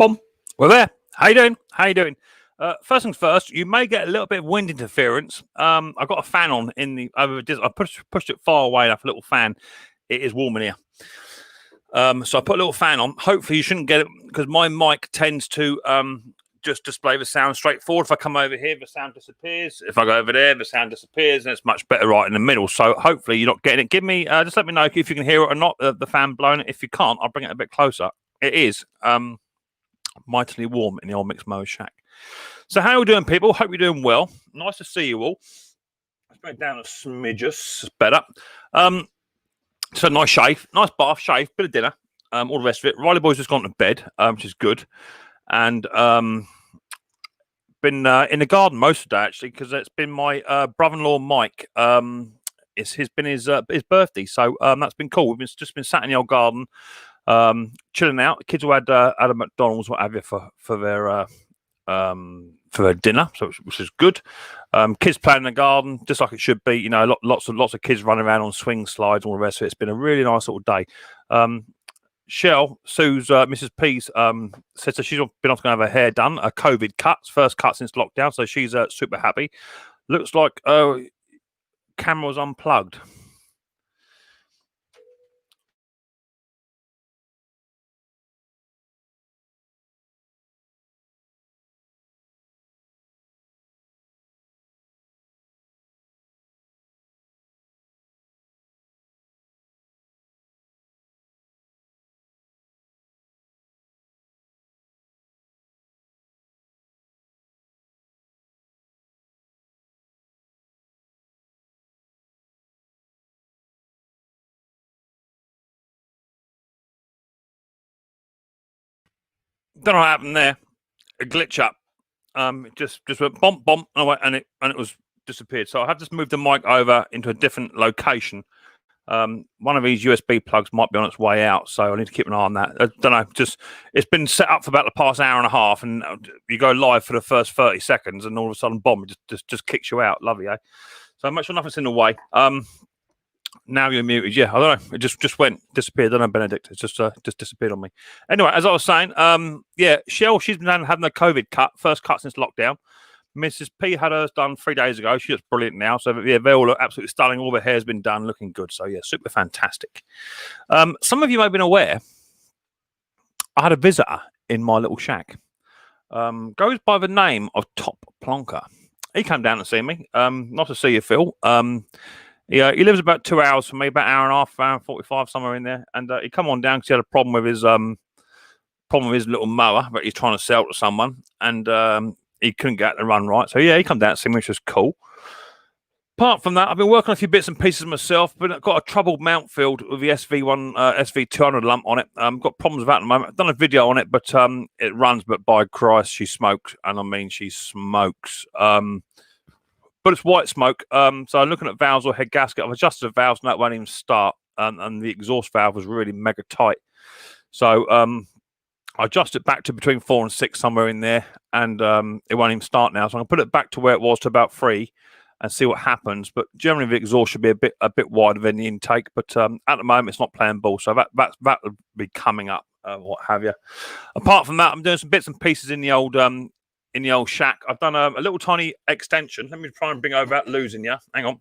Boom. We're there. How you doing? How you doing? First things first, you may get a little bit of wind interference. I've got a fan on in the I pushed it far away enough, a little fan. It is warm in here. So I put a little fan on. Hopefully you shouldn't get it because my mic tends to just display the sound straight forward. If I come over here, the sound disappears. If I go over there, the sound disappears, and it's much better right in the middle. So hopefully you're not getting it. Give me just let me know if you can hear it or not, the fan blowing it. If you can't, I'll bring it a bit closer. It is mightily warm in the old Micks Mowers shack. So how are we doing, people? Hope you're doing well. Nice to see you all. Let's bring it down a smidges. Better. So nice shave, nice bath, shave, bit of dinner, all the rest of it. Riley boy's just gone to bed, which is good. And been in the garden most of the day, actually, because it's been my brother-in-law, Mike. It's been his birthday, so that's been cool. We've just been sat in the old garden, chilling out. The kids all had a McDonald's, what have you, for their dinner, so which is good. Kids playing in the garden, just like it should be. You know, lots of kids running around on swing slides, all the rest of it. It's been a really nice little day. Shell, Sue's Mrs. P's, says that she's been off to have her hair done, a COVID cut, first cut since lockdown, so she's super happy. Looks like camera was unplugged. Don't know what happened there. A glitch up. It just went bump and it was disappeared. So I have just moved the mic over into a different location. One of these USB plugs might be on its way out, so I need to keep an eye on that. I don't know. Just it's been set up for about the past hour and a half, and you go live for the first 30 seconds, and all of a sudden, bomb, it just kicks you out. Lovely, eh? So make sure nothing's in the way. Now you're muted. Yeah, I don't know. It just disappeared. I don't know, Benedict. It's just disappeared on me. Anyway, as I was saying, yeah, Shell, she's been having a COVID cut, first cut since lockdown. Mrs. P had hers done 3 days ago. She looks brilliant now. So yeah, they all look absolutely stunning. All their hair's been done, looking good. So yeah, super fantastic. Some of you may have been aware, I had a visitor in my little shack. Goes by the name of Top Plonker. He came down to see me. Not to see you, Phil. Yeah, he lives about 2 hours from me, about an hour and a half, hour and 45, somewhere in there. And he come on down because he had a problem with his little mower that he's trying to sell to someone, and he couldn't get it to run right. So yeah, he come down to see me, which was cool. Apart from that, I've been working on a few bits and pieces myself, but I've got a troubled mount field with the SV200 lump on it. Got problems with that at the moment. I've done a video on it, but it runs, but by Christ, she smokes, and I mean she smokes. But it's white smoke. So I'm looking at valves or head gasket. I've adjusted the valves, and that won't even start. And the exhaust valve was really mega tight. So I adjust it back to between 4 and 6, somewhere in there, and it won't even start now. So I'm going to put it back to where it was, to about 3, and see what happens. But generally, the exhaust should be a bit wider than the intake. But at the moment, it's not playing ball. So that will be coming up, what have you. Apart from that, I'm doing some bits and pieces in the old shack. I've done a little tiny extension. Let me try and bring over that losing you. Hang on.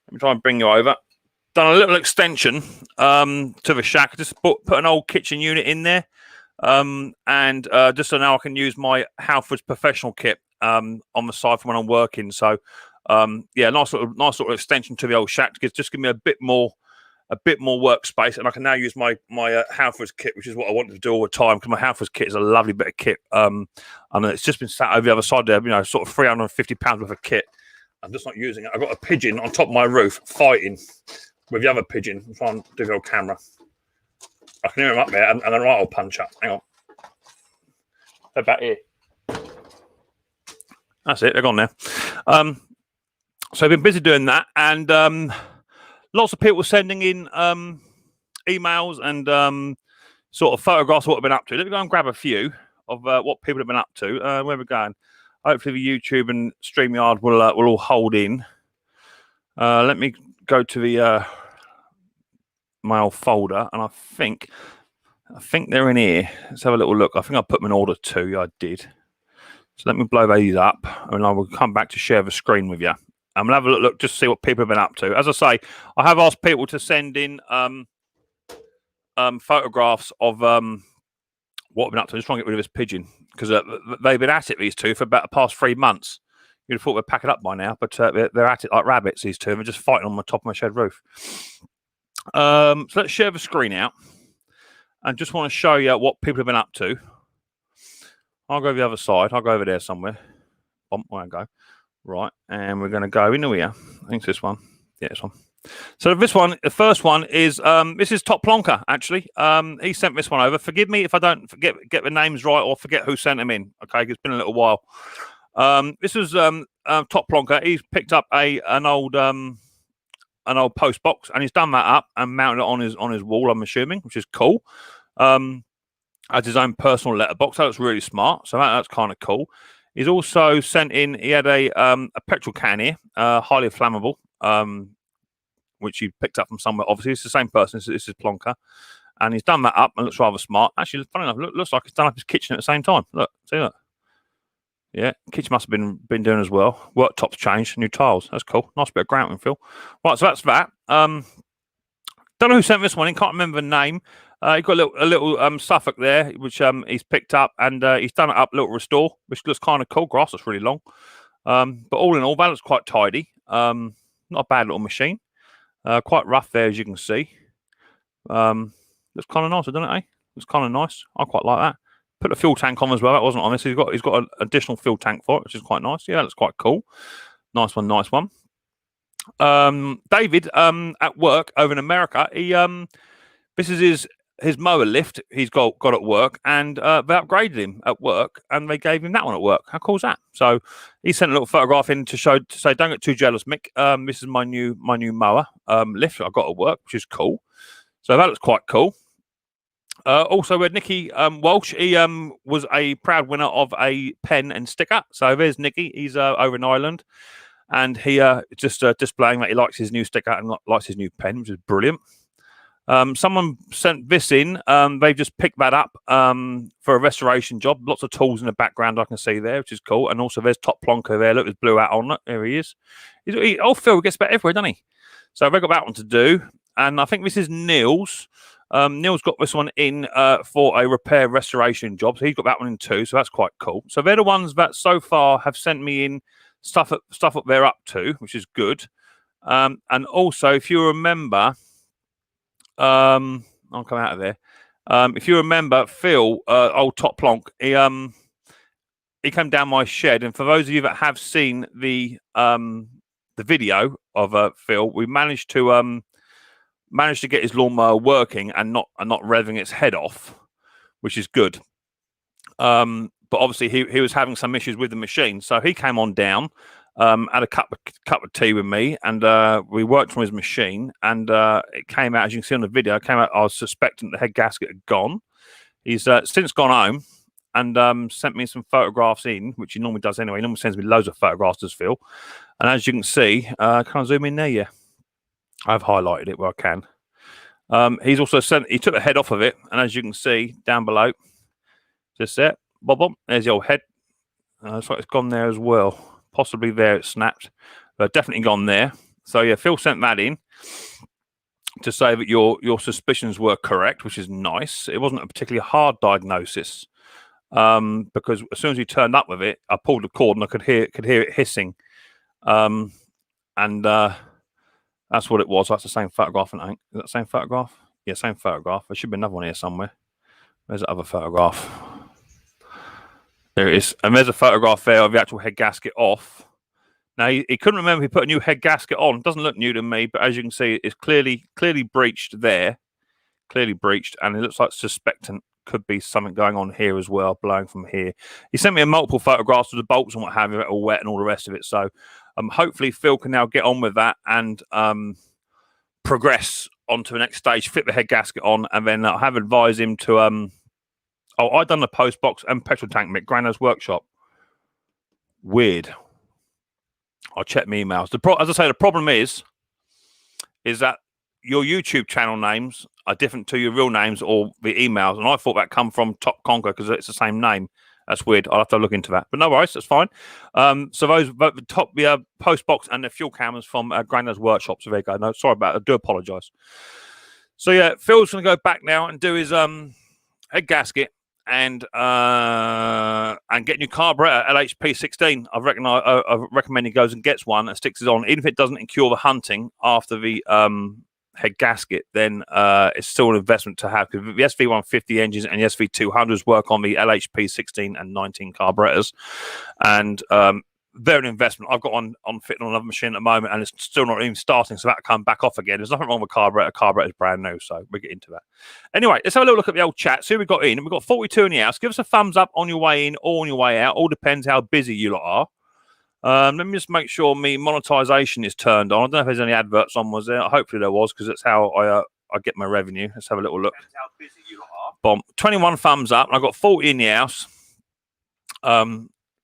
Let me try and bring you over. Done a little extension to the shack. Just put an old kitchen unit in there. And just so now I can use my Halford's professional kit on the side for when I'm working. So yeah, nice little extension to the old shack to just give me a bit more workspace, and I can now use my Halford's kit, which is what I wanted to do all the time, because my Halford's kit is a lovely bit of kit. And it's just been sat over the other side there, you know, sort of £350 worth of kit. I'm just not using it. I've got a pigeon on top of my roof fighting with the other pigeon. I'm trying to do the old camera. I can hear him up there, and a right old punch up. Hang on. They're back here. That's it. They're gone now. So I've been busy doing that, and lots of people sending in emails and sort of photographs of what I've been up to. Let me go and grab a few of what people have been up to. Where we're going. Hopefully the YouTube and StreamYard will all hold in. Let me go to the my old folder, and I think I think they're in here. Let's have a little look. I think I put them in order too. Yeah, I did. So let me blow these up, and I will come back to share the screen with you. I'm gonna have a look just to see what people have been up to. As I say, I have asked people to send in photographs of what I've been up to. I'm just trying to get rid of this pigeon because they've been at it, these two, for about the past 3 months. You'd have thought they'd pack it up by now, but they're at it like rabbits, these two. They're just fighting on the top of my shed roof. So let's share the screen out. And just want to show you what people have been up to. I'll go the other side. I'll go over there somewhere. Where I go. Right. And we're going to go into here. I think it's this one. Yeah, this one. So this one, the first one is, this is Top Plonker, actually. He sent this one over. Forgive me if I don't get the names right or forget who sent them in. Okay, it's been a little while. This was Top Plonker. He's picked up an old post box, and he's done that up and mounted it on his wall, I'm assuming, which is cool. As his own personal letterbox. That looks really smart. So that's kind of cool. He's also sent in, he had a petrol can here, highly flammable, which he picked up from somewhere. Obviously, it's the same person. This is Plonker. And he's done that up and looks rather smart. Actually, funny enough, looks like he's done up his kitchen at the same time. Look, see that? Yeah, kitchen must have been doing as well. Worktops changed, new tiles. That's cool. Nice bit of grouting, Phil. Right, so that's that. Don't know who sent this one in. Can't remember the name. He got a little Suffolk there, which he's picked up, and he's done it up, a little restore, which looks kind of cool. Grass looks really long, but all in all, that looks quite tidy. Not a bad little machine. Quite rough there, as you can see. Looks kind of nice, doesn't it? Looks kind of nice. I quite like that. Put a fuel tank on as well. That wasn't on this. He's got an additional fuel tank for it, which is quite nice. Yeah, that looks quite cool. Nice one, nice one. David, at work over in America, this is his mower lift he's got at work, and they upgraded him at work, and they gave him that one at work. How cool is that? So he sent a little photograph in to say, don't get too jealous, Mick. This is my new mower lift I got at work, which is cool. So that looks quite cool. Also, we had Nicky Walsh. He was a proud winner of a pen and sticker. So there's Nicky. He's over in Ireland, and he just displaying that he likes his new sticker and likes his new pen, which is brilliant. Someone sent this in. They just picked that up for a restoration job. Lots of tools in the background I can see there, which is cool. And also there's Top Plonker there. Look, there's blue hat on it. There he is. Phil gets about everywhere, doesn't he? So they've got that one to do. And I think this is Neil's. Neil's got this one in for a repair restoration job. So he's got that one in too. So that's quite cool. So they're the ones that so far have sent me in stuff up they're up to, which is good. And also, if you remember, I'll come out of there. If you remember, Phil, old Top Plonk, he came down my shed, and for those of you that have seen the video of Phil, we managed to get his lawnmower working and not revving its head off, which is good. But obviously he was having some issues with the machine, so he came on down. Had a cup of tea with me, and we worked on his machine, and it came out, as you can see on the video, I was suspecting the head gasket had gone. He's since gone home and sent me some photographs in, which he normally does anyway. He normally sends me loads of photographs, does Phil. And as you can see, can I zoom in there? Yeah. I've highlighted it where I can. He's also he took the head off of it, and as you can see down below, just there, bob, there's the old head. Looks like it's gone there as well. Possibly there it snapped, but definitely gone there. So yeah, Phil sent that in to say that your suspicions were correct, which is nice. It wasn't a particularly hard diagnosis because as soon as he turned up with it, I pulled the cord and I could hear it hissing, and that's what it was. That's the same photograph, I think. Is that the same photograph? Yeah, same photograph. There should be another one here somewhere. Where's the other photograph? There it is. And there's a photograph there of the actual head gasket off. Now, he couldn't remember he put a new head gasket on. It doesn't look new to me, but as you can see, it's clearly breached there. Clearly breached, and it looks like suspectant could be something going on here as well, blowing from here. He sent me multiple photographs of the bolts and what have you, all wet and all the rest of it. So hopefully Phil can now get on with that and progress on to the next stage, fit the head gasket on, and then I'll have advised him to... I've done the post box and petrol tank, Mick, Grano's workshop. Weird. I'll check my emails. As I say, the problem is that your YouTube channel names are different to your real names or the emails, and I thought that come from Top Conquer because it's the same name. That's weird. I'll have to look into that, but no worries, that's fine. So those the post box and the fuel cameras from Grandad's workshop. So there you go. No, sorry about it. I do apologise. So yeah, Phil's going to go back now and do his head gasket and get new carburetor LHP 16. I recommend he goes and gets one and sticks it on, even if it doesn't incur the hunting after the head gasket. Then it's still an investment to have, because the SV150 engines and the SV200s work on the LHP 16 and 19 carburetors, and they're an investment. I've got on fitting on another machine at the moment, and it's still not even starting, so that'll come back off again. There's nothing wrong with carburetor. Carburetor is brand new, so we'll get into that. Anyway, let's have a little look at the old chat. See who we got in. We've got 42 in the house. Give us a thumbs up on your way in or on your way out. All depends how busy you lot are. Let me just make sure me monetization is turned on. I don't know if there's any adverts on. Was there? Hopefully there was, because that's how I get my revenue. Let's have a little look. How busy you lot are. Bomb. 21 thumbs up. And I've got 40 in the house.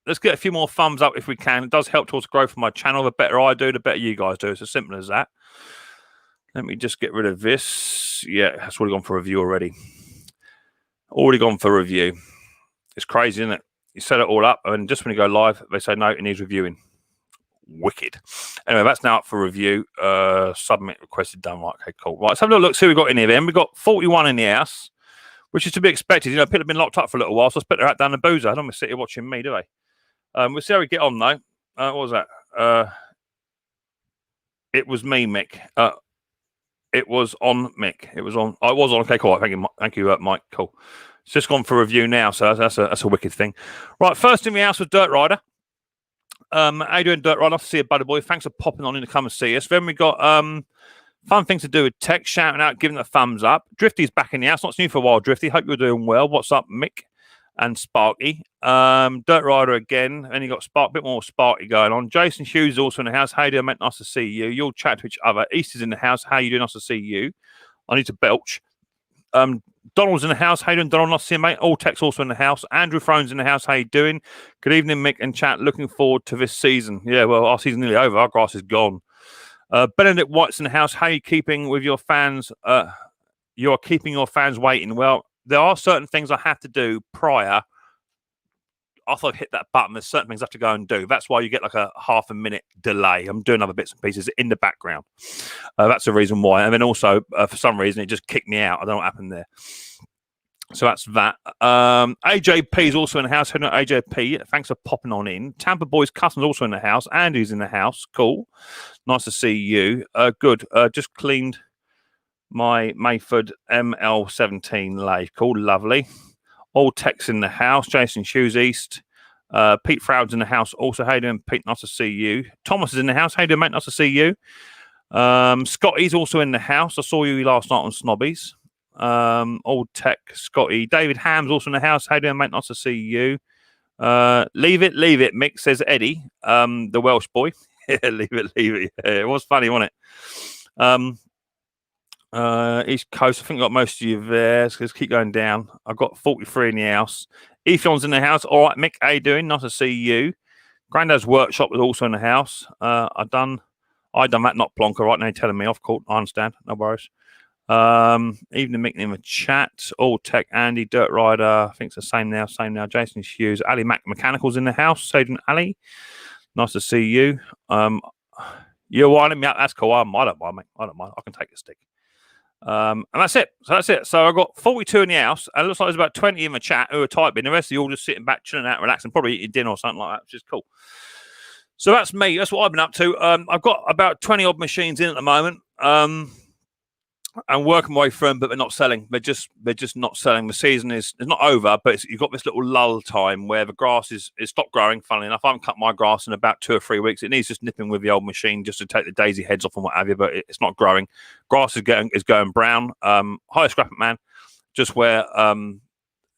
Let's get a few more thumbs up if we can. It does help towards growth of my channel. The better I do, the better you guys do. It's as simple as that. Let me just get rid of this. Yeah, that's already gone for review already. Already gone for review. It's crazy, isn't it? You set it all up, and just when you go live, they say, no, it needs reviewing. Wicked. Anyway, that's now up for review. Submit requested done. Right, okay, cool. Right, let's have a look, see what we've got in here then. We've got 41 in the house, which is to be expected. You know, people have been locked up for a little while, so I spit their out down the boozer. I don't want to sit here watching me, do they? We'll see how we get on, though. What was that? It was me, Mick. It was on Mick. It was on. I was on. Okay, cool. Thank you, Mike. Cool. It's just gone for review now, so that's a wicked thing. Right, first in the house was Dirt Rider. How you doing, Dirt Rider? Nice to see you, buddy boy. Thanks for popping on in to come and see us. Then we got fun things to do with tech, shouting out, giving a thumbs up. Drifty's back in the house. Not seen you for a while, Drifty. Hope you're doing well. What's up, Mick and Sparky? Dirt Rider again. And you got a bit more Sparky going on. Jason Hughes is also in the house. How you doing, mate? Nice to see you. You'll chat to each other. East is in the house. How you doing? Nice to see you. I need to belch. Donald's in the house. How you doing, Donald? Nice to see you, mate. All Tech's also in the house. Andrew Throne's in the house. How you doing? Good evening, Mick and chat. Looking forward to this season. Yeah, well, our season's nearly over. Our grass is gone. Benedict White's in the house. How are you keeping with your fans? You are keeping your fans waiting. Well, there are certain things I have to do prior. After I hit that button, there's certain things I have to go and do. That's why you get like a half a minute delay. I'm doing other bits and pieces in the background. That's the reason why. And then also, for some reason, it just kicked me out. I don't know what happened there. So that's that. AJP is also in the house. Hello, AJP. Thanks for popping on in. Tampa Boys Customs also in the house. Andy's in the house. Cool. Nice to see you. Good. Just cleaned my Mayford ML17 lathe. Cool. Lovely. All Tech's in the house. Jason Shoes East. Pete Froud's in the house. Also, how you doing, Pete? Nice to see you. Thomas is in the house. How you doing, mate? Nice to see you. Scotty's also in the house. I saw you last night on Snobbies. Old Tech, Scotty. David Ham's also in the house. How you doing, mate? Nice to see you. Leave it, Mick, says Eddie, the Welsh boy. Yeah, leave it. Yeah, it was funny, wasn't it? East Coast, I think I got most of you there. So let's keep going down. I've got 43 in the house. Ethion's in the house. All right, Mick, how you doing? Nice to see you. Grandad's workshop was also in the house. I done that, not plonker. Right now, you're telling me off. Cool, I understand. No worries. Evening, Mick in the chat. All Tech, Andy, Dirt Rider. I think it's the same now. Jason Hughes, Ali Mac Mechanicals in the house. Saden Ali, nice to see you. You're winding me up. That's cool. I don't mind, mate. I don't mind. I can take a stick. And that's it. So I've got 42 in the house, and it looks like there's about 20 in the chat who are typing. The rest of you all just sitting back, chilling out, relaxing, probably eating dinner or something like that, which is cool. So that's me. That's what I've been up to. I've got about 20 odd machines in at the moment. And working my way through them, but they're not selling. They're just not selling. The season is not over, but you've got this little lull time where the grass is stopped growing. Funnily enough, I haven't cut my grass in about 2 or 3 weeks. It needs just nipping with the old machine just to take the daisy heads off and what have you, but it's not growing. Grass is going brown. Higher scrapping man, just where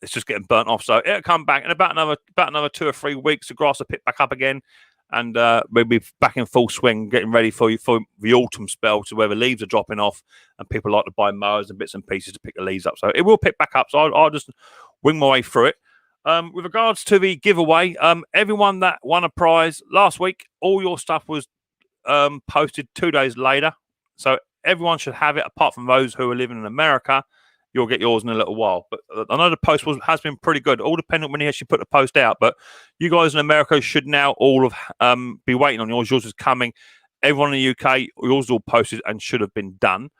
it's just getting burnt off. So it'll come back in about another 2 or 3 weeks. The grass will pick back up again. And we'll be back in full swing, getting ready for the autumn spell, to where the leaves are dropping off, and people like to buy mowers and bits and pieces to pick the leaves up. So it will pick back up. So I'll just wing my way through it. With regards to the giveaway, everyone that won a prize last week, all your stuff was posted 2 days later. So everyone should have it, apart from those who are living in America. You'll get yours in a little while. But I know the post has been pretty good, all depending on when he actually put the post out. But you guys in America should now all have be waiting on yours. Yours is coming. Everyone in the UK, yours all posted and should have been done.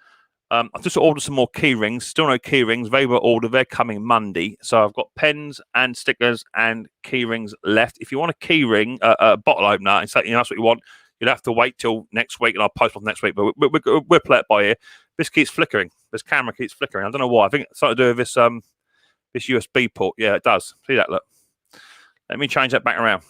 I've just ordered some more key rings. Still no key rings. They were ordered. They're coming Monday. So I've got pens and stickers and key rings left. If you want a key ring, a bottle opener, and say, that's what you want, you'd have to wait till next week, and I'll post off next week. But we're play it by ear. This keeps flickering. This camera keeps flickering. I don't know why. I think it's something to do with this USB port. Yeah, it does. See that? Look. Let me change that back around.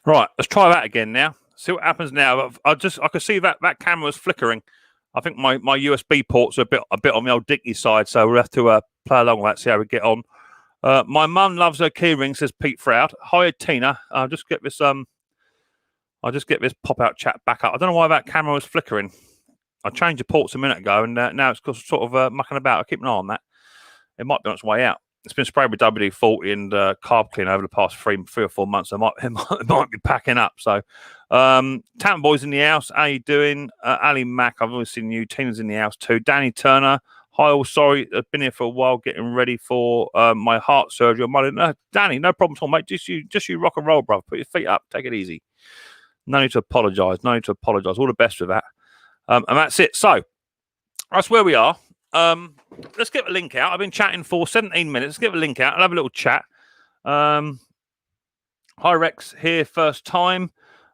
Right, let's try that again now. See what happens now. I can see that camera was flickering. I think my USB ports are a bit on the old dicky side, so we'll have to play along with that, see how we get on. My mum loves her keyring, says Pete Froud. Hi, Tina. I'll just get this pop-out chat back up. I don't know why that camera was flickering. I changed the ports a minute ago, and now it's sort of mucking about. I'll keep an eye on that. It might be on its way out. It's been sprayed with WD-40 and carb clean over the past three or 4 months. It might be packing up. So, Town Boys in the house. How you doing? Ali Mack, I've always seen you. Tina's in the house too. Danny Turner. Hi, all. Sorry, I've been here for a while getting ready for my heart surgery on Monday. No, Danny, no problem at all, mate. Just you rock and roll, brother. Put your feet up. Take it easy. No need to apologise. No need to apologise. All the best with that. And that's it. So, that's where we are. Let's get a link out. I've been chatting for 17 minutes. Let's get a link out. I'll have a little chat. Hi, Rex. Here, first time.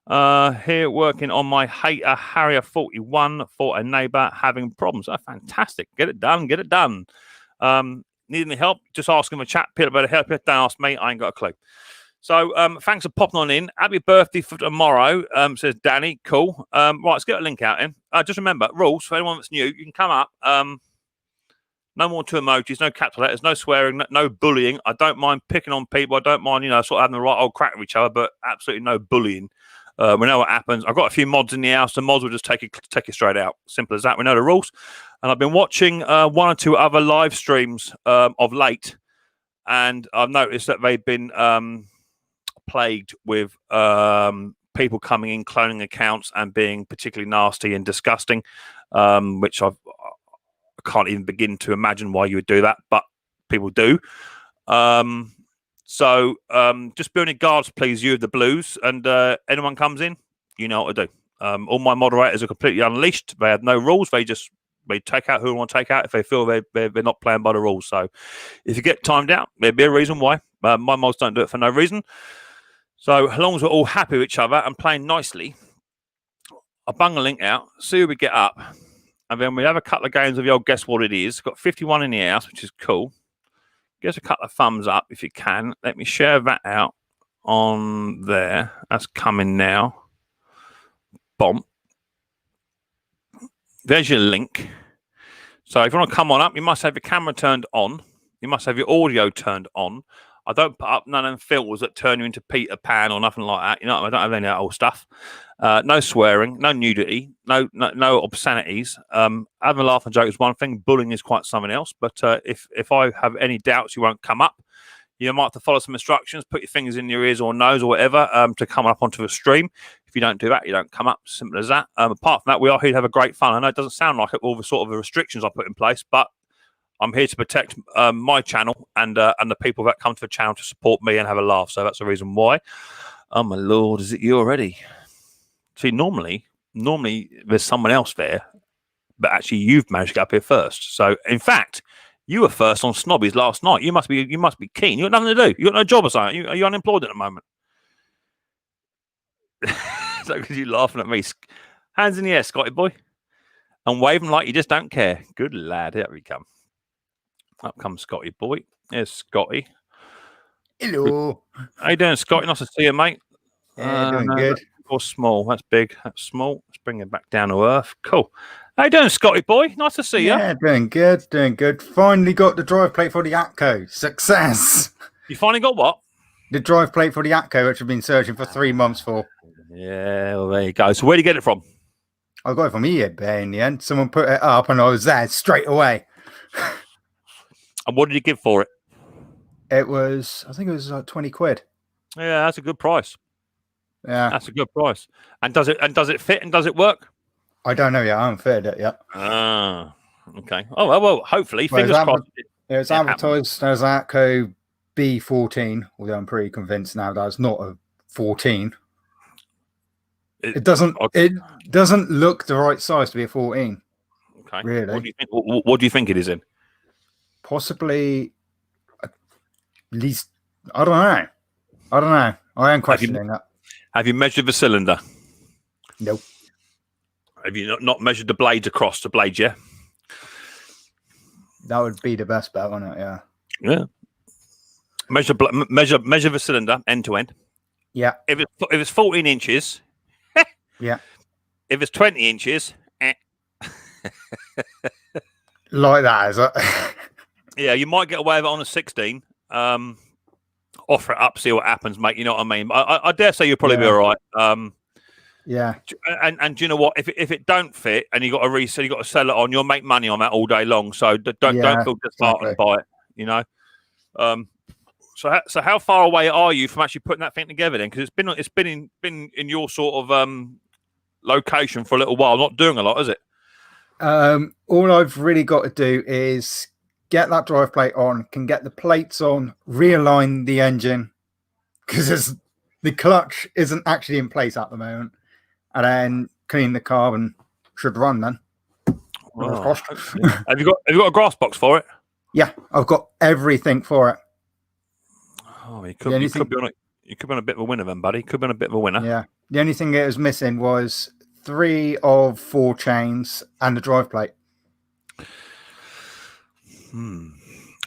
Here working on my hater Harrier 41 for a neighbour having problems. Oh, fantastic. Get it done. Get it done. Need any help? Just ask him a chat. Peter better help you. Don't ask me. I ain't got a clue. So thanks for popping on in. Happy birthday for tomorrow, says Danny. Cool. Right, let's get a link out in. Just remember, rules for anyone that's new, you can come up. No more two emojis, no capital letters, no swearing, no bullying. I don't mind picking on people. I don't mind, sort of having the right old crack with each other, but absolutely no bullying. We know what happens. I've got a few mods in the house. The mods will just take it straight out. Simple as that. We know the rules. And I've been watching one or two other live streams of late, and I've noticed that they've been plagued with people coming in, cloning accounts, and being particularly nasty and disgusting, which I can't even begin to imagine why you would do that, but people do. So just be on your guards, please, you of the blues, and anyone comes in, you know what to do. All my moderators are completely unleashed. They have no rules. They take out who they want to take out if they feel they're not playing by the rules. So if you get timed out, there'd be a reason why. My mods don't do it for no reason. So as long as we're all happy with each other and playing nicely, I'll bung a link out, see who we get up, and then we have a couple of games of the old Guess What It Is. Got 51 in the house, which is cool. Give us a couple of thumbs up if you can. Let me share that out on there. That's coming now. Bomb. There's your link. So if you want to come on up, you must have your camera turned on. You must have your audio turned on. I don't put up none of them filters that turn you into Peter Pan or nothing like that. I don't have any of that old stuff. No swearing, no nudity, no obscenities. Having a laugh and joke is one thing. Bullying is quite something else. But if I have any doubts, you won't come up. You might have to follow some instructions, put your fingers in your ears or nose or whatever to come up onto the stream. If you don't do that, you don't come up. Simple as that. Apart from that, we are here to have a great fun. I know it doesn't sound like it, all the sort of the restrictions I put in place, but I'm here to protect my channel and the people that come to the channel to support me and have a laugh. So that's the reason why. Oh my lord, is it you already? See, normally there's someone else there, but actually you've managed to get up here first. So in fact, you were first on Snobbies last night. You must be keen. You got nothing to do. You got no job or something. Are you unemployed at the moment? So because you're laughing at me. Hands in the air, Scotty boy, and waving like you just don't care. Good lad. Here we come. Up comes Scotty boy. Here's Scotty. Hello. How you doing, Scotty? Nice to see you, mate. Yeah, doing good. Or small. That's big. That's small. Let's bring it back down to earth. Cool. How you doing, Scotty boy? Nice to see you. Yeah, doing good. Finally got the drive plate for the Atco. Success! You finally got what? The drive plate for the Atco, which I've been searching for 3 months for. Yeah, well, there you go. So where did you get it from? I got it from eBay in the end. Someone put it up and I was there straight away. And what did you give for it? I think it was like 20 quid. Yeah, that's a good price. Yeah. That's a good price. And does it fit and does it work? I don't know yet. I haven't fitted it yet. Ah, okay. Oh, well, hopefully. Fingers crossed. It was advertised as Atco B14, although I'm pretty convinced now that it's not a 14. It doesn't look the right size to be a 14. Okay. Really? What do you think it is in? Possibly at least, I don't know. I am questioning that. Have you measured the cylinder? Nope. Have you not measured the blades across the blades, yeah? That would be the best bet, wouldn't it? Yeah. Yeah. Measure the cylinder end to end. Yeah. If it's 14 inches, yeah. If it's 20 inches, like that, is it? Yeah, you might get away with it on a 16. Offer it up, see what happens, mate. You know what I mean? I dare say you'll probably be all right. Yeah. And do you know what? If it don't fit and you got to resell, you got to sell it on, you'll make money on that all day long. So don't feel disheartened exactly. by it. You know. So how far away are you from actually putting that thing together then? Because it's been in your sort of location for a little while, not doing a lot, is it? All I've really got to do is get that drive plate on, can get the plates on, realign the engine because the clutch isn't actually in place at the moment, and then clean the car and should run then. Oh, have you got a grass box for it? Yeah, I've got everything for it. Oh, you could be on a bit of a winner then, buddy. Could be on a bit of a winner. Yeah. The only thing that was missing was 3 of 4 chains and the drive plate. And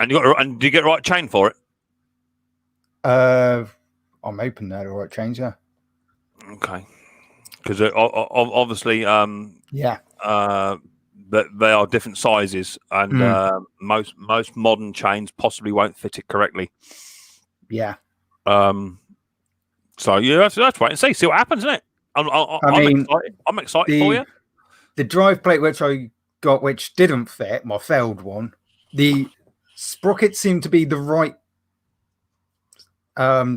do you get the right chain for it? I'm hoping they're the right chains, yeah. Okay. Because obviously, yeah. But they are different sizes, and most modern chains possibly won't fit it correctly. Yeah. So yeah, let's wait and see what happens, isn't it? I'm excited for you. The drive plate which I got, which didn't fit, my failed one, the sprockets seemed to be the right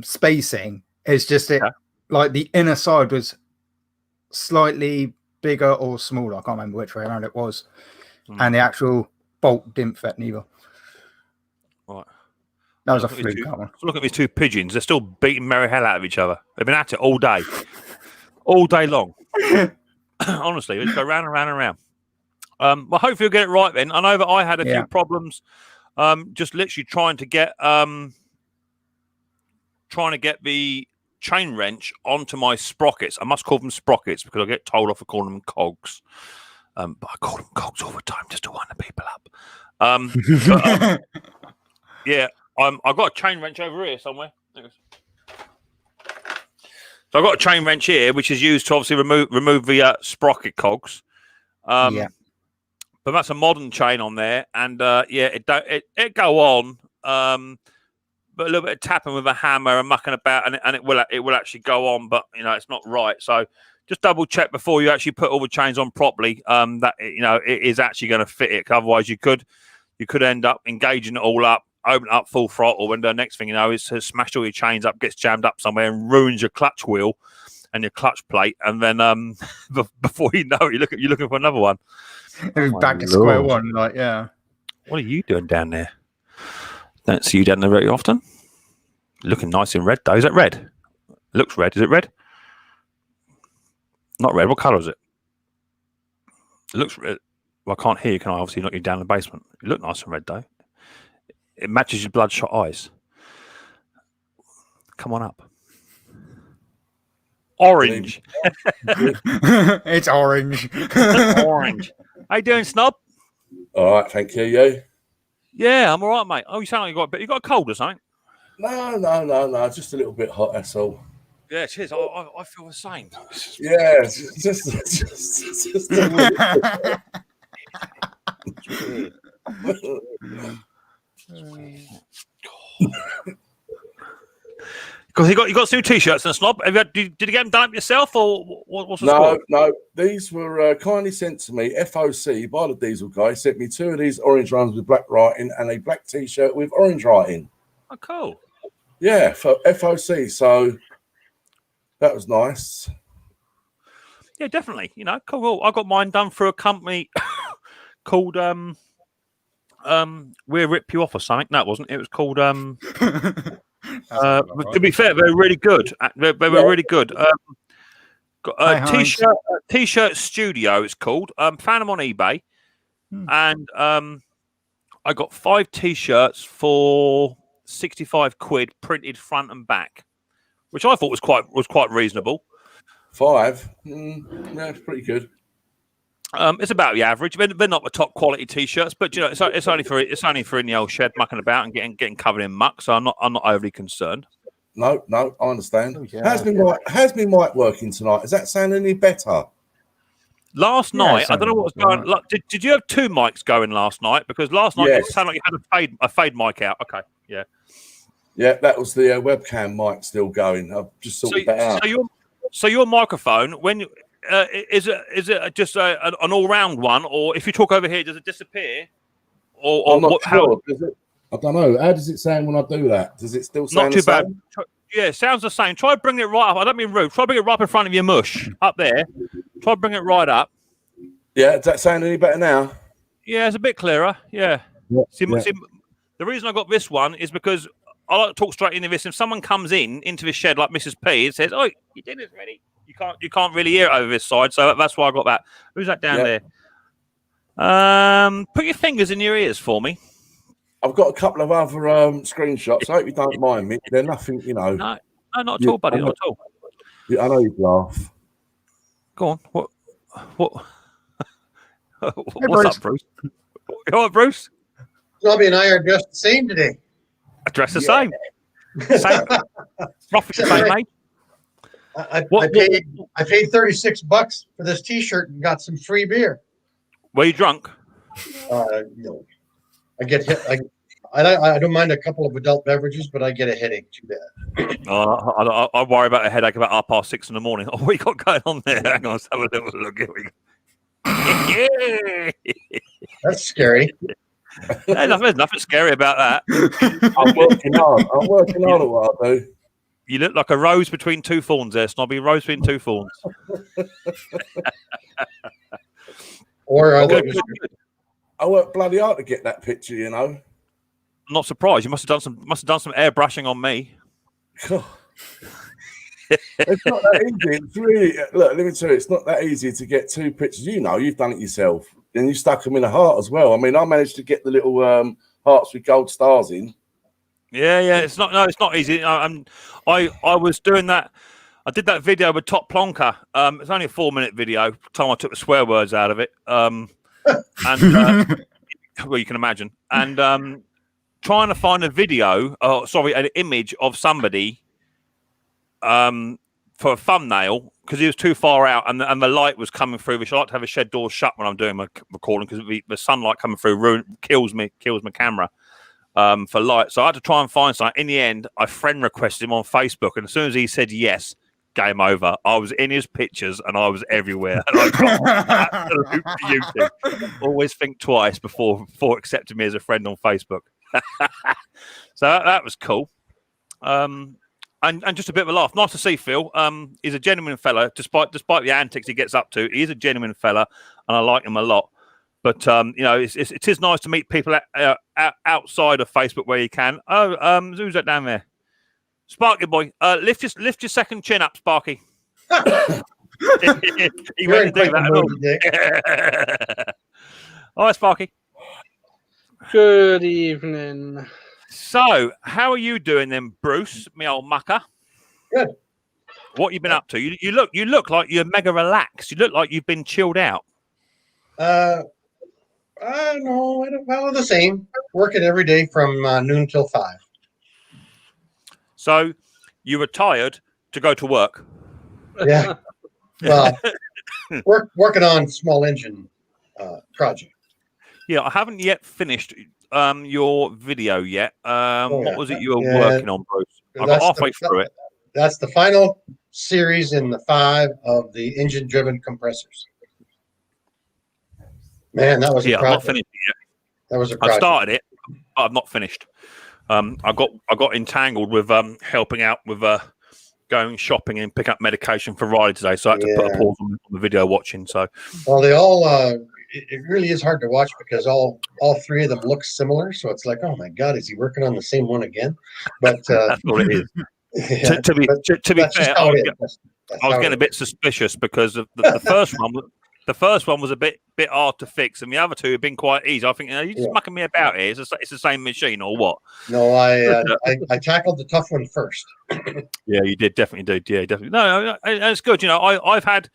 spacing. It's just like the inner side was slightly bigger or smaller. I can't remember which way around it was. And the actual bolt didn't fit neither. Right. That was a fluke. Look at these two pigeons. They're still beating merry hell out of each other. They've been at it all day. All day long. Honestly, we just go round and round and round. Well, hopefully you'll get it right then. I know that I had a few problems just literally trying to get the chain wrench onto my sprockets. I must call them sprockets because I get told off for calling them cogs. But I call them cogs all the time just to wind the people up. Yeah, I've got a chain wrench over here somewhere. So I've got a chain wrench here, which is used to obviously remove the sprocket cogs. But that's a modern chain on there, and it go on. But a little bit of tapping with a hammer and mucking about, and it will actually go on, but it's not right. So just double check before you actually put all the chains on properly. That it is actually going to fit it. Otherwise, you could end up engaging it all up, open it up full throttle, and the next thing you know is has smashed all your chains up, gets jammed up somewhere, and ruins your clutch wheel and your clutch plate. And then before you know it, you're looking for another one. Back to square one, like What are you doing down there? Don't see you down there very often. Looking nice in red though. Is that red? It looks red. Is it red? Not red. What colour is it? It looks red. Well, I can't hear you, can I? Obviously, not you down in the basement. You look nice in red though. It matches your bloodshot eyes. Come on up. Orange. It's orange. Orange. How you doing, Snob? All right, thank you. You? Yeah, I'm all right, mate. Oh, you sound like you got a cold or something. No. Just a little bit hot. That's all. Yeah, it is. I feel the same. Yeah, just Because you got some new t-shirts and a snob. Did you get them done up yourself, or what's the No, score? no. These were kindly sent to me. FOC by the Diesel guy sent me 2 of these orange ones with black writing and a black T-shirt with orange writing. Oh, cool. Yeah, for FOC. So that was nice. Yeah, definitely. Cool. I got mine done through a company called We'll Rip You Off or something. No, it wasn't. It was called To be fair, they're really good. They were really good. Got a t-shirt studio. It's called. Found them on eBay, and I got 5 t-shirts for 65 quid, printed front and back, which I thought was quite reasonable. 5, yeah, it's pretty good. It's about the average. They're not the top quality t-shirts, but it's only for in the old shed mucking about and getting covered in muck. So I'm not overly concerned. No, I understand. Oh, yeah. How's me mic working tonight? Is that sounding any better? Last night, I don't know what was going on. Did you have 2 mics going last night? Because last night it sounded like you had a fade mic out. Okay, yeah. Yeah, that was the webcam mic still going. I've just sorted that out. So your microphone, when is it just an all-round one, or if you talk over here, does it disappear? Or I'm not what, sure. I don't know. How does it sound when I do that? Does it still sound not too bad? Yeah, it sounds the same. Try bringing it right up. I don't mean rude. Try bring it right up in front of your mush up there. Try bring it right up. Yeah, does that sound any better now? Yeah, it's a bit clearer. Yeah. See, the reason I got this one is because I like to talk straight into this. If someone comes into the shed like Mrs. P and says, "Oh, your dinner's ready," you can't really hear it over this side. So that's why I got that. Who's that down there? Put your fingers in your ears for me. I've got a couple of other screenshots. I hope you don't mind me. They're nothing, No, not at all, buddy. Not at all. I know you'd laugh. Go on. What? What's up, Bruce? You all right, Bruce? Robbie and I are dressed the same today. Dressed the same. Roughly the same, mate. I paid $36 for this T-shirt and got some free beer. Were you drunk? No. I don't mind a couple of adult beverages, but I get a headache too bad. I worry about a headache about 6:30 in the morning. Oh, what you got going on there? Hang on, let's have a little look. Here we go. That's scary. There's nothing scary about that. I'm working hard at what I do. You look like a rose between 2 thorns there, Snobby. Rose between 2 thorns. I worked bloody hard to get that picture, you know. I'm not surprised. You must have done some airbrushing on me. It's not that easy. It's really, look, let me tell you, it's not that easy to get 2 pictures. You know, you've done it yourself, and you stuck them in a heart as well. I mean, I managed to get the little hearts with gold stars in. Yeah. It's not easy. I was doing that. I did that video with Top Plonker. It's only a 4-minute video. Time I took the swear words out of it. And well, you can imagine. And trying to find a video, an image of somebody for a thumbnail, because he was too far out and the light was coming through, which I like to have a shed door shut when I'm doing my recording, because the sunlight coming through kills my camera for light. So I had to try and find something. In the end, I friend requested him on Facebook, and as soon as he said yes, game over. I was in his pictures and I was everywhere. And I got absolute beauty. Always think twice before accepting me as a friend on Facebook. So that was cool. And just a bit of a laugh. Nice to see Phil. He's a genuine fella, despite the antics he gets up to. He is a genuine fella, and I like him a lot. But it is nice to meet people outside of Facebook where you can. Who's that down there? Sparky boy, lift your second chin up, Sparky. He went to do that. All right, Sparky. Good evening. So, how are you doing then, Bruce, me old mucker? Good. What you been up to? You look like you're mega relaxed. You look like you've been chilled out. No, well, the same. Working every day from noon till 5. So, you retired to go to work. Yeah. Well, working on small engine project. Yeah, I haven't yet finished your video yet. What was it you were working on, Bruce? I got halfway through it. That's the final series in the 5 of the engine-driven compressors. Man, that was a project. I've not finished it yet. That was a project. I started it, but I've not finished. I got entangled with helping out with going shopping and pick up medication for Riley today, so I had to put a pause on the video watching. So, well, they all it really is hard to watch because all 3 of them look similar. So it's like, oh my God, is he working on the same one again? But that's what it is. Yeah, to be fair, I was getting a bit suspicious because of the first one. The first one was a bit hard to fix, and the other 2 have been quite easy. I think, you're just mucking me about here. It's the same machine, or what? No, I tackled the tough one first. Yeah, you did, definitely did. Yeah, definitely. No, it's good. I've had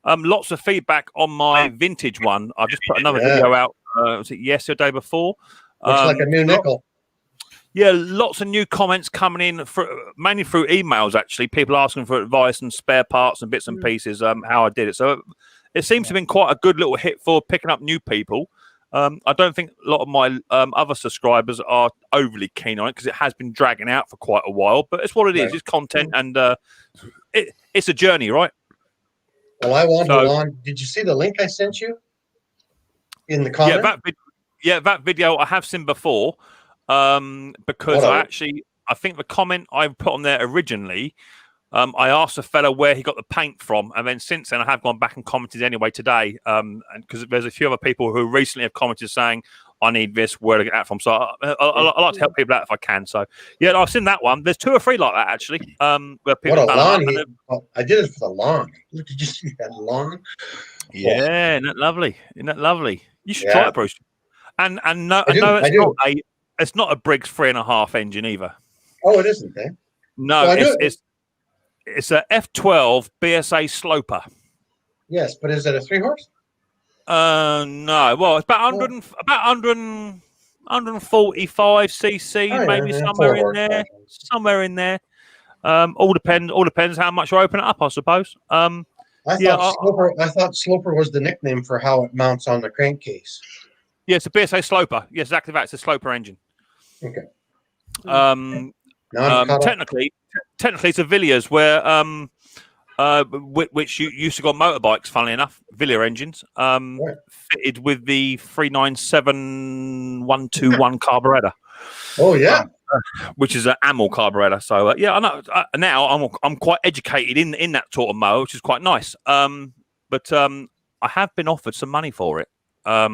lots of feedback on my vintage one. I've just put another video out. Was it yesterday before? Looks like a new nickel. Yeah, lots of new comments coming in, mainly through emails. Actually, people asking for advice and spare parts and bits and pieces. How I did it. So it seems to have been quite a good little hit for picking up new people. I don't think a lot of my other subscribers are overly keen on it because it has been dragging out for quite a while. But it's what it is. It's content, and it's a journey, right? Well, I wandered on. Did you see the link I sent you in the comment? That video I have seen before because I think the comment I put on there originally. I asked a fellow where he got the paint from, and then since then I have gone back and commented anyway today, and because there's a few other people who recently have commented saying I need this, where to get that from. So I like to help people out if I can. So yeah, I've seen that one. There's 2 or 3 like that actually. Where people what a lawn! I did it for the lawn. Look, did you see that lawn? Yeah, isn't that lovely? Isn't that lovely? You should try it, Bruce. And no, it's not a Briggs 3.5 engine either. Oh, it isn't, eh? No, it's a F12 BSA sloper. Yes, but is it a 3-horse? No. Well, it's about 145 cc, maybe somewhere in there. All depends how much you open it up, I suppose. I thought Sloper was the nickname for how it mounts on the crankcase. Yeah, it's a BSA sloper. Yes, exactly that. It's a sloper engine. Okay. Technically, it's a Villiers where which you used to go on motorbikes, funnily enough, Villiers engines, fitted with the 397-121 carburetor. Oh yeah, which is an AML carburetor. So I know now I'm quite educated in that sort of mower, which is quite nice. But I have been offered some money for it. I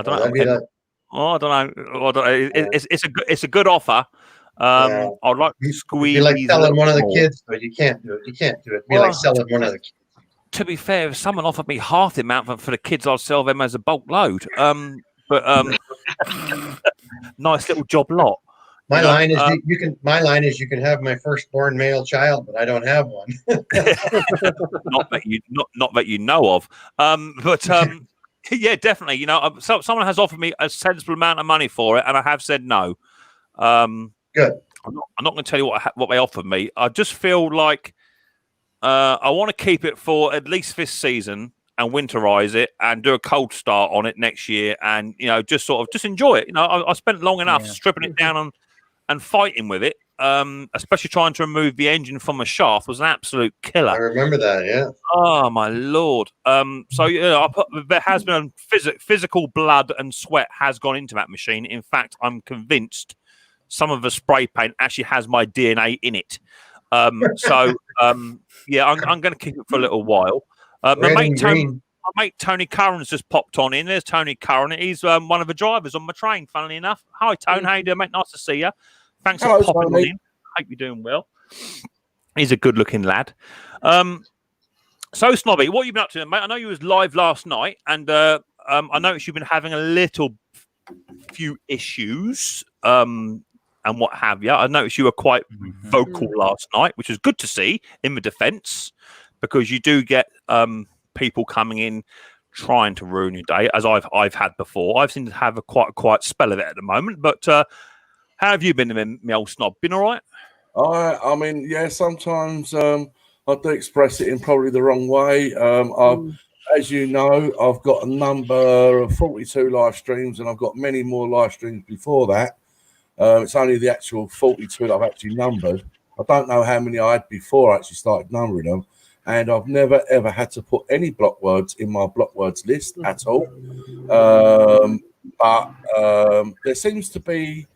don't know. I don't know. It's a good offer. I'd like to squeeze. Be like selling one of the kids, but you can't do it. You can't do it. Be like selling one of the kids. To be fair, if someone offered me half the amount for the kids, I'd sell them as a bulk load. But nice little job lot. My line is you can have my firstborn male child, but I don't have one. not that you know of. But yeah, definitely. So someone has offered me a sensible amount of money for it, and I have said no. Good. I'm not going to tell you what they offered me. I just feel like I want to keep it for at least this season and winterize it and do a cold start on it next year, and just enjoy it. I spent long enough stripping it down and fighting with it. Especially trying to remove the engine from a shaft was an absolute killer. I remember that, yeah. Oh my lord! So there has been physical blood and sweat has gone into that machine. In fact, I'm convinced some of the spray paint actually has my DNA in it. I'm going to keep it for a little while. My mate Tony Curran's just popped on in. There's Tony Curran. He's one of the drivers on my train. Funnily enough, hi Tone, how you doing, mate? Nice to see you. Thanks for popping on in. Hope you're doing well. He's a good-looking lad. So, Snobby, what have you been up to, mate? I know you was live last night, and I noticed you've been having a few issues and what have you. I noticed you were quite vocal last night, which is good to see in the defence, because you do get people coming in trying to ruin your day, as I've had before. I've seemed to have quite a quiet spell of it at the moment, but how have you been, my old snob? Been all right? I mean, yeah, sometimes I do express it in probably the wrong way. As you know, I've got a number of 42 live streams, and I've got many more live streams before that. It's only the actual 42 that I've actually numbered. I don't know how many I had before I actually started numbering them. And I've never, ever had to put any block words in my block words list at all. But there seems to be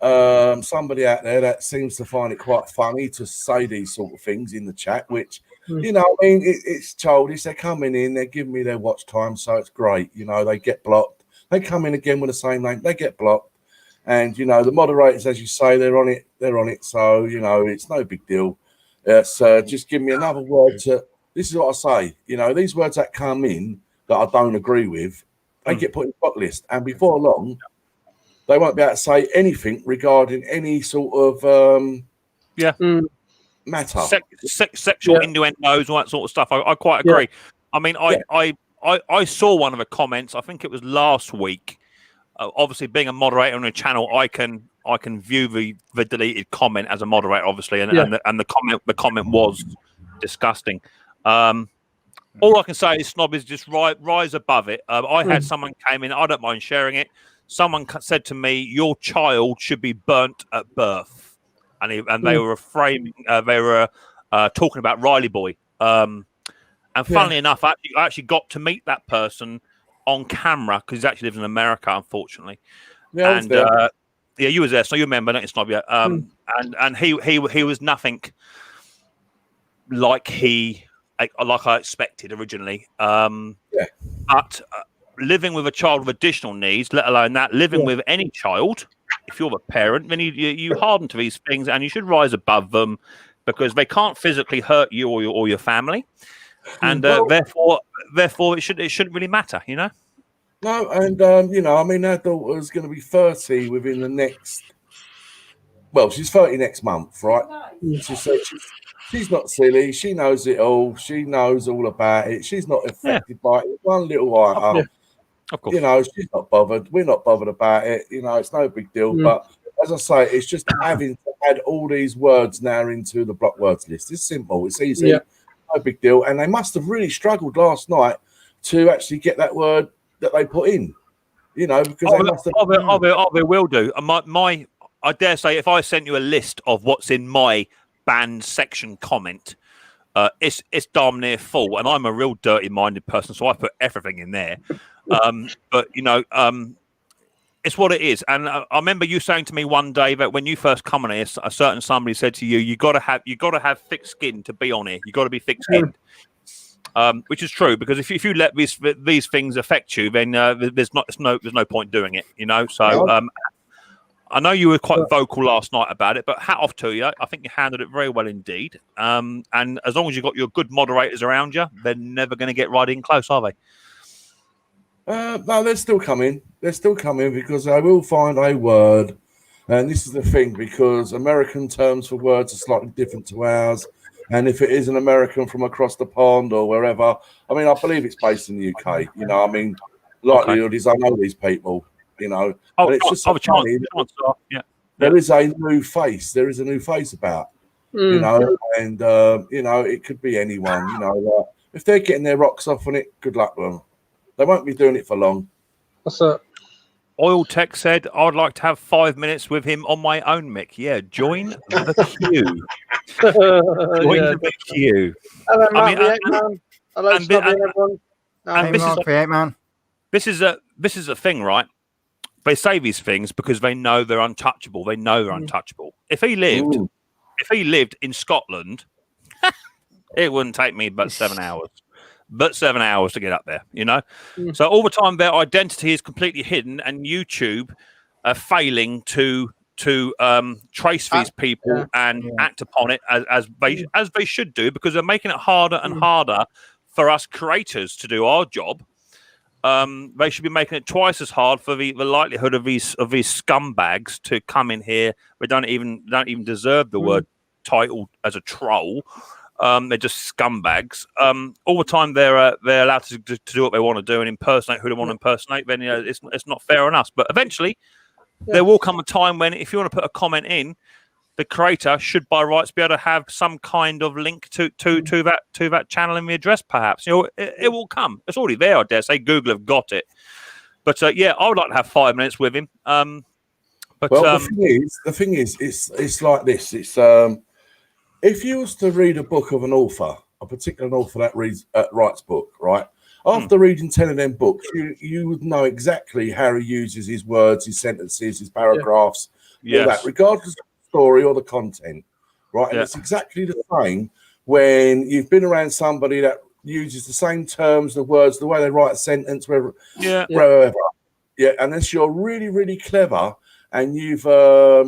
somebody out there that seems to find it quite funny to say these sort of things in the chat, which, you know, I mean, it's childish. They're coming in, they're giving me their watch time, so it's great. You know, they get blocked. They come in again with the same name, they get blocked. And, you know, the moderators, as you say, they're on it. So, you know, it's no big deal. It's just give me another word to, this is what I say, you know, these words that come in that I don't agree with, they get put in the block list. And before long, they won't be able to say anything regarding any sort of matter. Sexual innuendos, all that sort of stuff. I quite agree. I mean, I saw one of the comments, I think it was last week. Obviously, being a moderator on a channel, I can view the deleted comment as a moderator, obviously, and the comment was disgusting. All I can say is, Snob, is just rise above it. I had someone came in, I don't mind sharing it. Someone said to me, "Your child should be burnt at birth," and they were framing, they were talking about Riley Boy. And funnily enough, I actually got to meet that person on camera because he actually lives in America, unfortunately. Yeah, and yeah, you was there, so you remember, don't you, Snob? Yeah. And he was nothing like I expected originally. But living with a child with additional needs, let alone that, living with any child, if you're the parent, then you harden to these things, and you should rise above them because they can't physically hurt you or your family. And therefore, it shouldn't really matter, you know. No, and you know, I mean, our daughter's going to be 30 within the next. Well, she's 30 next month, right? She's not silly. She knows it all. She knows all about it. She's not affected by it. One little item, of course. You know, she's not bothered. We're not bothered about it. You know, it's no big deal. But as I say, it's just having to add all these words now into the block words list. It's simple. It's easy. No big deal. And they must have really struggled last night to actually get that word that they put in. You know, because they must have. They will do. I dare say, if I sent you a list of what's in my banned section comment, it's damn near full, and I'm a real dirty-minded person, so I put everything in there. But you know, it's what it is. And I remember you saying to me one day that when you first come on here, a certain somebody said to you, "You got to have thick skin to be on here. You got to be thick-skinned." Which is true, because if you let these things affect you, then there's no point doing it, you know. So I know you were quite vocal last night about it, but hat off to you. I think you handled it very well indeed. And as long as you've got your good moderators around you, they're never going to get right in close, are they? No, they're still coming. They're still coming because I will find a word. And this is the thing, because American terms for words are slightly different to ours. And if it is an American from across the pond or wherever, I mean, I believe it's based in the UK. You know, I mean, likelihood is I know these people. You know, and it's just so funny. There is a new face. There is a new face about. You know, and you know, it could be anyone. You know, if they're getting their rocks off on it, good luck to them. They won't be doing it for long. What's up? Oil Tech said, "I'd like to have 5 minutes with him on my own, Mick." Yeah, join the queue. Join the queue. This is a thing, right? They say these things because they know they're untouchable. They know they're untouchable. If he lived in Scotland, it wouldn't take me but 7 hours. But 7 hours to get up there, you know. So all the time, their identity is completely hidden, and YouTube are failing to trace these people and act upon it as they should do, because they're making it harder and harder for us creators to do our job. They should be making it twice as hard for the likelihood of these scumbags to come in here. They don't even deserve the word title as a troll. They're just scumbags. All the time they're allowed to do what they want to do and impersonate who they want to impersonate. Then, you know, it's not fair on us. But eventually, there will come a time when, if you want to put a comment in, the creator should by rights be able to have some kind of link to that channel in the address, perhaps. It will come. It's already there, I dare say. Google have got it. But yeah, I would like to have 5 minutes with him. But the thing is, it's like this. It's if you was to read a book of an author, a particular author that writes book, right? After reading 10 of them books, you would know exactly how he uses his words, his sentences, his paragraphs, all that, regardless of the story or the content, right? And it's exactly the same when you've been around somebody that uses the same terms, the words, the way they write a sentence, wherever. Yeah, unless you're really, really clever and you've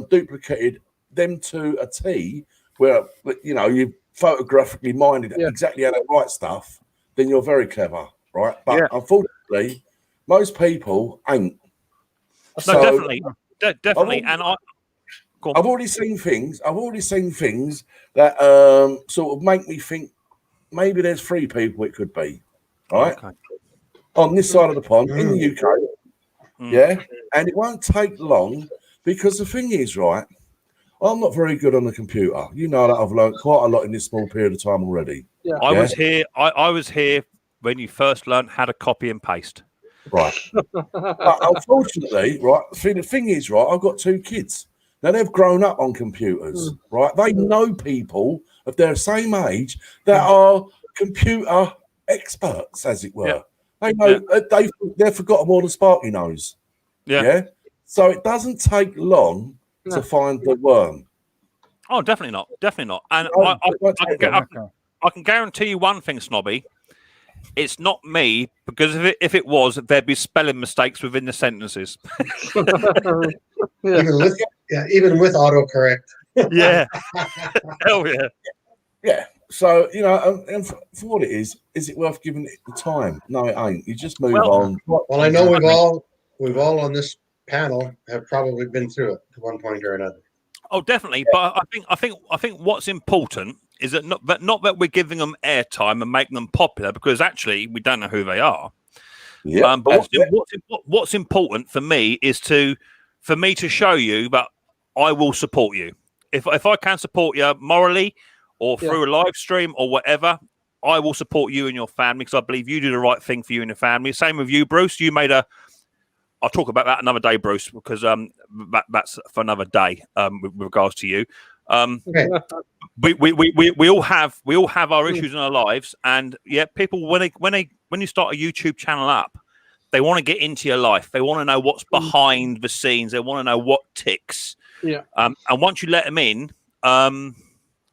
duplicated them to a T, where you've photographically minded exactly how they write stuff, then you're very clever, right? But unfortunately, most people ain't. No, definitely. And I've already seen things. That sort of make me think maybe there's 3 people it could be, right? Okay. On this side of the pond in the UK, and it won't take long because the thing is, right? I'm not very good on the computer. You know that I've learned quite a lot in this small period of time already. Yeah. I was here when you first learned how to copy and paste. Right. But unfortunately, right, the thing is, right, I've got 2 kids. Now they've grown up on computers, right? They know people of their same age that are computer experts, as it were. They know they've forgotten more than Sparky knows. Yeah. So it doesn't take long to find the worm. Oh, definitely not. And I can guarantee you one thing, Snobby. It's not me, because if it was, there'd be spelling mistakes within the sentences. Even with autocorrect. Yeah. Hell yeah. Yeah. So, and for what it is it worth giving it the time? No, it ain't. You just move on. Well, I know we've all on this panel have probably been through it to one point or another. Oh, definitely. But I think what's important is that not that we're giving them airtime and making them popular, because actually we don't know who they are. Yeah. But what's important for me is for me to show you that I will support you. If I can support you morally or through a live stream or whatever, I will support you and your family, because I believe you do the right thing for you and your family. Same with you, Bruce. You made I'll talk about that another day, Bruce, because that's for another day with regards to you. Okay. We all have our issues in our lives, and people when you start a YouTube channel up, they want to get into your life. They want to know what's behind the scenes. They want to know what ticks. Yeah. And once you let them in,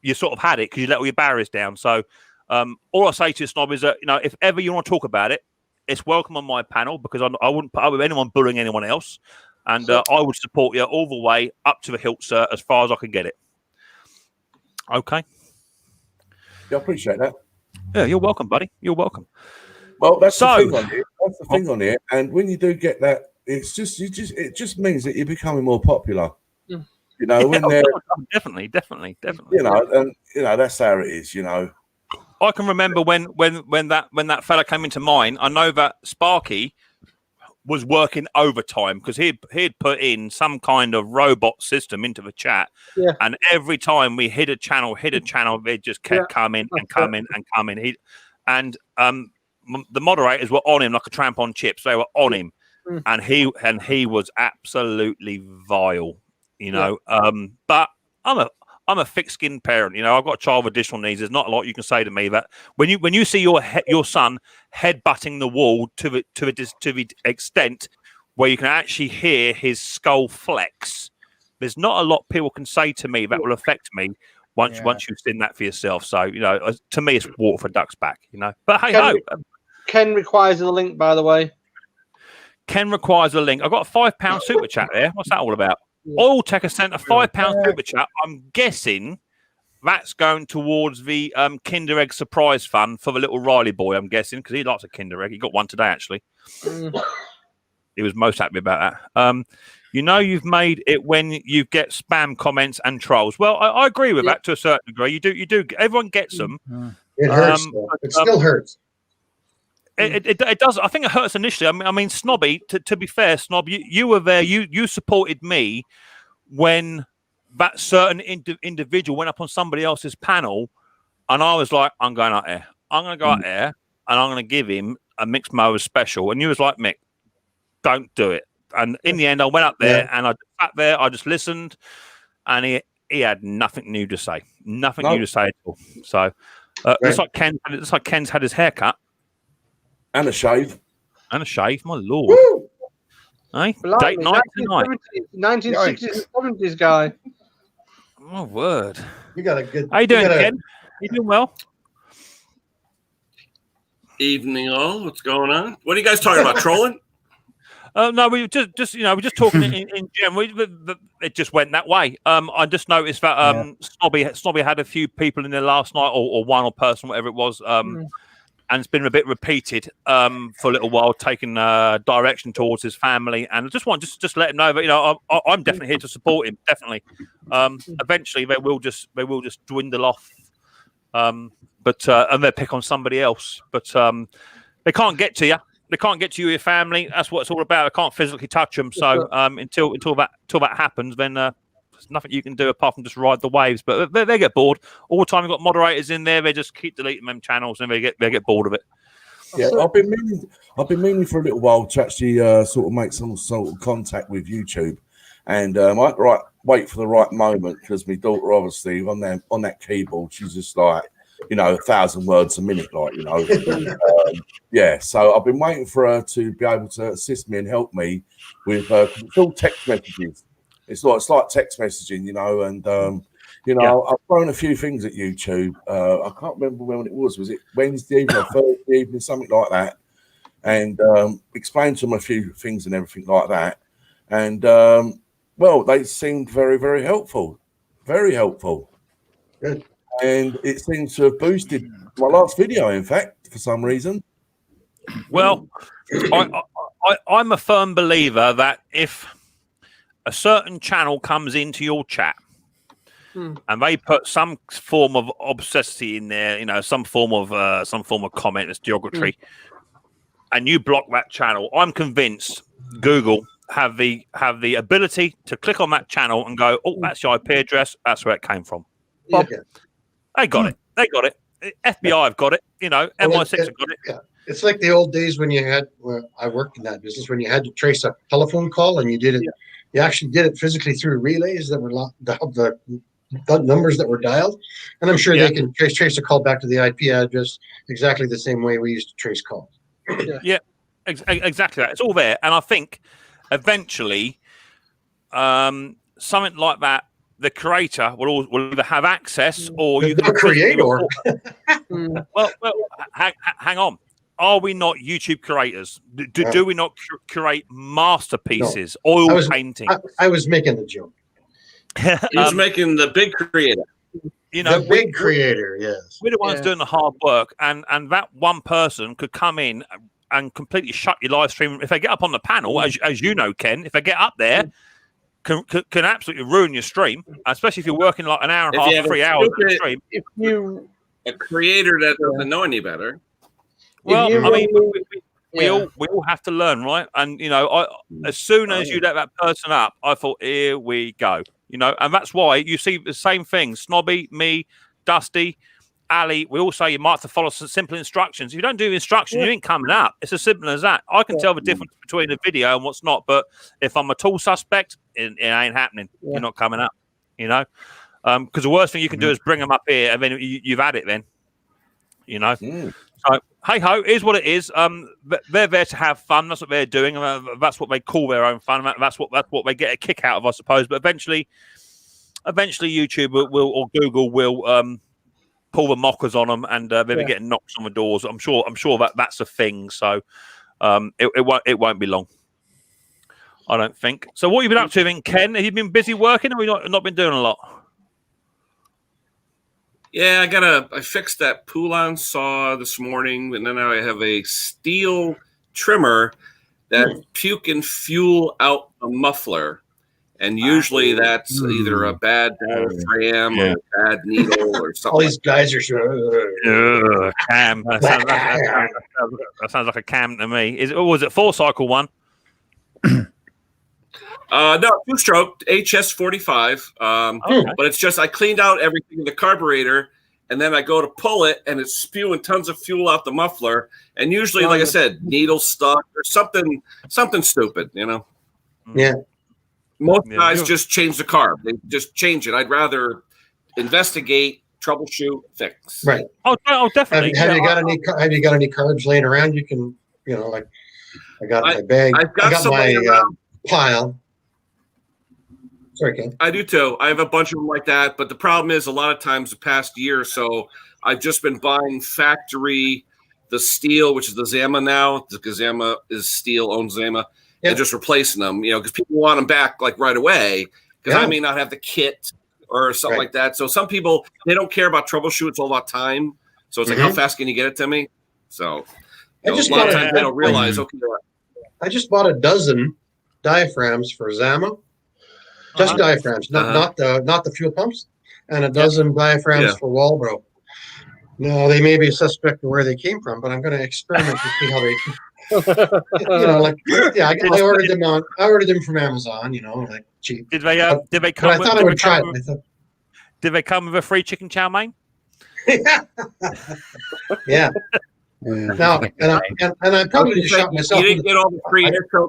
you sort of had it, because you let all your barriers down. So all I say to you, Snob, is that if ever you want to talk about it, it's welcome on my panel, because I wouldn't put up with anyone bullying anyone else, and I would support you all the way up to the hilt, sir, as far as I can get it. Okay. Yeah, I appreciate that. Yeah, you're welcome, buddy. You're welcome. Well, that's the thing on here. That's the thing on here. And when you do get that, it just means that you're becoming more popular. When definitely. And that's how it is. I can remember when that fella came into mine. I know that Sparky was working overtime, because he'd put in some kind of robot system into the chat, and every time we hit a channel, it just kept coming and coming and coming. The moderators were on him like a tramp on chips. They were on him, and he was absolutely vile, But I'm a thick-skinned parent. I've got a child with additional needs. There's not a lot you can say to me that when you see your son headbutting the wall to the extent where you can actually hear his skull flex, there's not a lot people can say to me that will affect me once you've seen that for yourself. So to me, it's water for ducks back. But hey, Ken requires a link, by the way. Ken requires a link. I've got a £5 super chat there. What's that all about? Oil Tech has sent a £5 super chat. I'm guessing that's going towards the Kinder Egg surprise fund for the little Riley boy, I'm guessing, because he likes a Kinder Egg. He got one today, actually. He was most happy about that. You've made it when you get spam comments and trolls. Well, I agree with that to a certain degree. You do. Everyone gets them. It hurts. It still hurts. It does. I think it hurts initially. I mean, Snobby. To be fair, Snob, you were there. You supported me when that certain individual went up on somebody else's panel, and I was like, I'm going out there. I'm going to go out there, and I'm going to give him a Micks Mowers special. And you was like, Mick, don't do it. And in the end, I went up there and I sat there. I just listened, and he had nothing new to say. Nothing new to say at all. So looks like Ken's had his haircut and a shave. My lord. Woo! Hey, date night tonight. 1960s and 70s guy. Oh, word. You got a good. How you doing, Ken? You doing well? Evening, all. What's going on? What are you guys talking about? Trolling? No, we we're just talking in general. It just went that way. I just noticed that Snobby had a few people in there last night, or one or person, whatever it was. And it's been a bit repeated for a little while, taking direction towards his family. And I just want just let him know that I'm definitely here to support him. Definitely. Eventually, they will just dwindle off. And they'll pick on somebody else. But they can't get to you. They can't get to you, your family. That's what it's all about. I can't physically touch them. So until that happens, then there's nothing you can do apart from just ride the waves. But they get bored all the time. You've got moderators in there. They just keep deleting them channels, and they get bored of it. Yeah, I've been meaning for a little while to actually sort of make some sort of contact with YouTube, and I had to wait for the right moment because my daughter, obviously, on that keyboard, she's just like, 1,000 words a minute, So I've been waiting for her to be able to assist me and help me with it's all text messages. It's like text messaging, and I've thrown a few things at YouTube. I can't remember when it was. Was it Wednesday evening or Thursday evening, something like that? And explained to them a few things and everything like that. And they seemed very, very helpful. Very helpful. Good. And it seems to have boosted my last video, in fact, for some reason. Well, I'm a firm believer that if a certain channel comes into your chat and they put some form of obscenity in there, some form of comment that's derogatory, and you block that channel, I'm convinced Google have the ability to click on that channel and go, oh, that's your IP address. That's where it came from. Bob, they got it. They got it. FBI have got it. MI6 have got it. Yeah. It's like the old days when you had, I worked in that business, when you had to trace a telephone call and you did it. Yeah. You actually did it physically through relays that were the numbers that were dialed. And I'm sure they can trace a call back to the IP address exactly the same way we used to trace calls. Exactly that. It's all there. And I think eventually something like that, the creator will either have access or you can creator. Well, hang on. Are we not YouTube creators? Do we not create masterpieces, oil painting? I was making the joke. He's making the big creator. The big creator, yes. We're the ones doing the hard work, and that one person could come in and completely shut your live stream. If they get up on the panel, as you know, Ken, if they get up there, can absolutely ruin your stream, especially if you're working like an hour and a half, 3 hours on the stream. If you a creator that doesn't know any better. Well, we all have to learn, right? And as soon as you let that person up, I thought, here we go. And that's why you see the same thing. Snobby, me, Dusty, Ali, we all say you might have to follow some simple instructions. If you don't do instructions, you ain't coming up. It's as simple as that. I can tell the difference between a video and what's not, but if I'm a tool suspect, it ain't happening. You're not coming up, because the worst thing you can do is bring them up here, and then you've had it then, So, hey-ho, here's what it is. They're there to have fun. That's what they're doing. That's what they call their own fun. That's what they get a kick out of, I suppose. But eventually YouTube will or Google will pull the mockers on them, and they'll be getting knocks on the doors. I'm sure that's a thing. So it won't be long, I don't think. So what have you been up to then, Ken? Have you been busy working, or have you not been doing a lot? Yeah, I fixed that pull-on saw this morning, and then I have a steel trimmer that puke and fuel out a muffler. And usually that's either a bad diaphragm or a bad needle or something. All these guys are cam. That sounds like a cam to me. Was it 4-cycle one? No, two-stroke HS45. But it's just I cleaned out everything in the carburetor, and then I go to pull it, and it's spewing tons of fuel out the muffler. And usually, like I said, needle stuck or something stupid, you know. Yeah. Most guys just change the carb. They just change it. I'd rather investigate, troubleshoot, fix. Right. Oh, definitely. Have you got any carbs laying around? You can, like I got my bag. I've got some my around. pile. Sorry, Ken. I do too. I have a bunch of them like that. But the problem is, a lot of times the past year or so, I've just been buying factory, the steel, which is the Zama now, because Zama is steel, owns Zama, and just replacing them, because people want them back like right away, because I may not have the kit or something like that. So some people, they don't care about troubleshoot. It's all about time. So it's like, how fast can you get it to me? So a lot of times they don't realize, I just bought a dozen diaphragms for Zama. Just diaphragms, not the fuel pumps, and a dozen diaphragms for Walbro. No, they may be suspect of where they came from, but I'm going to experiment to see how they. I ordered them I ordered them from Amazon. Like cheap. Did they come? I thought I would try it. Did they come with a free chicken chow mein? Yeah. Now, and I probably just shot myself. You didn't get all the free intro.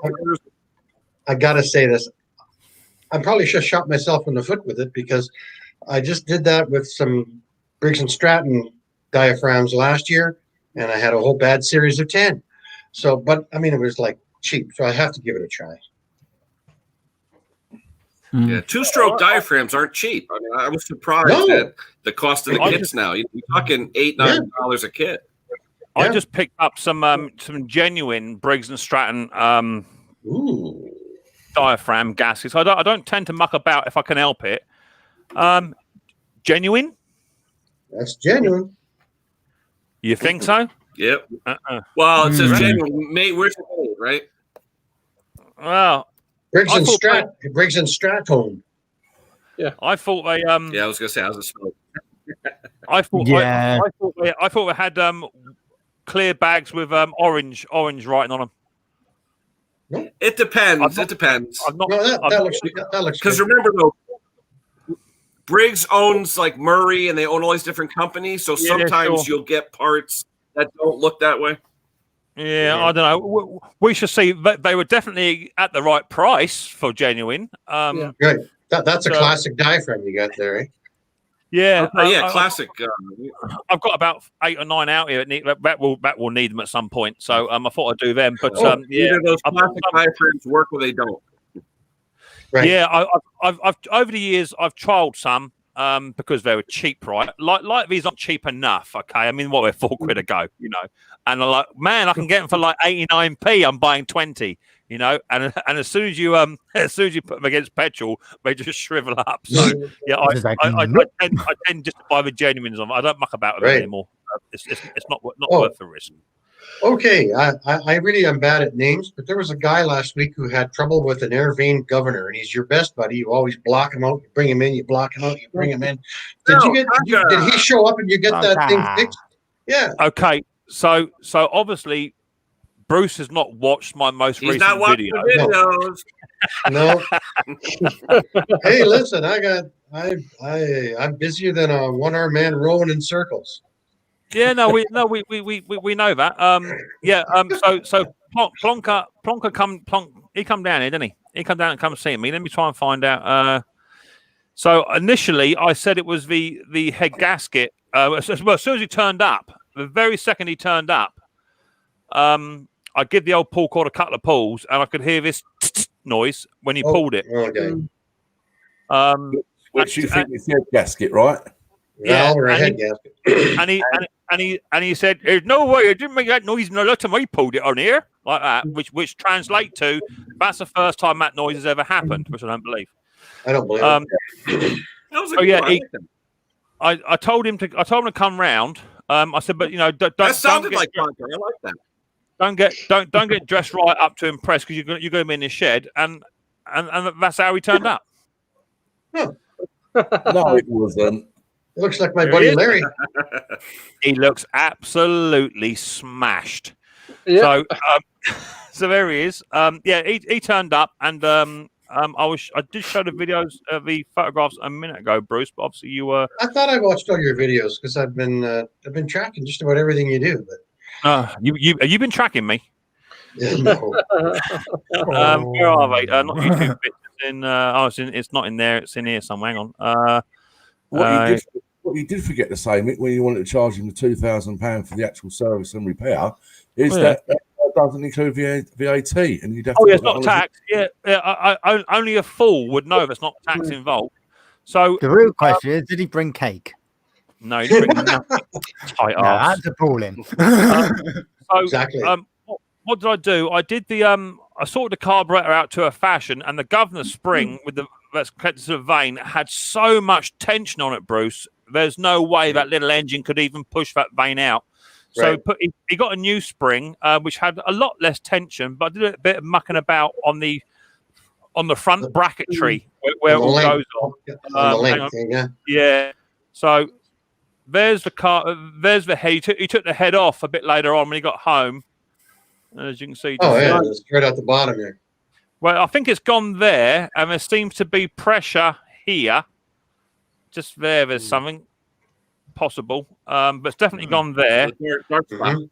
I got to say this. I probably just shot myself in the foot with it, because I just did that with some Briggs & Stratton diaphragms last year, and I had a whole bad series of 10. So, but I mean, it was like cheap, so I have to give it a try. Yeah, two-stroke diaphragms aren't cheap. I mean, I was surprised at the cost of the kits now. You're talking $8-9 a kit. I just picked up some genuine Briggs & Stratton diaphragm gaskets. I don't tend to muck about if I can help it. Genuine? That's genuine. You think so? Yep. Well, it says genuine. Mate, where's it made, right? Well, Briggs & Stratton. Yeah, I thought they. Yeah, I was gonna say, how's it smell? I thought. Yeah. I thought they had clear bags with orange writing on them. It depends. It depends. That looks. Because remember though, Briggs owns like Murray, and they own all these different companies. So sometimes you'll get parts that don't look that way. Yeah, I don't know. We should see. They were definitely at the right price for genuine. Good. That's a classic diaphragm you got there, eh? Yeah, classic. I've got about 8 or 9 out here. That will need them at some point. So I thought I'd do them. But either those classic diaphragms work or they don't. Right. Yeah, I've over the years I've trialed some because they were cheap, right? Like these aren't cheap enough. Okay, I mean, they're £4 a go, and I'm like, man, I can get them for like 89p. I'm buying 20. And as soon as you put them against petrol, they just shrivel up. So yeah, I tend just to buy the genuines on. I don't muck about with them anymore. It's not worth the risk. Okay, I really am bad at names, but there was a guy last week who had trouble with an air vane governor, and he's your best buddy. You always block him out, you bring him in, you block him out, you bring him in. Did he show up and you get that thing fixed? Yeah. Okay, so obviously Bruce has not watched my most recent video. The videos. No. Hey, listen, I'm busier than a one-armed man rowing in circles. Yeah, we know that. So Plonker he come down here, didn't he? He come down and come see me. Let me try and find out. So initially I said it was the head gasket. As soon as he turned up, the very second he turned up, I give the old pull cord a couple of pulls, and I could hear this noise when he pulled it. Okay. Which you think is head gasket, right? Yeah, or a head gasket. And he said, "There's no way I didn't make that noise no last time I pulled it on here like that," which translates to that's the first time that noise has ever happened, which I don't believe. I don't believe it. I told him to come round. I said, but don't. That sounded like Plonker. I like that. Don't get dressed right up to impress because you're going to be in the shed, and that's how he turned up. Huh. No, it wasn't. It looks like my buddy Larry. He looks absolutely smashed. Yeah. So there he is. He turned up, and I did show the videos, the photographs a minute ago, Bruce. But obviously, you were. I thought I watched all your videos because I've been tracking just about everything you do. But You have you been tracking me? no. Where are they? Not YouTube. It's in. It's not in there. It's in here somewhere. Hang on. What you did forget to say, Mick, when you wanted to charge him the £2,000 for the actual service and repair, is that doesn't include VAT, and you'd have to. Oh, yeah, it's not tax. Yeah, only a fool would know if it's not tax involved. So The real question is, did he bring cake? no, you didn't bring nothing. Tight No, ass. that's appalling. So, Exactly. what did I do? I did the I sorted the carburetor out to a fashion, and the governor spring with the that's connected to the vane had so much tension on it, Bruce. There's no way that little engine could even push that vane out. So he got a new spring, which had a lot less tension, but I did a bit of mucking about on the front bracketry where it all goes on. Yeah. So there's the car. There's the head. He took the head off a bit later on when he got home. As you can see. It's right at the bottom here. Well, I think it's gone there, and there seems to be pressure here. Just there, there's something possible, but it's definitely gone there. Right.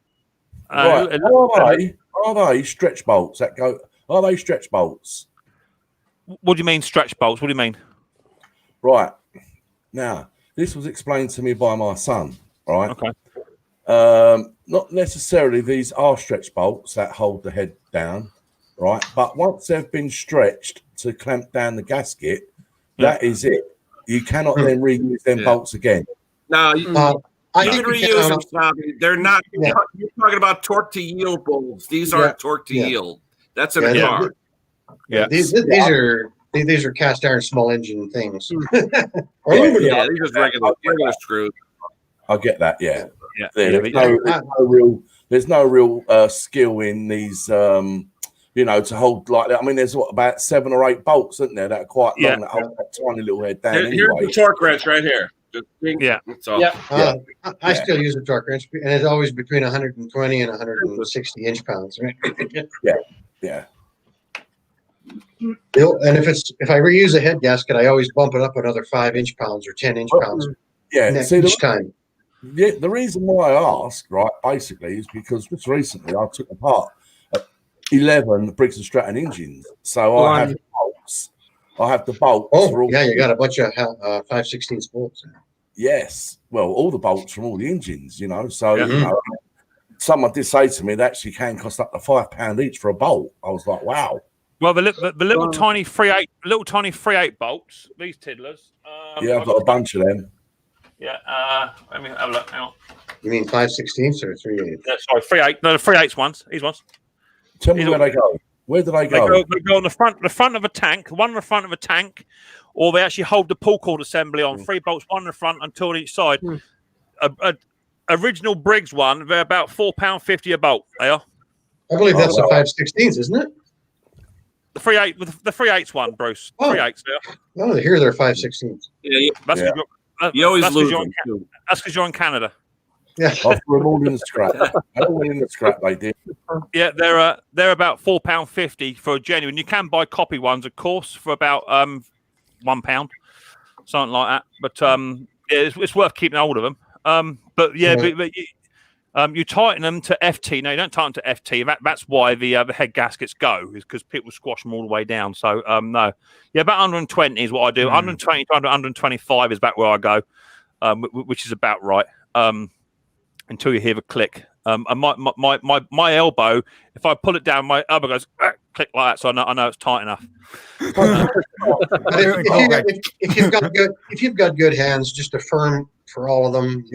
Are they stretch bolts that go? Are they stretch bolts? What do you mean stretch bolts? What do you mean? Right. Now, this was explained to me by my son. Right. Okay. Not necessarily these are stretch bolts that hold the head down, right? But once they've been stretched to clamp down the gasket, that is it. You cannot then reuse them bolts again. No, you can reuse them, Snobby. They're not. Yeah. You're talking about torque to yield bolts. These aren't torque to yield. That's in a car. Yeah. These are cast iron small engine things. These are just regular screws. I get that. Yeah. Yeah. There's no real skill in these. To hold like that. I mean, there's about 7 or 8 bolts, isn't there, that are quite long that hold that tiny little head down. Here's the torque wrench right here. I still use a torque wrench, and it's always between 120 and 160 inch pounds, right? Yeah. And if I reuse a head gasket, I always bump it up another 5 inch pounds or 10 inch pounds. Each time. Yeah, the reason why I asked, right, basically, is because just recently I took apart 11 Briggs and Stratton engines, so I have the bolts. I have the bolts. You got a bunch of 5/16 bolts. Yes, well, all the bolts from all the engines, So someone did say to me that actually can cost up to £5 each for a bolt. I was like, wow. Well, the little tiny 3/8 bolts, these tiddlers. I've got a bunch of them. Yeah, let me have a look. Hang on. You mean 5/16 or 3/8? Yeah, sorry, 3/8. No, the 3/8 ones. These ones. Tell me where they go. Where do they go? They go on the front of a tank. One in the front of a tank, or they actually hold the pull cord assembly on 3 bolts, one in the front and 2 on each side. A original Briggs one, they're about £4.50 a bolt. They are. I believe that's a 5/16, isn't it? The 3/8 with the 3/8 one, Bruce. 3/8. Yeah. Oh, here they're 5/16. You always lose them. That's because you're in Canada. Yeah, I threw them all in the scrap. They did. Yeah, they're about £4.50 for a genuine. You can buy copy ones, of course, for about £1, something like that. But it's worth keeping hold of them. You tighten them to FT. No, you don't tighten to FT. That's why the head gaskets go, is because people squash them all the way down. So no, about 120 is what I do. 120 to 125 is about where I go, which is about right. Until you hear the click. And my elbow, if I pull it down, my elbow goes click like that, so I know it's tight enough. if you've got good hands, just affirm for all of them.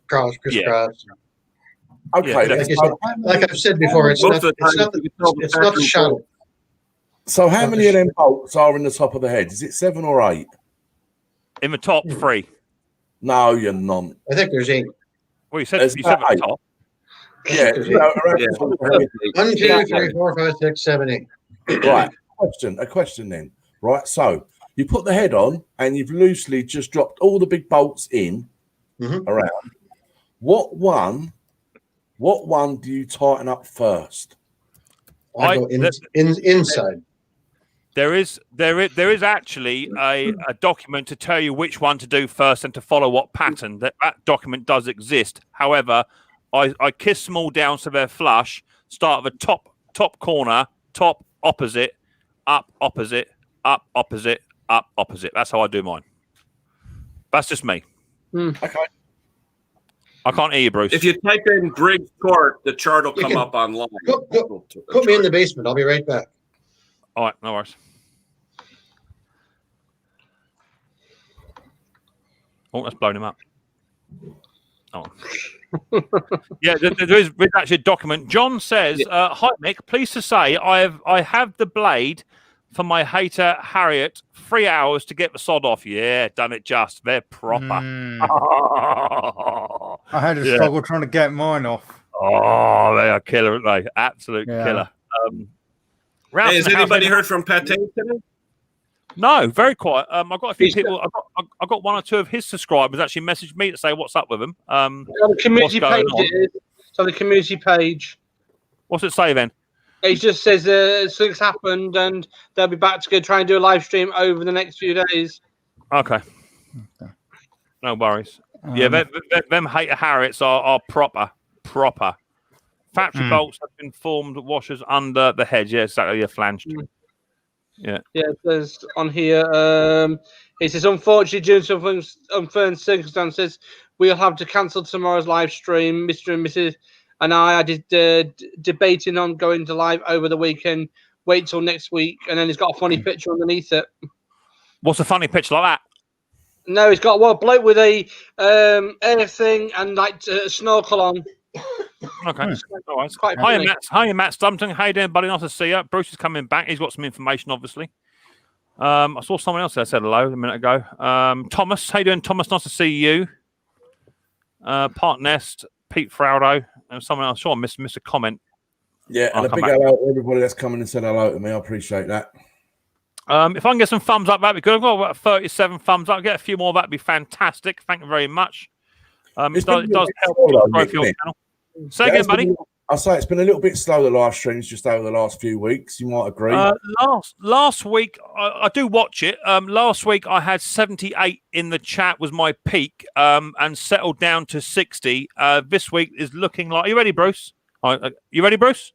Crisscross. Okay, like I've said before, it's not the shuttle. So how many of them bolts are in the top of the head? Is it 7 or 8? In the top 3. No, you're not. I think there's 8. Well, you said at the top. Yeah. 1, 2, 3, 4, 5, 6, 7, 8. Right. A question then. Right. So you put the head on and you've loosely just dropped all the big bolts in around. What one do you tighten up first? I go inside. There is actually a document to tell you which one to do first and to follow what pattern. That document does exist. However, I kiss them all down so they're flush. Start at the top corner, top opposite, up opposite, up opposite, up opposite. That's how I do mine. That's just me. Okay. I can't hear you, Bruce. If you type in Briggs chart, the chart will come up online. Put me in the basement. I'll be right back. All right, no worries. Oh, that's blown him up. Oh. Yeah, there is actually a document. John says, "Hi Mick, pleased to say I have the blade for my hater Harriet. 3 hours to get the sod off. Yeah, done it just. They're proper. I had a struggle trying to get mine off. Oh, they are killer, aren't they? Absolute killer. Hey, has anybody heard from Pate today? No, very quiet. I've got a few people. I've got one or two of his subscribers actually messaged me to say what's up with him. The community page. So the community page. What's it say then? It just says something's happened and they'll be back to go try and do a live stream over the next few days. Okay. No worries. Yeah, them hater Harriets are proper. Factory bolts have been formed washers under the head. Yeah, exactly. Yeah, flanged. Yeah. Yeah, it says on here. It says, unfortunately, due to some unfair circumstances, we'll have to cancel tomorrow's live stream. Mr. and Mrs. and I did debating on going to live over the weekend. Wait till next week, and then he's got a funny picture underneath it. What's a funny picture like that? No, he's got a bloke with a air thing and like a snorkel on. Okay. All right. Hi, Matt Stumpton. How you doing, buddy? Nice to see you. Bruce is coming back. He's got some information, obviously. I saw someone else that said hello a minute ago. Thomas, how you doing, Thomas? Nice to see you. Part Nest, Pete Fraudo, and someone else. Sure, I missed a comment. Yeah, and a big hello to everybody that's coming and said hello to me. I appreciate that. If I can get some thumbs up, that'd be good. I've got about 37 thumbs up. Get a few more, that'd be fantastic. Thank you very much. It does help growth your channel. Say again, buddy. I'll say it's been a little bit slow, the live streams, just over the last few weeks. You might agree. Last week, I do watch it. Last week, I had 78 in the chat was my peak and settled down to 60. This week is looking like... Are you ready, Bruce? You ready, Bruce?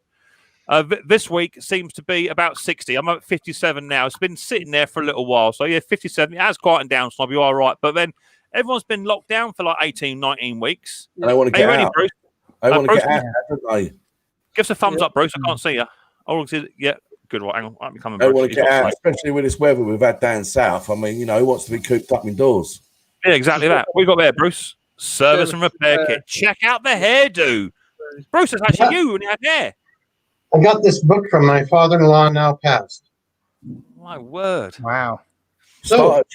This week seems to be about 60. I'm at 57 now. It's been sitting there for a little while. So, yeah, 57. It has quietened down, Snob. You are right. But then everyone's been locked down for like 18, 19 weeks. I want to get ready, out. Bruce? I want to Bruce, get out, don't I? Give us a thumbs up, Bruce. I can't see you. Oh, yeah, good. Right, hang on. I'm coming. I want to get out, especially with this weather we've had down south. I mean, who wants to be cooped up indoors? Yeah, exactly that. What you got there, Bruce? Service and repair kit. Check out the hairdo. Bruce, that's actually you when you had hair. I got this book from my father-in-law, now passed. My word. Wow. Start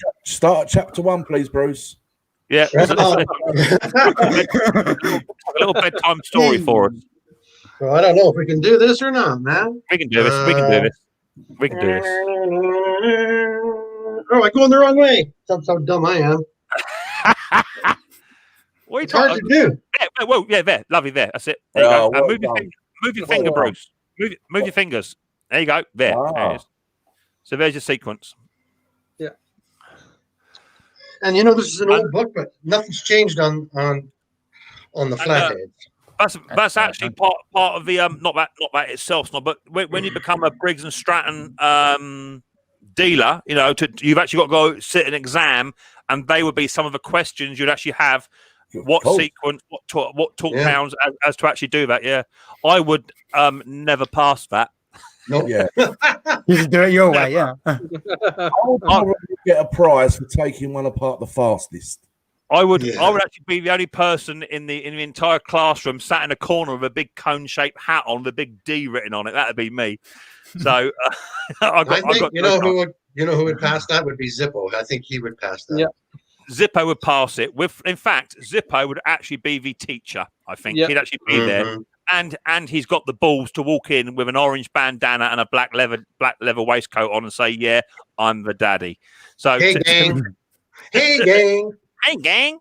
at chapter 1, please, Bruce. Yeah. A little bedtime story for us. Well, I don't know if we can do this or not, man. We can do this. We can do this. We can do this. Oh, I'm going the wrong way. That's how dumb I am. What are you it's hard to do. Yeah, whoa, yeah, there. Lovely, there. That's it. There you go. Move your finger, Bruce. Move your fingers. There you go. There. Wow. There it is. So there's your sequence. Yeah. And this is an old book, but nothing's changed on the flatheads. That's actually part of the not that itself, but when you become a Briggs and Stratton dealer, you've actually got to go sit an exam, and they would be some of the questions you'd actually have. What sequence, what talk pounds as to actually do that? Yeah, I would never pass that. Not yet. You should do it your way, yeah. I would probably get a prize for taking one apart the fastest. I would actually be the only person in the entire classroom sat in a corner with a big cone-shaped hat on, with a big D written on it. That'd be me. So who would pass that would be Zippo. I think he would pass that. Yeah. Zippo would pass it. In fact, Zippo would actually be the teacher. I think he'd actually be there, and he's got the balls to walk in with an orange bandana and a black leather waistcoat on and say, "Yeah, I'm the daddy." So, hey gang, hey gang, hey gang,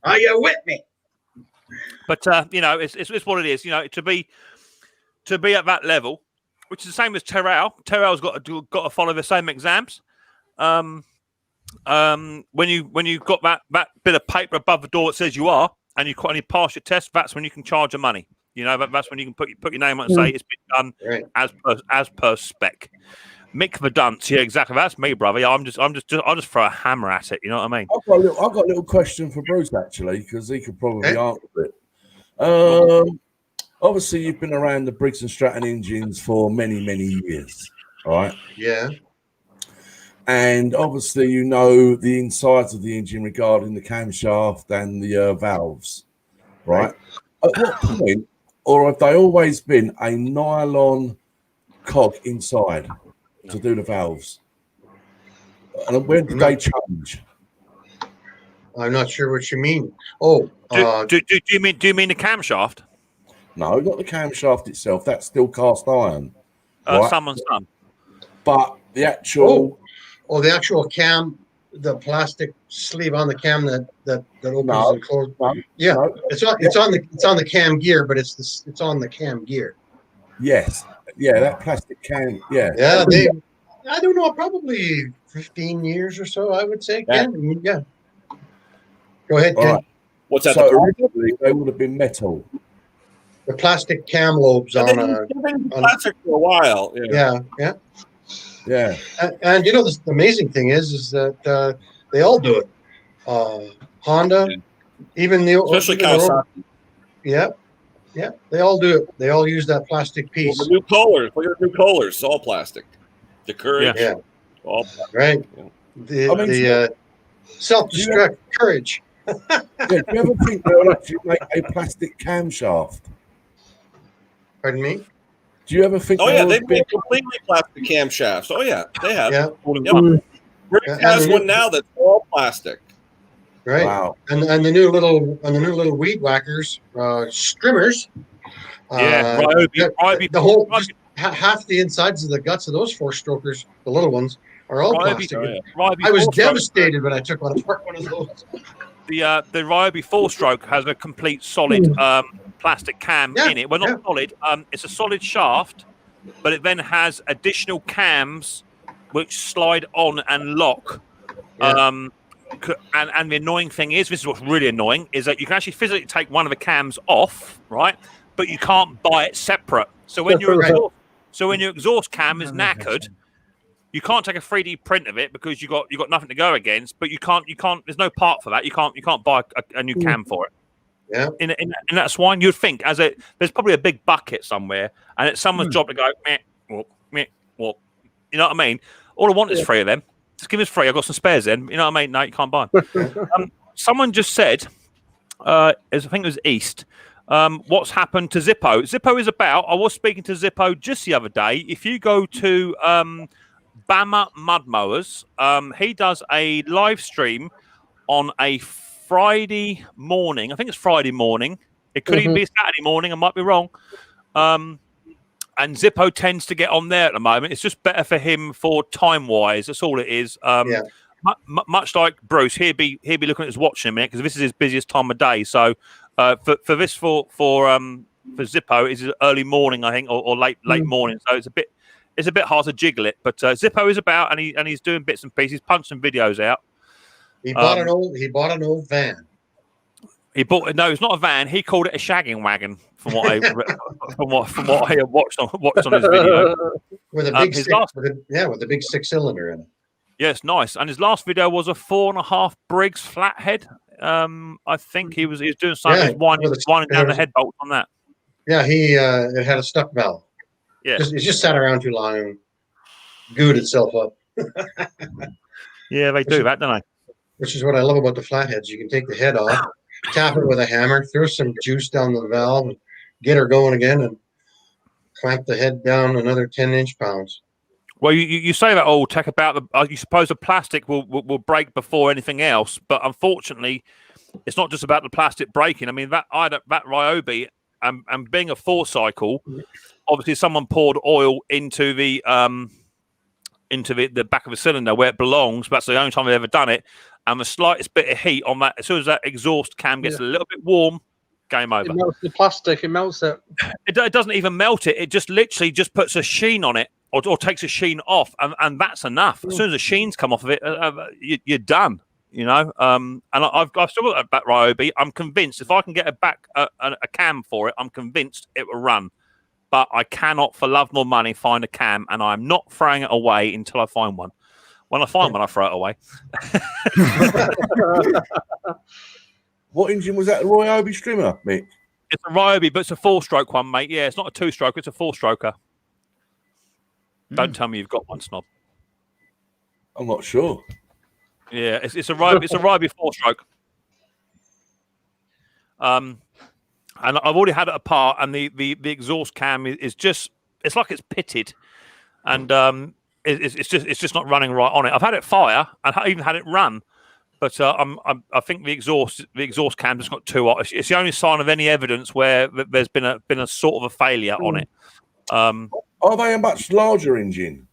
are you with me? But it's what it is. To be at that level. which is the same as Terrell. Terrell's got to follow the same exams. When you got that bit of paper above the door that says you are, and you pass your test, that's when you can charge your money. You know, that's when you can put your name on and say it's been done as per spec. Mick the dunce, yeah, exactly. That's me, brother. I'll just throw a hammer at it. You know what I mean? I've got a little question for Bruce actually, because he could probably answer it. Obviously, you've been around the Briggs and Stratton engines for many years, right? Yeah. And obviously, you know the insides of the engine regarding the camshaft and the valves, right? At what point, or have they always been a nylon cog inside to do the valves? And when did they change? I'm not sure what you mean. Oh, do you mean the camshaft? No, not the camshaft itself. That's still cast iron. Right? Someone's done. But the actual... the actual cam, the plastic sleeve on the cam that opens and closes. Yeah, it's on the cam gear, but it's on the cam gear. Yes, yeah, that plastic cam. Yeah, I don't know, probably 15 years or so, I would say. Yeah. Ken. Yeah. Go ahead, Ken. Right. What's that? So originally they would have been metal. The plastic cam lobes on plastic for a while. Yeah. And you know, the amazing thing is that they all do it. Honda, even the especially Kawasaki. Yeah, they all do it. They all use that plastic piece. Well, the new collars, look at the new collars. It's all plastic. The Courage, all plastic. Right. The self-destruct Courage. Do you ever think they'll actually make a plastic camshaft? Pardon me? Do you ever think? Oh yeah, they've made completely plastic camshafts. Oh yeah, they have. Yeah. Briggs has one now that's all plastic. Right. Wow. And the new little weed whackers, strimmers. Ryobi. The whole half the insides of the guts of those four-strokers, the little ones, are all plastic. I was devastated when I took one apart, one of those. The Ryobi 4-stroke has a complete solid plastic cam in it. Well, not solid. It's a solid shaft, but it then has additional cams which slide on and lock. And the annoying thing is, this is what's really annoying, is that you can actually physically take one of the cams off, right? But you can't buy it separate. So when your exhaust cam is knackered, you can't take a 3D print of it because you got nothing to go against. But you can't. There's no part for that. You can't buy a new cam for it. Yeah. And that's why you'd think there's probably a big bucket somewhere, and it's someone's job to go meh. You know what I mean? All I want is 3 of them. Just give us 3. I've got some spares then. You know what I mean? No, you can't buy them. Someone just said, I think it was East. What's happened to Zippo? Zippo is about. I was speaking to Zippo just the other day. If you go to Bama Mud Mowers, he does a live stream on a Friday morning. I think it's Friday morning. It could even be Saturday morning. I might be wrong. And Zippo tends to get on there at the moment. It's just better for him for time-wise. That's all it is. Much like Bruce, he'll be looking at his watch in a minute because this is his busiest time of day. So for Zippo, it's early morning, I think, or late morning. So it's a bit hard to jiggle it. But Zippo is about, and he's doing bits and pieces, punched some videos out. He bought an old van. No, it's not a van. He called it a shagging wagon. From what I watched on his video, with a big 6-cylinder in it. Yes, nice. And his last video was a 4.5 Briggs flathead. I think he was doing something. He was winding down the head bolt on that. Yeah, it had a stuck valve. Yeah, it just sat around too long and gooed itself up. Yeah, they do that, don't they? Which is what I love about the flatheads. You can take the head off, tap it with a hammer, throw some juice down the valve, and get her going again, and clamp the head down another 10 inch-pounds. Well, you say that all tech about you suppose the plastic will break before anything else, but unfortunately, it's not just about the plastic breaking. I mean that Ryobi and being a 4-cycle, obviously someone poured oil into the back of the cylinder where it belongs. But that's the only time they've ever done it. And the slightest bit of heat on that, as soon as that exhaust cam gets a little bit warm, game over. It melts the plastic. It melts it. It doesn't even melt it. It just literally just puts a sheen on it, or takes a sheen off, and that's enough. As soon as the sheens come off of it, you're done. You know. And I've still got that back Ryobi. I'm convinced if I can get a cam for it, I'm convinced it will run. But I cannot, for love nor money, find a cam, and I'm not throwing it away until I find one. When I find one, I throw it away. What engine was that? A Ryobi Strimmer, Mick? It's a Ryobi, but it's a 4-stroke one, mate. Yeah, it's not a 2-stroke. It's a 4-stroker. Don't tell me you've got one, Snob. I'm not sure. Yeah, it's a Ryobi. It's a Ryobi 4-stroke. And I've already had it apart, and the exhaust cam is just, it's like it's pitted, and it's just not running right on it. I've had it fire, and I even had it run, but I think the exhaust cam just got too hot. It's the only sign of any evidence where there's been a sort of a failure on it. Are they a much larger engine?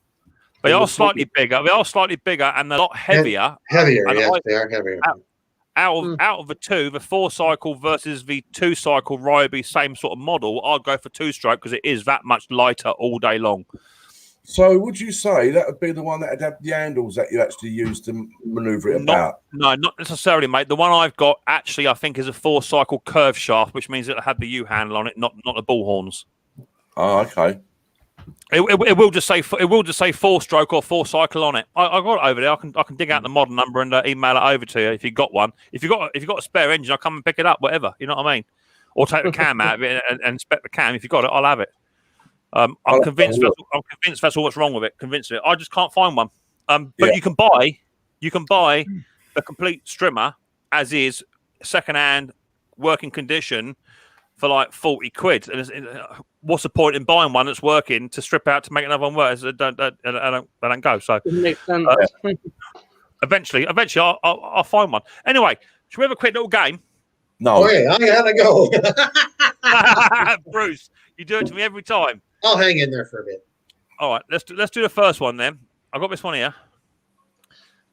They are slightly bigger. They are slightly bigger, and they're a lot heavier. Heavier, yes, they are heavier. Out of the two, the 4-cycle versus the 2-cycle Ryobi, same sort of model, I'd go for 2-stroke because it is that much lighter all day long. So would you say that would be the one that would have the handles that you actually use to manoeuvre it about? No, not necessarily, mate. The one I've got actually, I think, is a 4-cycle curve shaft, which means it'll have the U-handle on it, not the ball horns. Oh, okay. It will just say 4-stroke or 4-cycle on it. I got it over there. I can dig out the model number and email it over to you if you got one. If you got a spare engine, I'll come and pick it up. Whatever, you know what I mean. Or take the cam out of it and spec the cam. If you got it, I'll have it. I'm convinced that's all what's wrong with it. Convinced of it. I just can't find one. But you can buy the complete strimmer as is, second-hand, working condition, for like 40 quid. And what's the point in buying one that's working to strip out to make another one work? They don't go. So It makes sense. eventually I'll find one. Anyway, should we have a quick little game? No. Okay, I gotta go. Bruce, you do it to me every time. I'll hang in there for a bit. All right, let's do the first one then. I've got this one here.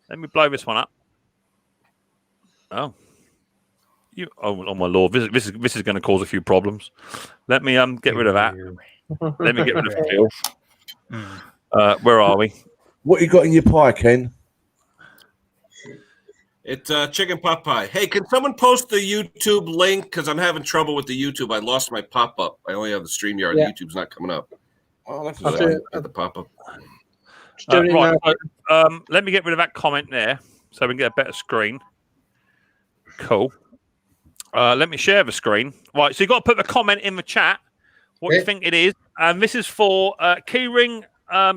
Let me blow this one up. Oh my lord! This is going to cause a few problems. Let me get rid of that. Let me get rid of Phil. Where are we? What you got in your pie, Ken? It's chicken pot pie. Hey, can someone post the YouTube link? Because I'm having trouble with the YouTube. I lost my pop-up. I only have the StreamYard. Yeah. YouTube's not coming up. Oh, that's So right. I had the pop-up. Right. So, let me get rid of that comment there, so we can get a better screen. Cool. Let me share the screen. Right, so you've got to put the comment in the chat, what you think it is. And this is for keyring,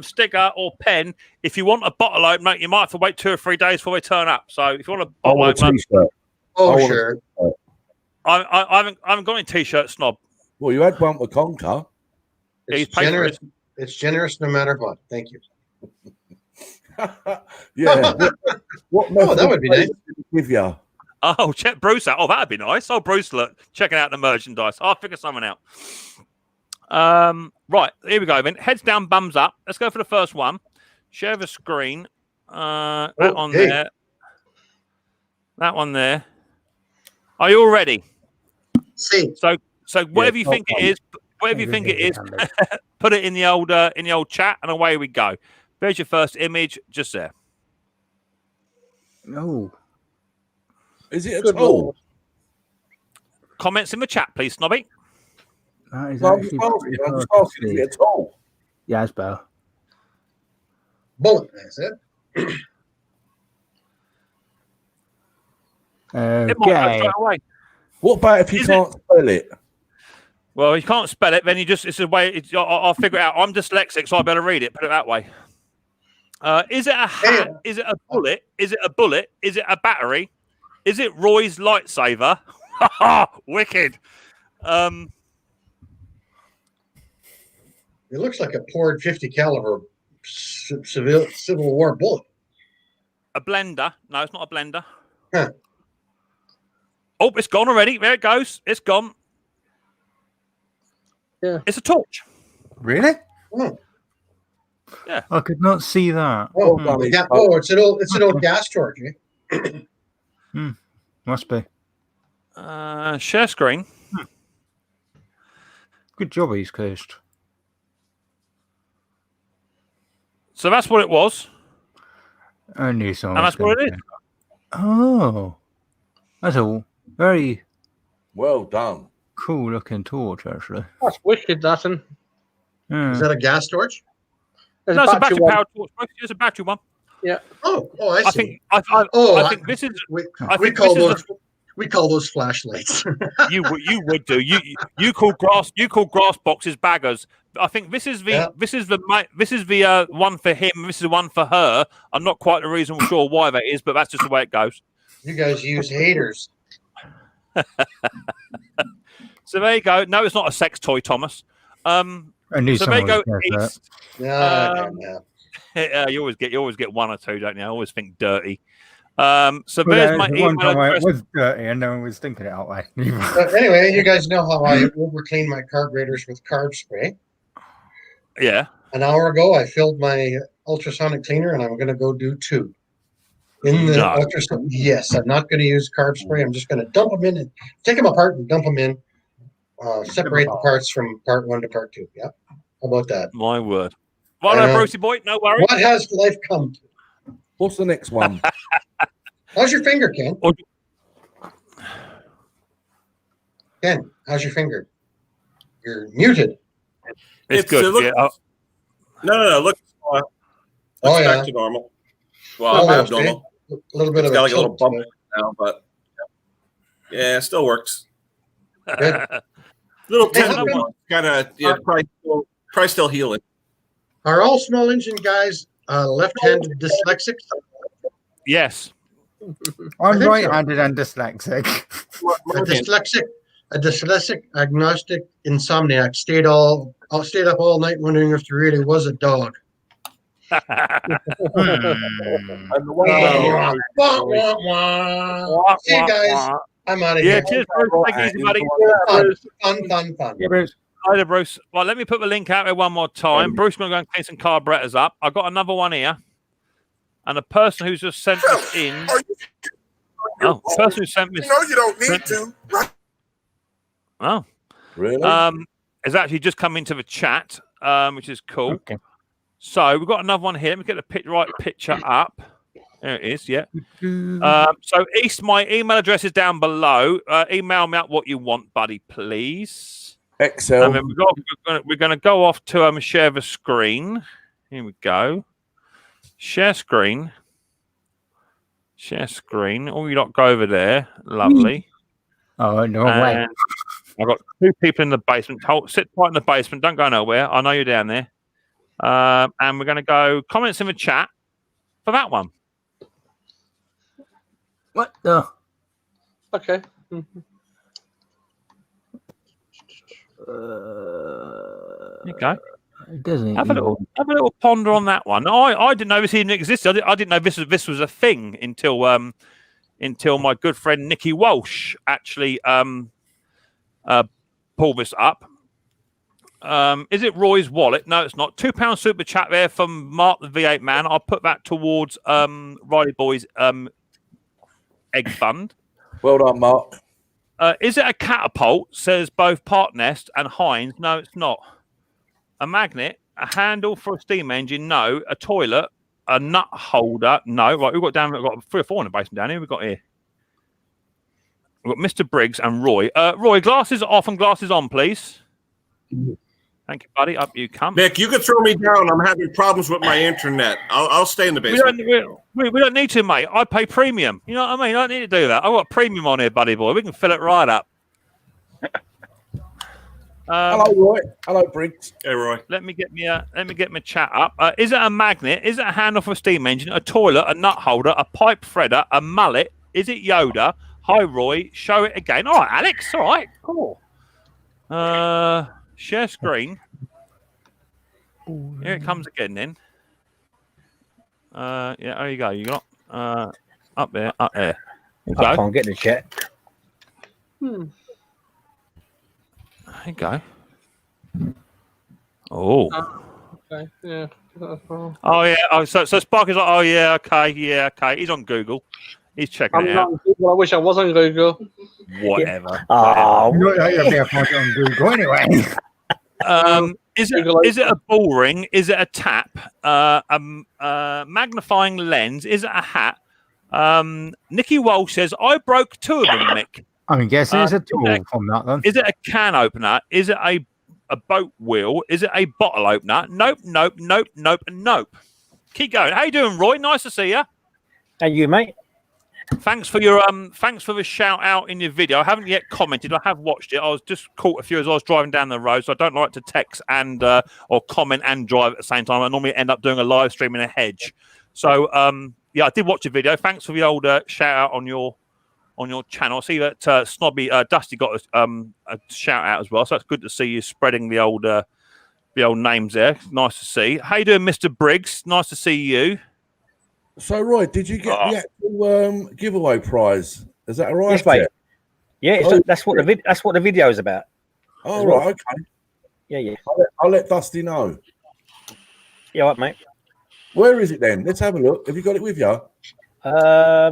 sticker, or pen. If you want a bottle opener, you might have to wait 2 or 3 days before they turn up. So if you want a bottle opener, Sure. I haven't got any t-shirt, Snob. Well, you had one with Conker. It's generous. It's generous no matter what. Thank you. Yeah. What that would be nice. Give you. Oh, check Bruce out. Oh, that'd be nice. Oh, Bruce, look, checking out the merchandise. I'll figure something out. Right, here we go, then. Heads down, bums up. Let's go for the first one. Share the screen. That one there. That one there. Are you all ready? See. So whatever you think it is, put it in the old chat, and away we go. There's your first image, just there. No. Is it a tool? Comments in the chat, please, Snobby. That is No, I'm actually just pretty asking. I'm hard just to asking. Is see. it a tool? Yeah, it's better. Bullet, that's it. It might go Okay. straight away. What about if you can't spell it? Well, you can't spell it, then it's a way. I'll figure it out. I'm dyslexic, so I better read it. Put it that way. Is it a hat? Yeah. Is it a bullet? Is it a bullet? Is it a battery? Is it Roy's lightsaber? Wicked. It looks like a poured 50 caliber Civil War bullet. A blender? No, it's not a blender. Huh. Oh, it's gone already. There it goes. It's gone. Yeah. It's a torch. Really? Oh, Yeah. I could not see that. it's an old gas torch. Eh? Must be. Share screen. Good job, East Coast. So that's what it was, I knew someone. and was that's what gonna it is. say. Oh, that's a very Well done. cool looking torch, actually. That's wicked, that. And Yeah. Is that a gas torch? there's No, a it's a battery battery one. powered torch. It's a battery one. Oh, I I see. think. I Oh, think this is. we, I we think call this is those we call those flashlights. You would do. You call grass boxes baggers. I think this is the Yeah. this is the one for him. This is the one for her. I'm not quite the reason sure why that is, but that's just the way it goes. You guys use haters. So there you go. No, it's not a sex toy, Thomas. I knew So there someone you go. was gonna say East. Yeah. You always get one or two, don't you? I always think dirty. So that. there's my One email time it address. was dirty and no one was thinking it out way. But anyway, you guys know how I overclean my carburetors with carb spray. Yeah. An hour ago, I filled my ultrasonic cleaner, and I'm going to go do 2. In the No. ultrasonic, yes, I'm not going to use carb spray. I'm just going to dump them in and take them apart and dump them in. Separate the parts from part 1 to part 2. Yeah, how about that? My word. Well, Brucey boy, no worries. What has life come to? What's the next one? How's your finger, Ken? Oh. Ken, how's your finger? You're muted. It's good. Look, Yeah. no. Looks Oh, yeah. back to normal. Well, Almost, abnormal. A little bit It's of got like a little tilt, bump now, but yeah, it still works. Good. Little Hey, tender one, kind of. Yeah, probably still healing. Are all small engine guys left-handed dyslexics? Yes. I'm think so. right-handed and dyslexic. A dyslexic agnostic insomniac stayed up all night wondering if there really was a dog. And the one Wah, wah, wah. See you guys. I'm out of Yeah, here. cheers, Bruce. Take it easy, buddy. Fun. Yeah, Bruce. Hi there, Bruce. Well, let me put the link out there one more time. Bruce, going to go and clean some carburetors up. I've got another one here. And the person who's just sent this in. Oh, the person who sent this. No, you don't need to. Oh. Really? Has actually just come into the chat, which is cool. Okay. So we've got another one here. Let me get the right picture up. There it is. Yeah. So East, my email address is down below. Email me up what you want, buddy, please. Excel. And then we're going to go off to share the screen. Here we go. Share screen. Share screen. Oh, you lot go over there. Lovely. Oh, no way. And I've got 2 people in the basement. Sit tight in the basement. Don't go nowhere. I know you're down there. And we're going to go comments in the chat for that one. What the? Okay. There you go. It doesn't. Have a little ponder on that one. I didn't know this even existed. I didn't know this was a thing until my good friend Nicky Walsh actually pulled this up. Is it Roy's wallet? No, it's not. £2 super chat there from Mark the V8 man. I'll put that towards Riley Boy's egg fund. Well done, Mark. Is it a catapult? Says both Part Nest and Heinz. No, it's not. A magnet, a handle for a steam engine. No, a toilet, a nut holder. No, right. We've got 3 or 4 in the basement down here. We've got here. We've got Mr. Briggs and Roy. Roy, glasses off and glasses on, please. Thank you, buddy. Up you come. Nick, you can throw me down. I'm having problems with my internet. I'll stay in the basement. We don't need to, mate. I pay premium. You know what I mean? I don't need to do that. I've got premium on here, buddy boy. We can fill it right up. Hello, Roy. Hello, Briggs. Hey, Roy. Let me get my chat up. Is it a magnet? Is it a handle for a steam engine? A toilet? A nut holder? A pipe threader? A mallet? Is it Yoda? Hi, Roy. Show it again. All right, Alex. All right. Cool. Share screen. Here it comes again. Then. Yeah. There you go. You got up there. There you I go. can't get the chat. There you go. Oh. Okay. Yeah. Oh yeah. Oh, so Sparky's like, oh yeah, okay. He's on Google. He's checking I'm it not out. on Google. I wish I was on Google. Whatever. Oh, You're not going to be able to find it on Google anyway. Is it a ball ring? Is it a tap? Magnifying lens? Is it a hat? Nikki Walsh says, I broke 2 of them, Mick. I'm guessing it's a tool from that then. Is it a can opener? Is it a boat wheel? Is it a bottle opener? Nope, nope, nope, nope, and nope. Keep going. How you doing, Roy? Nice to see you. How you, mate? Thanks for your thanks for the shout out in your video. I haven't yet commented. I have watched it. I was just caught a few as I was driving down the road, so I don't like to text and or comment and drive at the same time. I normally end up doing a live stream in a hedge. So yeah, I did watch the video. Thanks for the old shout out on your channel. I see that Snobby Dusty got a shout out as well. So it's good to see you spreading the old names there. Nice to see. How you doing, Mr. Briggs? Nice to see you. So, Roy, did you get the actual giveaway prize? Is that right? Yes, mate. Yeah, that's what the video is about. Oh, right, okay. Yeah. I'll let Dusty know. Yeah, right, mate. Where is it then? Let's have a look. Have you got it with you? Yeah,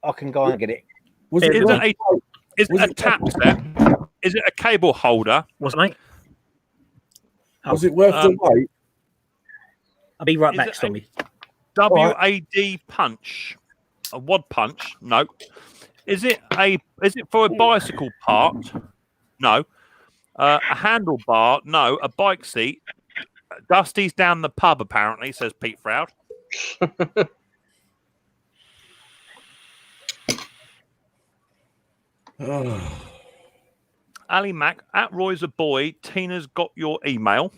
I can go and get it. Is it a tap set? Is it a cable holder? What's it, mate? Was it worth the wait? I'll be right back, Stormy. WAD punch, a wad punch? No. Is it for a bicycle part? No. A handlebar? No. A bike seat? Dusty's down the pub apparently, says Pete Froud. Ali Mac at Roy's a boy. Tina's got your email.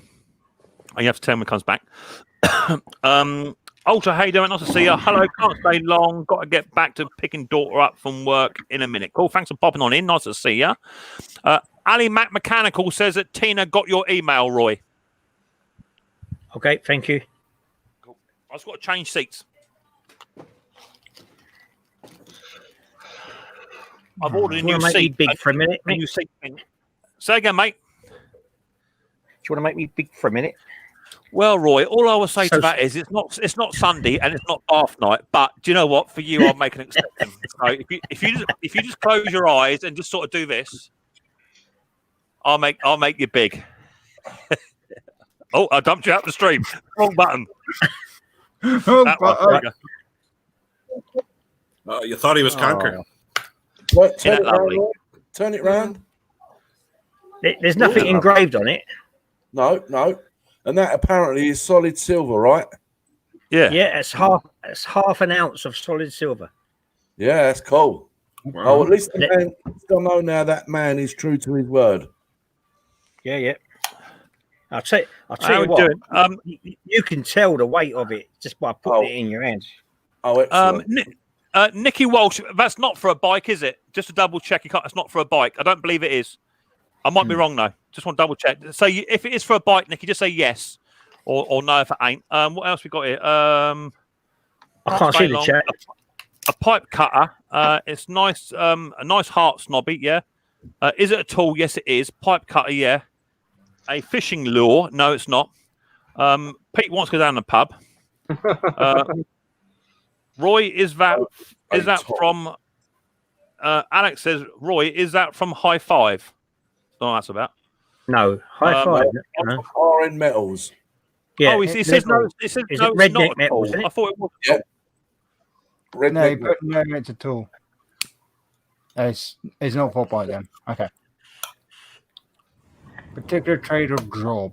Oh, you have to tell me when it comes back. Ultra, hey, doing? Nice to see you. Hello, can't stay long. Got to get back to picking daughter up from work in a minute. Cool, thanks for popping on in. Nice to see you. Ali Mac Mechanical says that Tina got your email, Roy. Okay, thank you. Cool. I've just got to change seats. I've ordered a new seat. Big for a minute, mate. Say again, mate. Do you want to make me big for a minute? Well, Roy, all I will say to that is it's not Sunday and it's not bath night. But do you know what? For you, I'll make an exception. So if you just close your eyes and just sort of do this, I'll make you big. Oh, I dumped you out the stream. Wrong button. You thought he was conquered. What, turn it round. There's nothing engraved on it. No. And that apparently is solid silver, right? Yeah. Yeah, it's half an ounce of solid silver. Yeah, that's cool. Wow. Oh, at least the man still know now that man is true to his word. Yeah. I'll tell you what. You can tell the weight of it just by putting it in your hands. Oh, excellent. Nikki Walsh, that's not for a bike, is it? Just to double check, it's not for a bike. I don't believe it is. I might be wrong though. Just want to double check. So if it is for a bike, Nikki, just say yes or no if it ain't. What else we got here? I can't see the chat. A pipe cutter. It's nice. A nice heart, Snobby. Yeah. Is it a tool? Yes, it is. Pipe cutter. Yeah. A fishing lure? No, it's not. Pete wants to go down the pub. Roy, is that from? Alex says, Roy, is that from High Five? No, that's about. No, High Five. RN Metals. Yeah. Oh, he says no. It says no. It's not a tool. I thought it was. Yeah. No, it's a tool. It's not for bike then. Okay. Particular trade or job.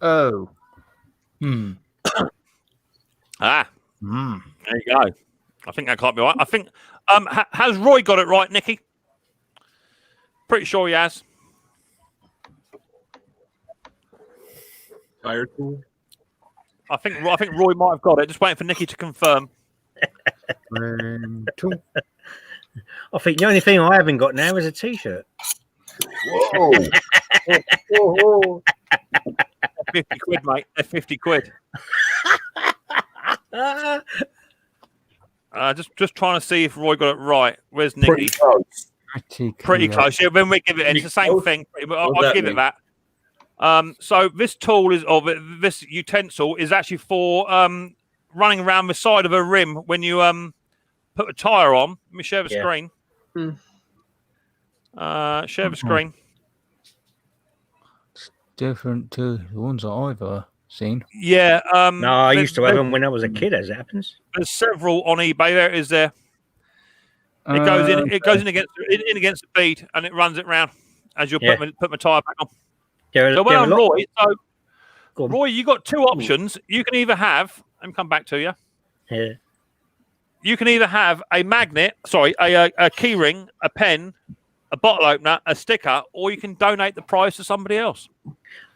Oh. There you go. I think that can't be right. I think has Roy got it right, Nikki? Pretty sure he has. Fire tool. I think Roy might have got it. Just waiting for Nikki to confirm. Tool. I think the only thing I haven't got now is a T-shirt. Whoa. 50 quid, mate. They're 50 quid. Just trying to see if Roy got it right. Where's Nikki? Pretty close. Yeah, when we give it, it's the same thing. I'll give it that. So this tool this utensil is actually for running around the side of a rim when you put a tire on. Let me share the screen. Share the screen. different to the ones that I've seen. Yeah. No, I used to have them when I was a kid, as it happens. There's several on eBay. There it is there. It goes in. It goes in against the bead, and it runs it round as you put my tyre back on. So well done, Roy. So Roy, you got two options. You can either have. Let me come back to you. Yeah. You can either have a magnet, a key ring, a pen, a bottle opener, a sticker, or you can donate the prize to somebody else.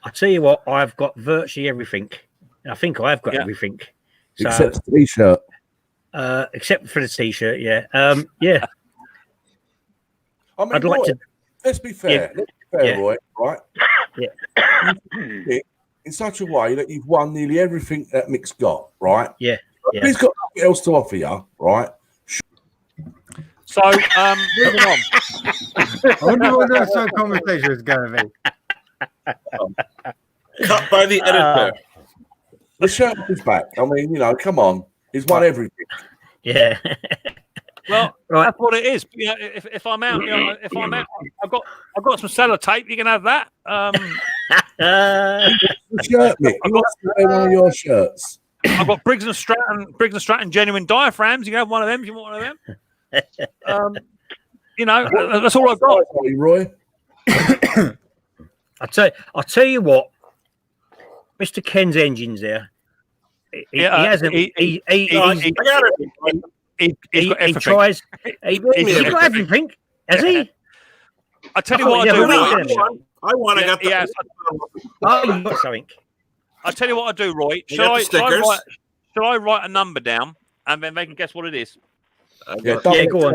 I tell you what, I've got virtually everything. I think I've got everything. So, except the t-shirt. Except for the t-shirt, yeah. Yeah. I mean, I'd like to. Let's be fair. Let's be fair, Roy. Right? Yeah. In such a way that you've won nearly everything that Mick's got, right? Yeah. If he's got nothing else to offer you, right? So, moving on. I wonder what the conversation is going to be. Cut by the editor. The shirt is back. I mean, come on. He's won everything. Yeah. Well, that's what it is. You know, if I'm out, I've got some sellotape. You can have that. The shirt, Mick. He wants to wear one of your shirts. I've got Briggs and Stratton genuine diaphragms. You can have one of them if you want one of them. That's all I've got. Roy. I'll tell you what, Mr. Ken's engines there. He hasn't. He tries. He's got everything, has he? I tell you what I do. I want to get the. Oh, you got something. I tell you what I do, Roy. Shall I write a number down and then they can guess what it is? Go on. Go on.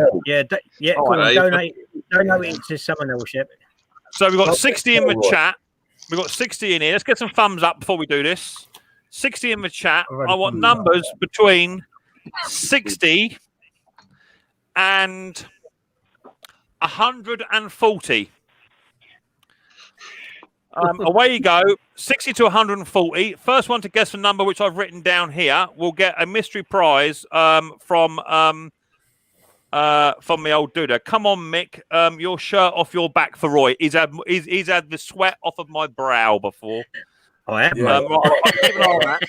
Donate it to someone else. Yep. So we've got 60 in the chat. We've got 60 in here. Let's get some thumbs up before we do this. 60 in the chat. I want numbers between 60 and 140. Away you go. 60 to 140. First one to guess the number, which I've written down here, will get a mystery prize from the old dude. Come on, Mick. Your shirt off your back for Roy. He's had the sweat off of my brow before. I am. Right, I'll keep an eye on that.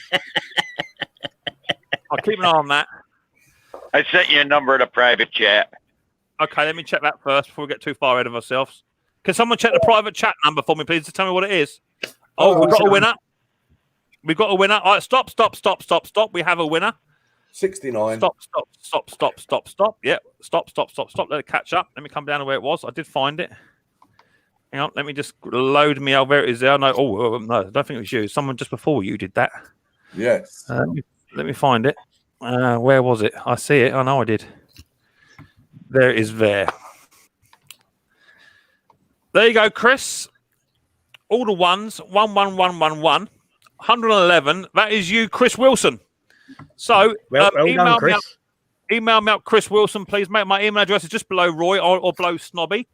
I'll keep an eye on that. I sent you a number in a private chat. Okay, let me check that first before we get too far ahead of ourselves. Can someone check the private chat number for me, please, to tell me what it is? Oh, we've got a winner. We've got a winner. All right, stop. We have a winner. 69. Stop. Yeah, stop. Let it catch up. Let me come down to where it was. I did find it. Hang on, let me just load me over. Where it is there? No, no, I don't think it was you. Someone just before you did that. Yes. Let me find it. Where was it? I see it. I know I did. There it is there. There you go, Chris. All the ones. 11111. 111. That is you, Chris Wilson. So email me up, Chris Wilson, please. Mate, my email address is just below Roy or below Snobby.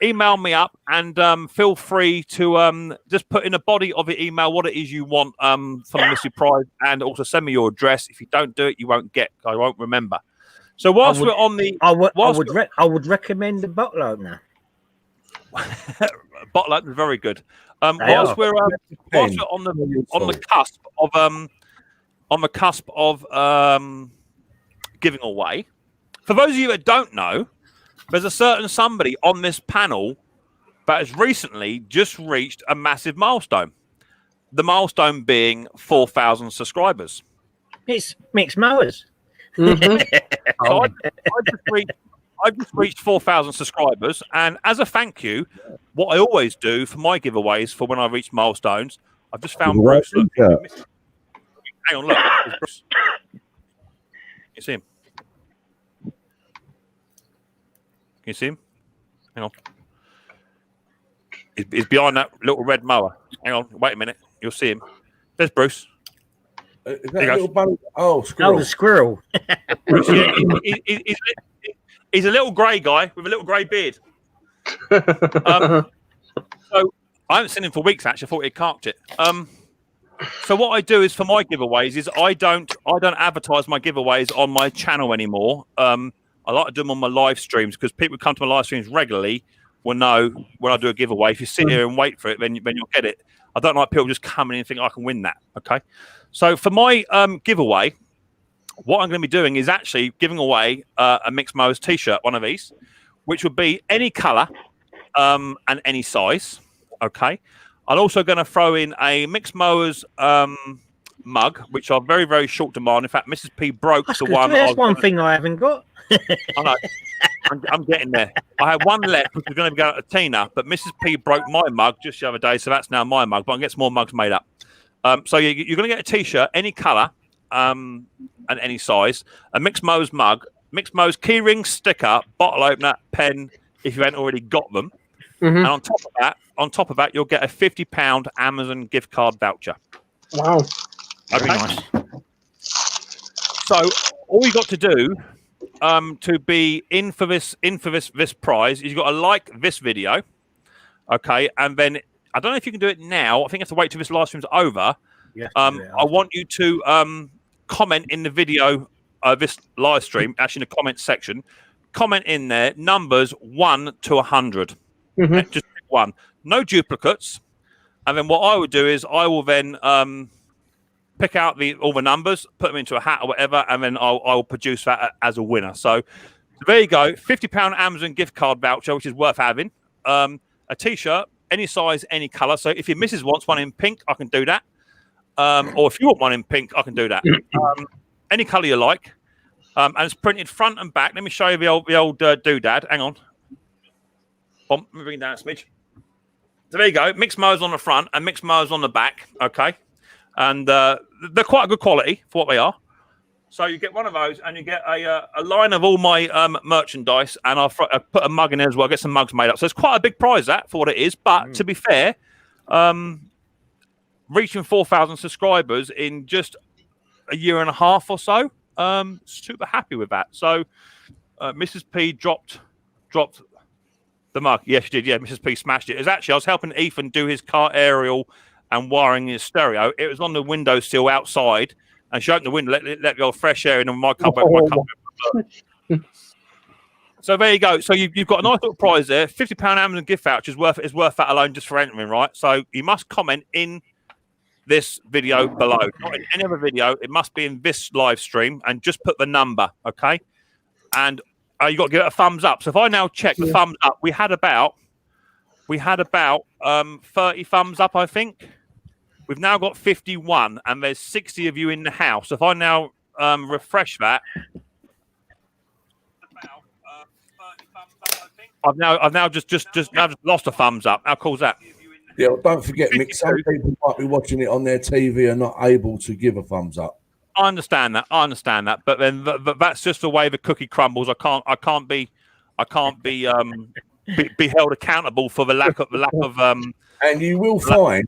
Email me up and feel free to just put in the body of your email what it is you want from the mystery prize, and also send me your address. If you don't do it, you won't get. I won't remember. So whilst we're on the, I would recommend the bottle opener. Bottle opener, very good. Whilst we're on the cusp of giving away, for those of you that don't know, there's a certain somebody on this panel that has recently just reached a massive milestone. The milestone being 4,000 subscribers. It's Micks Mowers. Mm-hmm. So I just reached 4,000 subscribers, and as a thank you, what I always do for my giveaways for when I reach milestones, I've just found Bruce. Look, hang on, look. There's Bruce. You see him? Can you see him? Hang on. He's behind that little red mower. Hang on. Wait a minute. You'll see him. There's Bruce. Is that a little bunny? Oh, squirrel. Oh, the squirrel. He's a little grey guy with a little grey beard. So I haven't seen him for weeks, actually. I thought he'd carked it. So what I do is for my giveaways is I don't advertise my giveaways on my channel anymore. I like to do them on my live streams because people who come to my live streams regularly will know when I do a giveaway. If you sit here and wait for it, then you'll get it. I don't like people just coming in and thinking I can win that. Okay. So for my giveaway, what I'm going to be doing is actually giving away a Micks Mowers t-shirt, one of these, which would be any colour and any size. Okay. I'm also going to throw in a Micks Mowers mug, which are very, very short demand. In fact, Mrs. P broke the one. That's one thing I haven't got. I know. I'm getting there. I had one left, which was going to go to Tina, but Mrs. P broke my mug just the other day, so that's now my mug. But I can get some more mugs made up. So you're going to get a t-shirt, any colour and any size, a Micks Mowers mug, Micks Mowers keyring, sticker, bottle opener, pen, if you haven't already got them. Mm-hmm. And on top of that, you'll get a £50 Amazon gift card voucher. Wow. Okay. Very nice. So all you got to do to be in for this prize is you've got to like this video, okay, and then I don't know if you can do it now. I think you have to wait till this live stream's over. Yeah. I want you to comment in the video, this live stream, actually in the comment section. Comment in there numbers 1 to 100. Mm-hmm. Just one, no duplicates. And then what I would do is I will then pick out all the numbers, put them into a hat or whatever, and then I'll produce that as a winner. So there you go, £50 Amazon gift card voucher, which is worth having. A t-shirt, any size, any colour. So if your missus wants one in pink, I can do that. Or if you want one in pink, I can do that. Any colour you like. And it's printed front and back. Let me show you the old doodad. Hang on. Let me bring it down a smidge. So there you go. Micks Mowers on the front and Micks Mowers on the back. Okay. And they're quite a good quality for what they are. So you get one of those and you get a line of all my merchandise, and I'll put a mug in there as well, get some mugs made up. So it's quite a big prize, that, for what it is. But to be fair, reaching 4,000 subscribers in just a year and a half or so, super happy with that. So Mrs. P dropped the mug. Yes, she did. Yeah, Mrs. P smashed it. I was helping Ethan do his car aerial and wiring his stereo. It was on the windowsill outside, and she opened the window, let the old fresh air in, and my cupboard. So there you go. So you've got a nice little prize there. £50 Amazon gift voucher is worth that alone just for entering, right? So you must comment in this video below, not in any other video. It must be in this live stream, and just put the number, okay? And you got to give it a thumbs up. So if I now check the thumbs up, we had about 30 thumbs up, I think. We've now got 51, and there's 60 of you in the house. So if I now refresh that, about 30 thumbs up, I think. I've now just lost a thumbs up. How cool is that? Yeah, well, don't forget, Mick, some people might be watching it on their TV and not able to give a thumbs up. I understand that. But then that's just the way the cookie crumbles. I can't be held accountable for the lack of. And you will find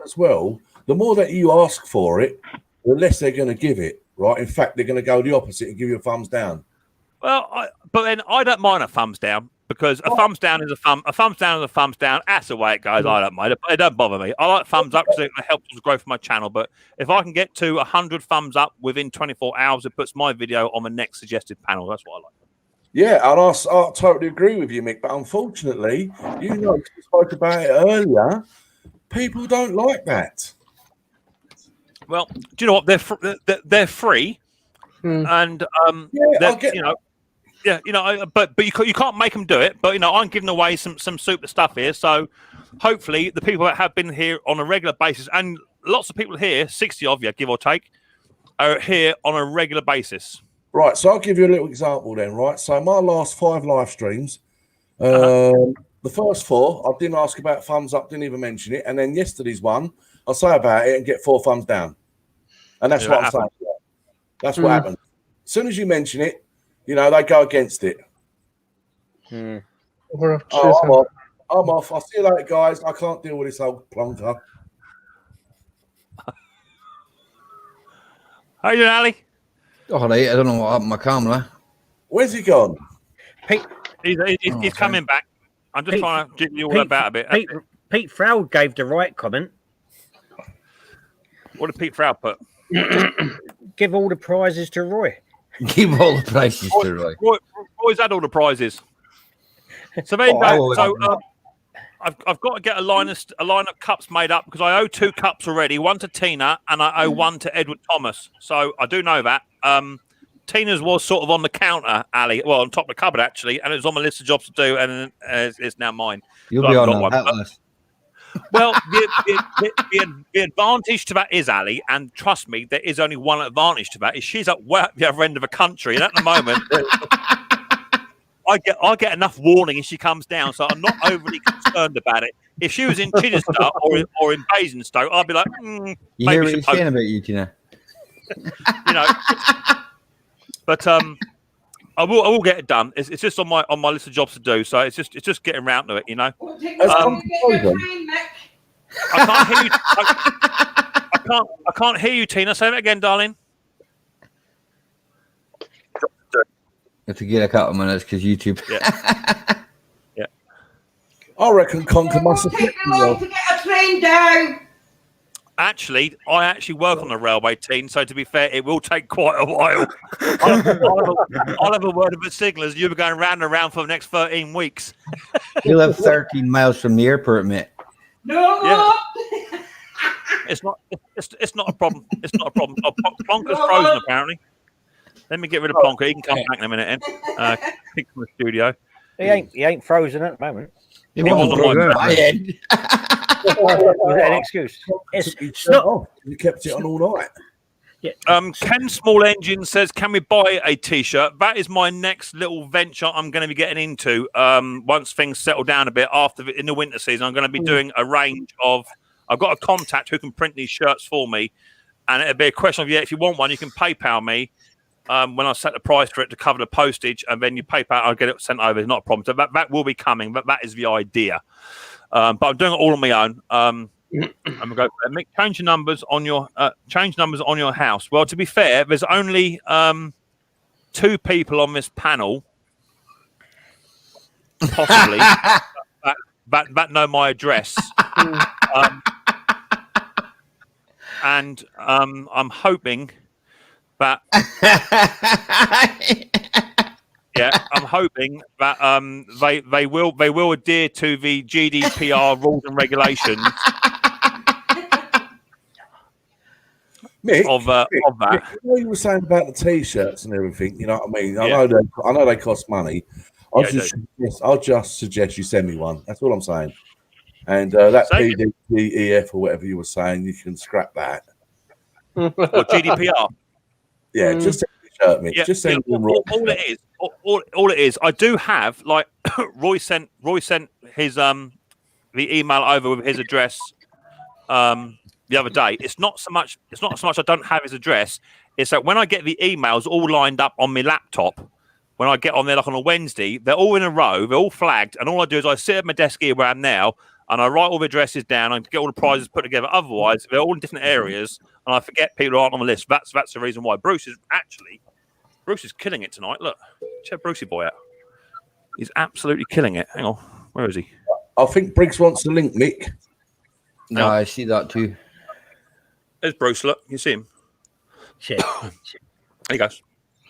as well, the more that you ask for it, the less they're going to give it. Right? In fact, they're going to go the opposite and give you a thumbs down. Well, but then I don't mind a thumbs down, because a thumbs down is a thumb. A thumbs down is a thumbs down. That's the way it goes. I don't mind it. It don't bother me. I like thumbs up because it helps the growth of my channel. But if I can get to 100 thumbs up within 24 hours, it puts my video on the next suggested panel. That's what I like. Yeah, and I totally agree with you, Mick. But unfortunately, you spoke about it earlier. People don't like that. Well, do you know what? They're free, and but you can't make them do it. But I'm giving away some super stuff here. So hopefully the people that have been here on a regular basis, and lots of people here, 60 of you, give or take, are here on a regular basis. Right. So I'll give you a little example then. Right. So my last 5 live streams, the first 4, I didn't ask about thumbs up, didn't even mention it, and then yesterday's one, I'll say about it and get 4 thumbs down, and that's what I'm saying. That's what happens. As soon as you mention it, they go against it. I'm off. I'll see you later, guys. I can't deal with this old plonker. How are you doing, Ali? Oh, I don't know what happened to my camera. Where's he gone? Pete, he's coming back. I'm just trying to give you all about a bit. Pete Froud gave the right comment. What did Pete Froud put? Give all the prizes to Roy. Give all the prizes to Roy. Roy's had all the prizes. So there you go. I've got to get a line of cups made up because I owe 2 cups already. One to Tina and I owe one to Edward Thomas. So I do know that. Tina's was sort of on the counter, Ali. Well, on top of the cupboard actually, and it was on my list of jobs to do, and it's now mine. You'll be on that list. Well, the advantage to that is, Ali, and trust me, there is only one advantage to that: is she's at the other end of the country, and at the moment. I get enough warning if she comes down, so I'm not overly concerned about it. If she was in Chichester or in Basingstoke, I'd be like, you hear what he's saying about you, Tina? You know, but I will get it done. It's just on my list of jobs to do, so it's just getting round to it, you know. I can't hear you. I can't hear you, Tina. Say that again, darling. You have to get a couple of minutes because YouTube. Yeah. I reckon Conker must have picked me to get a train down. Actually, I work on the railway team, so to be fair, it will take quite a while. I'll have a word of a signal as you were going round and round for the next 13 weeks. You live 13 miles from the airport, mate. No. Yeah. It's not a problem. It's not a problem. Oh, Plonker's frozen apparently. Let me get rid of Plonker. He can come back in a minute. Pick from the studio. He ain't frozen at the moment. He wasn't on my head. Was that an excuse? It's not. You kept it on all night. Yeah. Ken Small Engine says, "Can we buy a T-shirt?" That is my next little venture. I'm going to be getting into once things settle down a bit in the winter season. I'm going to be doing a range of. I've got a contact who can print these shirts for me, and it'll be a question of if you want one, you can PayPal me. When I set the price for it to cover the postage, and then you PayPal, I'll get it sent over. It's not a problem. So that will be coming, but that is the idea. But I'm doing it all on my own. I'm gonna go for it. Change numbers on your house. Well, to be fair, there's only 2 people on this panel, possibly that know my address, and I'm hoping. But yeah, I'm hoping that they will adhere to the GDPR rules and regulations Mick, of that. Mick, what you were saying about the T-shirts and everything, you know what I mean? I know they cost money. I'll just suggest you send me one. That's all I'm saying. And that PDEF or whatever you were saying, you can scrap that. Or GDPR. Yeah, just send me a shirt, Mick. Just send me all it is. I do have Roy sent his the email over with his address the other day. It's not so much I don't have his address. It's that when I get the emails all lined up on my laptop, when I get on there like on a Wednesday, they're all in a row, they're all flagged, and all I do is I sit at my desk here where I am now, and I write all the addresses down and get all the prizes put together. Otherwise, they're all in different areas, and I forget people who aren't on the list. That's the reason why. Bruce is killing it tonight. Look, check Brucey boy out. He's absolutely killing it. Hang on, where is he? I think Briggs wants the link, Mick. No, I see that too. There's Bruce. Look, you see him. Shit. There he goes.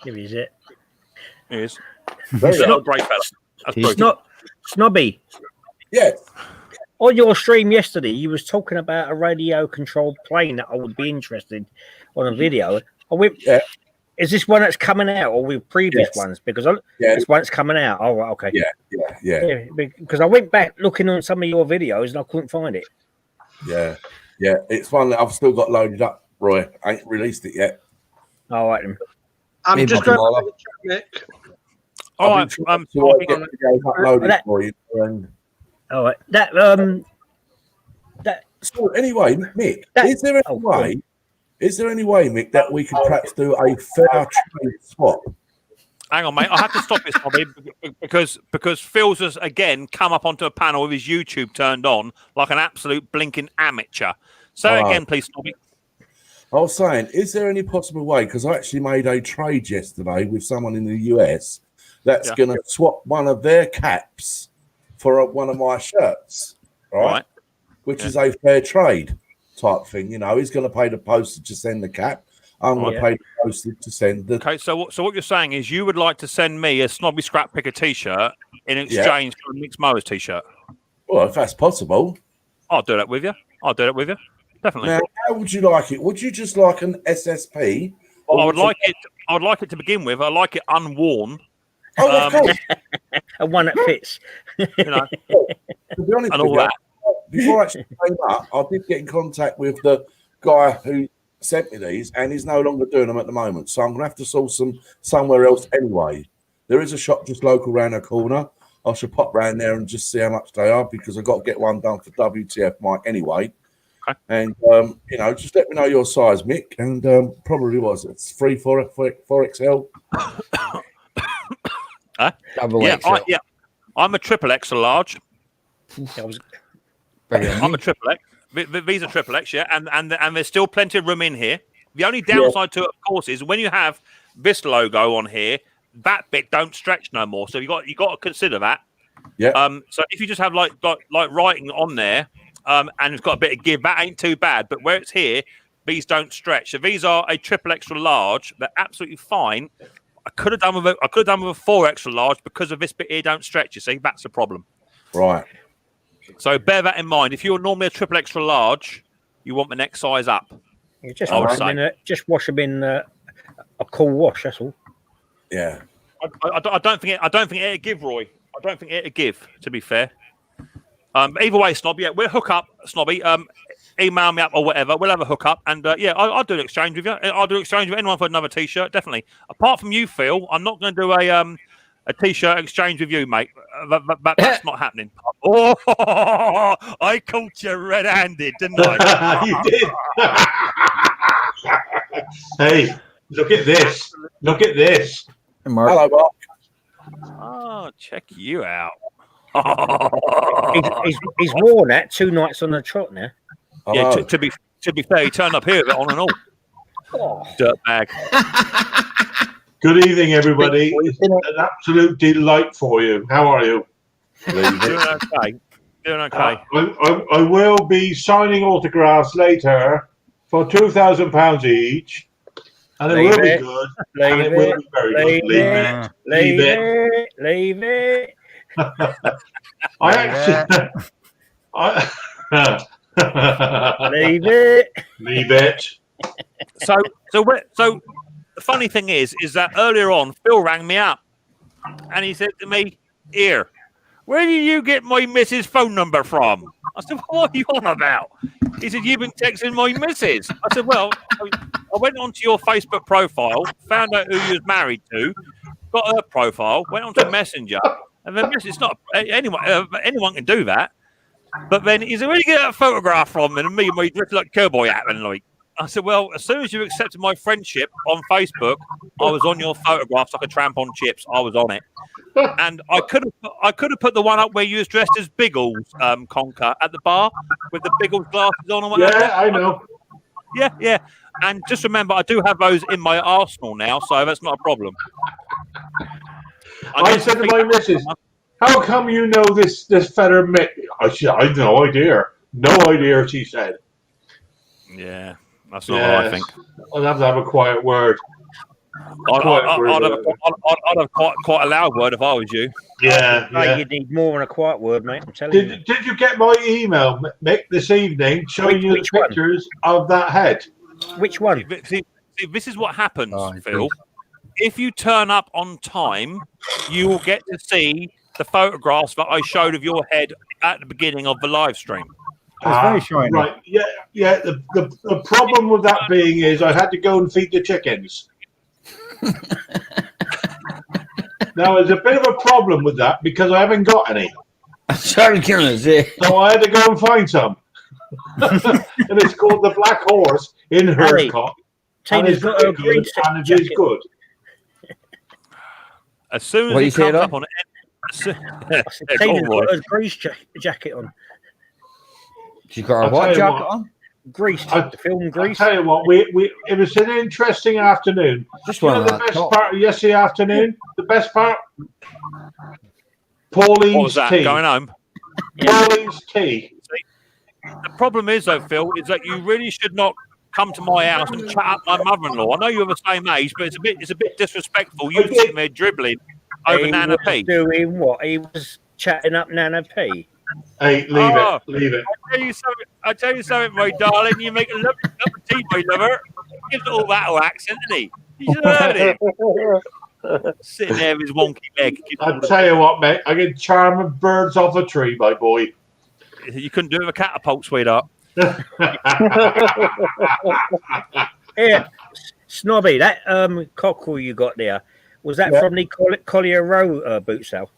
Here he is. It. He is. Very Not great fella. He's not Snobby. Yeah. On your stream yesterday, you was talking about a radio-controlled plane that I would be interested on a video. Is this one that's coming out, or with previous ones? Because this one that's coming out. Oh, okay. Yeah. Because I went back looking on some of your videos and I couldn't find it. Yeah. It's one that I've still got loaded up, Roy. I ain't released it yet. All right, then. I'm just going to check, Mick. All right. Uploaded for you. And all right. so anyway, Mick, is there any way, Mick, that we could perhaps do a fair trade swap? Hang on, mate. I have to stop this, Bobby, because Phil's has again come up onto a panel with his YouTube turned on like an absolute blinking amateur. Say again, please, Bobby. I was saying, is there any possible way? Because I actually made a trade yesterday with someone in the US that's going to swap one of their caps for one of my shirts, right? Which is a fair trade type thing. You know, he's going to pay the postage to send the cap. I'm going to pay the postage to send the. Okay, so what you're saying is you would like to send me a Snobby Scrap Picker T-shirt in exchange for a Micks Mowers T-shirt. Well, if that's possible. I'll do that with you. Definitely. Now, how would you like it? Would you just like an SSP? Well, I would like it to begin with. I like it unworn. Oh, of course. And one that fits. You know, To be honest and with all you, that. before I actually came up, I did get in contact with the guy who sent me these, and he's no longer doing them at the moment. So I'm going to have to source them somewhere else anyway. There is a shop just local round the corner. I should pop round there and just see how much they are, because I've got to get one done for WTF Mike anyway. Okay. And, just let me know your size, Mick. And probably it's 4XL. Double Yeah, XL. I'm a triple X large. Brilliant. I'm a triple X. These are triple X, yeah, and there's still plenty of room in here. The only downside to it, of course, is when you have this logo on here, that bit don't stretch no more. So you got to consider that. Yeah. So if you just have like writing on there, and it's got a bit of give, that ain't too bad. But where it's here, these don't stretch. So these are a triple extra large. They're absolutely fine. I could have done with a 4 extra large because of this bit here don't stretch. You see, that's the problem. Right. So bear that in mind. If you're normally a triple extra large, you want the next size up. You just I would wash them in a cool wash. That's all. Yeah. I don't think it'd give, Roy. I don't think it'd give. To be fair. But either way, Snobby, yeah, we'll hook up, Snobby. Email me up or whatever. We'll have a hook up, and I'll do an exchange with you. I'll do an exchange with anyone for another T-shirt, definitely. Apart from you, Phil, I'm not going to do a T-shirt exchange with you, mate. That's not happening. Oh, I caught you red-handed, didn't I? You did. Hey, look at this. Look at this. Hey, Mark. Hello, Mark. Oh, check you out. He's worn that 2 nights on the trot now. Yeah, to be fair, he turned up here with it on and all. Oh. Dirtbag. Good evening, everybody. It's an absolute delight for you. How are you? Doing okay. I will be signing autographs later for £2,000 each, and it will be good. And it will be very good. Leave it. I actually, leave it. So the funny thing is that earlier on, Phil rang me up, and he said to me, "Here, where did you get my missus' phone number from?" I said, "What are you on about?" He said, "You've been texting my missus." I said, "Well, I went onto your Facebook profile, found out who you was married to, got her profile, went onto Messenger, and then it's not anyone can do that." But then he said, "Where did you get that photograph from?" And me dressed like cowboy hat and like. I said, "Well, as soon as you accepted my friendship on Facebook, I was on your photographs like a tramp on chips. I was on it, and I could have put the one up where you was dressed as Biggles, Conker, at the bar with the Biggles glasses on or whatever." Yeah, I know. Yeah. And just remember, I do have those in my arsenal now, so that's not a problem. I said to my missus, "How come you know this fella Mick?" I said, "I had no idea." No idea, she said. Yeah. That's not what I think. I'll have to have a quiet word. I'd have quite a loud word if I was you. Yeah. You need more than a quiet word, mate. I'm telling you. Did you get my email, Mick, this evening, showing you the pictures of that head? Which one? See, this is what happens, Phil. If you turn up on time, you will get to see the photographs that I showed of your head at the beginning of the live stream. It's very shiny. Right, yeah. The problem with that being is I had to go and feed the chickens. Now, there's a bit of a problem with that because I haven't got any. So I had to go and find some. And it's called the Black Horse in Herdcock. Tina's got a green and it is good. As soon as it comes up on it, Tina's got a grease jacket on. She got a what jacket on? Grease. The film Grease. I'll tell you what, it was an interesting afternoon. Just you know the best part of yesterday afternoon? The best part? Pauline's what was that? tea. Going home? Pauline's tea. The problem is, though, Phil, is that you really should not come to my house and chat up my mother-in-law. I know you're the same age, but it's a bit disrespectful. You sitting there dribbling over Nana P. Doing what? He was chatting up Nana P. Hey, leave it. Leave it. I tell you something, my darling. You make a lovely cup of tea, my lover. Gives it all that accent, doesn't he? You should have heard him. Sitting there with his wonky leg. I'll tell you what, mate. I can charm birds off a tree, my boy. You couldn't do it with a catapult, sweetheart. Yeah, Snobby, that cockerel you got there, was that from the Collier Row boot sale?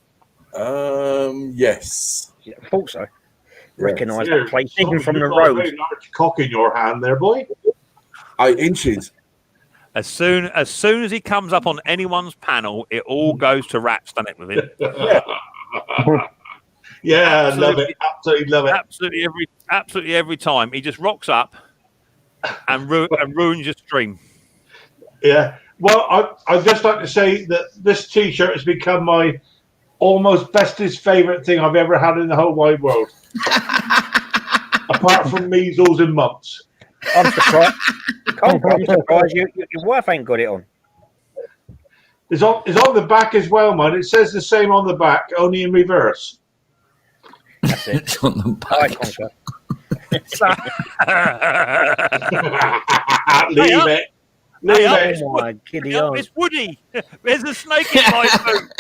Yes. Yeah, I thought so. Recognise Here, that place even something from the you've got a road. very large cock in your hand there, boy. 8 inches. As soon as he comes up on anyone's panel, it all goes to rats, doesn't it, with him? Yeah, I love it. Absolutely love it. Absolutely every time. He just rocks up and ruins your stream. Yeah. Well, I'd just like to say that this T-shirt has become my almost bestest favourite thing I've ever had in the whole wide world. Apart from measles and mumps. I'm surprised. I'm surprised your wife ain't got it on. It's on the back as well, man. It says the same on the back, only in reverse. That's it. It's on the back. Leave it. Leave it. Oh my giddy aunt. It's Woody. There's a snake in my boot.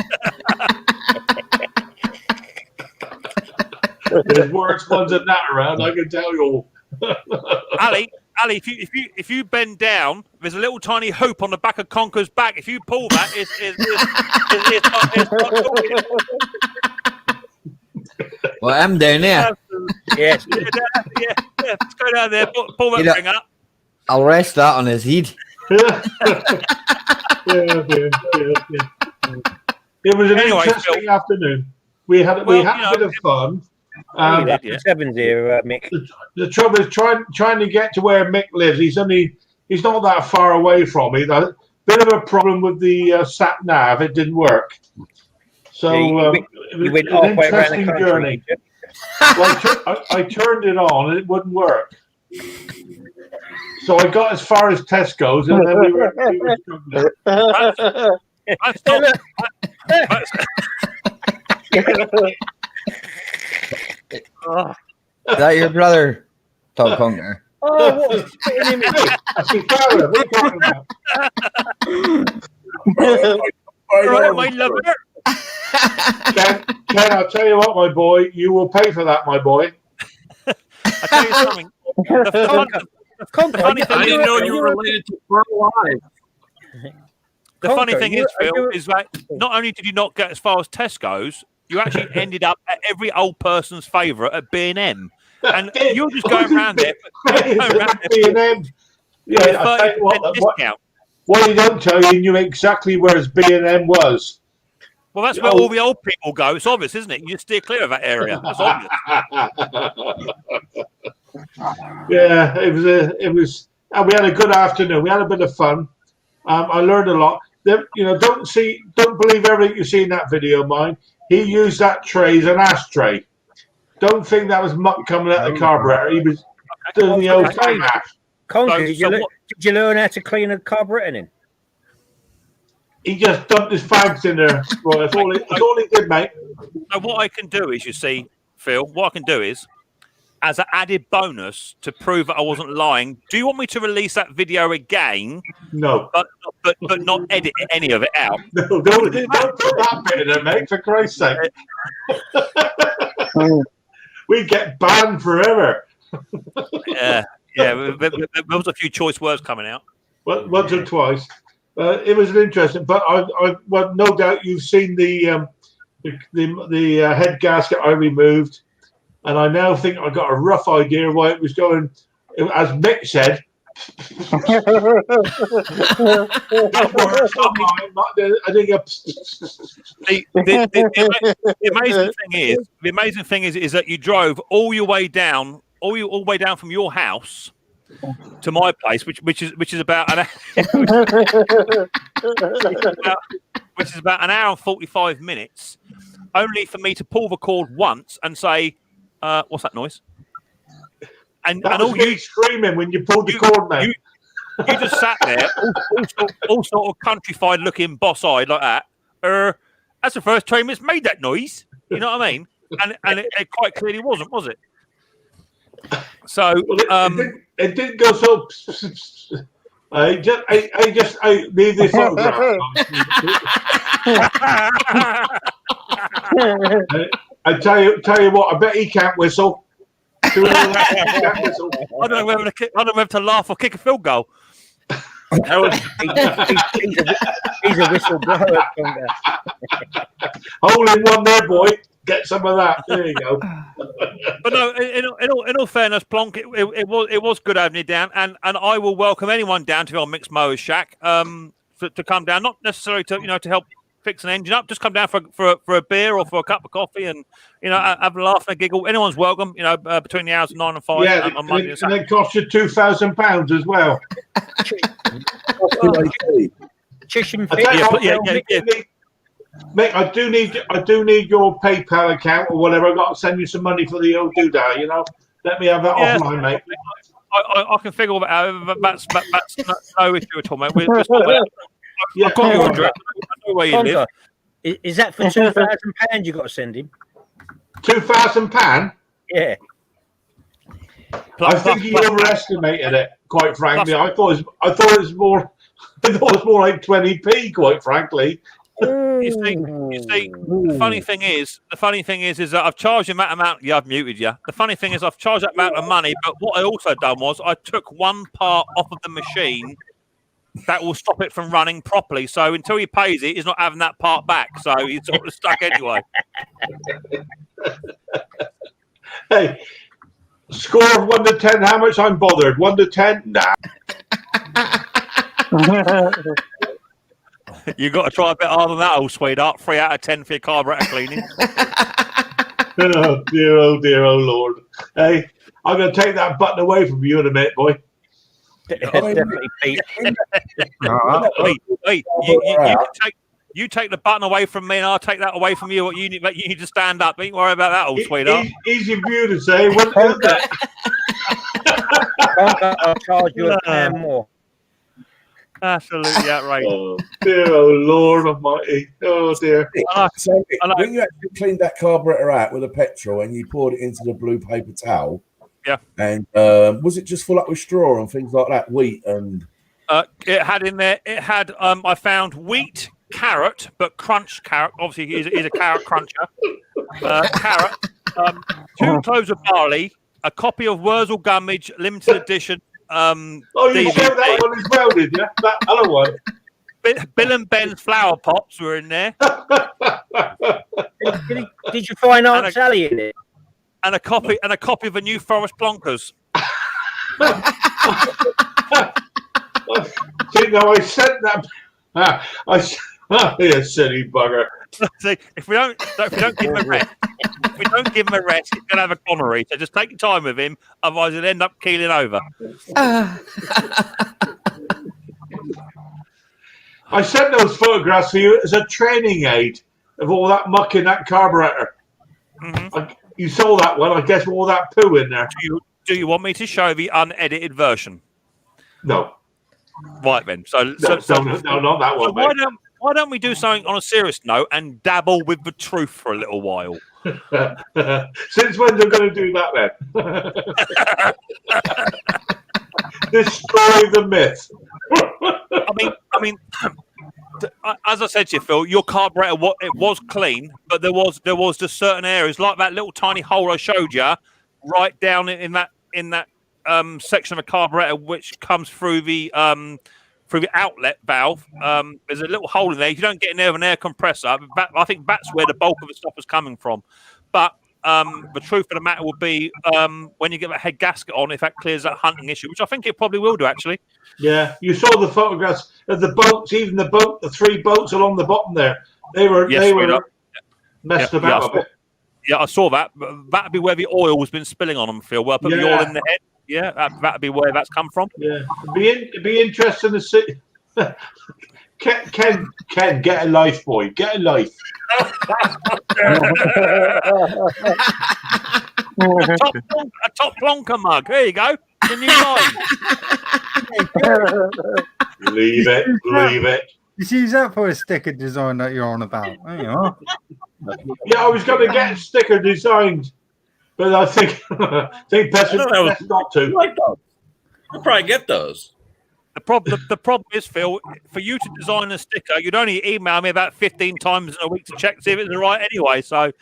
There's worse ones than that around, I can tell you all. Ali, if you bend down, there's a little tiny hoop on the back of Conker's back. If you pull that, it's not talking. Well, I'm down there. Yes. Yeah. Let's go down there. Pull that thing up. I'll rest that on his head. Yeah. It was an interesting afternoon. We had a bit of fun. Seven's here, Mick. The trouble is trying to get to where Mick lives. He's not that far away from me. A bit of a problem with the sat nav. It didn't work. So it was an interesting journey. Well, I turned it on and it wouldn't work. So I got as far as Tesco's and then we were struggling. Is that your brother, Tom Conker? Oh, what was spitting him in? That's his brother. What are you talking about? My lover. Ken, I'll tell you what, my boy, you will pay for that, my boy. I tell you something. I didn't know you were related to Burl Live. The funny thing is, Phil, is that not only did you not get as far as Tesco's, you actually ended up at every old person's favourite at B&M. And you're just going around there. B&M. Yeah, I tell you what you don't tell you knew exactly where B&M was. Well, that's where all the old people go. It's obvious, isn't it? You just steer clear of that area. That's obvious. Yeah, it was. And we had a good afternoon. We had a bit of fun. I learned a lot. Don't believe everything you see in that video, mine. He used that tray as an ashtray. Don't think that was muck coming out of the carburetor. He was doing the old time ash. Conker, did you learn how to clean a carburetor in? He just dumped his fags in there. Well, that's all he did, mate. So what I can do is, you see, Phil, what I can do is, as an added bonus to prove that I wasn't lying, do you want me to release that video again? No. But not edit any of it out? No, don't put that bit in there, mate, for Christ's sake. We get banned forever. Yeah. There was a few choice words coming out. Well, once or twice. It was an interesting, but well, no doubt you've seen the head gasket I removed, and I now think I got a rough idea why it was going, as Mick said. That works, not mine. I think the amazing thing is that you drove all the way down from your house to my place, which is about an hour and 45 minutes, only for me to pull the cord once and say, "What's that noise?" And all you screaming when you pulled the cord, mate. You just sat there, all sort of countrified looking, boss-eyed like that. That's the first time it's made that noise. You know what I mean? and it quite clearly wasn't, was it? So it didn't go so. I need this photograph. I tell you what, I bet he can't whistle. I don't know whether to laugh or kick a field goal. He's a whistleblower. Hole in one there, boy. Get some of that. There you go. But no, in all fairness, Plonk, it was good having you down, and I will welcome anyone down to our Micks Mowers shack to come down, not necessarily to help fix an engine up, just come down for a beer or for a cup of coffee and have a laugh and a giggle. Anyone's welcome, between the hours of 9 and 5 on Monday. And it cost you £2,000 as well. Mate, I do need your PayPal account or whatever. I've got to send you some money for the old doodah, Let me have that offline, mate. I can figure all that out. That's no issue at all, mate. I've got your address. I know where you live. Is that for £2,000 you got to send him? £2,000? Yeah. I think he overestimated it. Quite frankly, I thought it was more. I thought it was more like 20p. Quite frankly. You see, the funny thing is that I've charged him that amount. Yeah, I've muted you. The funny thing is I've charged that amount of money, but what I also done was I took one part off of the machine that will stop it from running properly. So until he pays it, he's not having that part back. So he's sort of stuck anyway. Hey, score of 1 to 10. How much I'm bothered? 1 to 10? Nah. You got to try a bit harder than that, old sweetheart. 3 out of 10 for your carburetor cleaning. Oh dear, oh Lord. Hey, I'm going to take that button away from you in a minute, boy. Definitely, Pete. Wait, you take the button away from me, and I'll take that away from you. You need to stand up. Don't worry about that, old sweetheart. Easy for you to say. I'll charge you £1 more. Absolutely outrageous. Oh dear, oh Lord Almighty. Oh dear. So when you actually cleaned that carburetor out with a petrol and you poured it into the blue paper towel, yeah, and was it just full up with straw and things like that, wheat and? It had in there. It had. I found wheat, carrot, but crunched carrot. Obviously, he's a carrot cruncher. Carrot, 2 cloves of barley, a copy of Wurzel Gummidge limited edition. You showed that one as well, did you? That other one. Bill and Ben's flower pots were in there. Did you find Aunt Sally in it? And a copy of a New Forest Blonkers. See, now I sent that. You silly bugger. See, if we don't give him a rest, he's gonna have a gonorrhea. So just take your time with him, otherwise he'll end up keeling over. I sent those photographs for you as a training aid of all that muck in that carburetor. Mm-hmm. You saw that one, I guess, with all that poo in there. Do you want me to show the unedited version? No. Right then. So no, not that one. So why don't we do something on a serious note and dabble with the truth for a little while? Since when are going to do that then? Destroy the myth. I mean, as I said to you, Phil, your carburetor it was clean, but there was just certain areas like that little tiny hole I showed you, right down in that section of a carburetor which comes through the outlet valve. There's a little hole in there. If you don't get in there with an air compressor, I think that's where the bulk of the stuff was coming from. But the truth of the matter would be when you get that head gasket on, if that clears that hunting issue, which I think it probably will do, actually. Yeah, you saw the photographs of the boats, even the 3 boats along the bottom there. They were messed about a bit. Yeah, I saw that. That'd be where the oil has been spilling on them, Phil. Well, put the oil in the head. Yeah, that'd be where that's come from. Yeah, it'd be interesting to see. Ken, get a life, boy. Get a life. a top plonker mug. There you go. The new line. Leave it. Just use that for a sticker design that you're on about. There you are. Yeah, I was going to get a sticker designed, but I think best not to. Like those. I'll probably get those. The problem is, Phil, for you to design a sticker, you'd only email me about 15 times in a week to check to see if it's right anyway. So,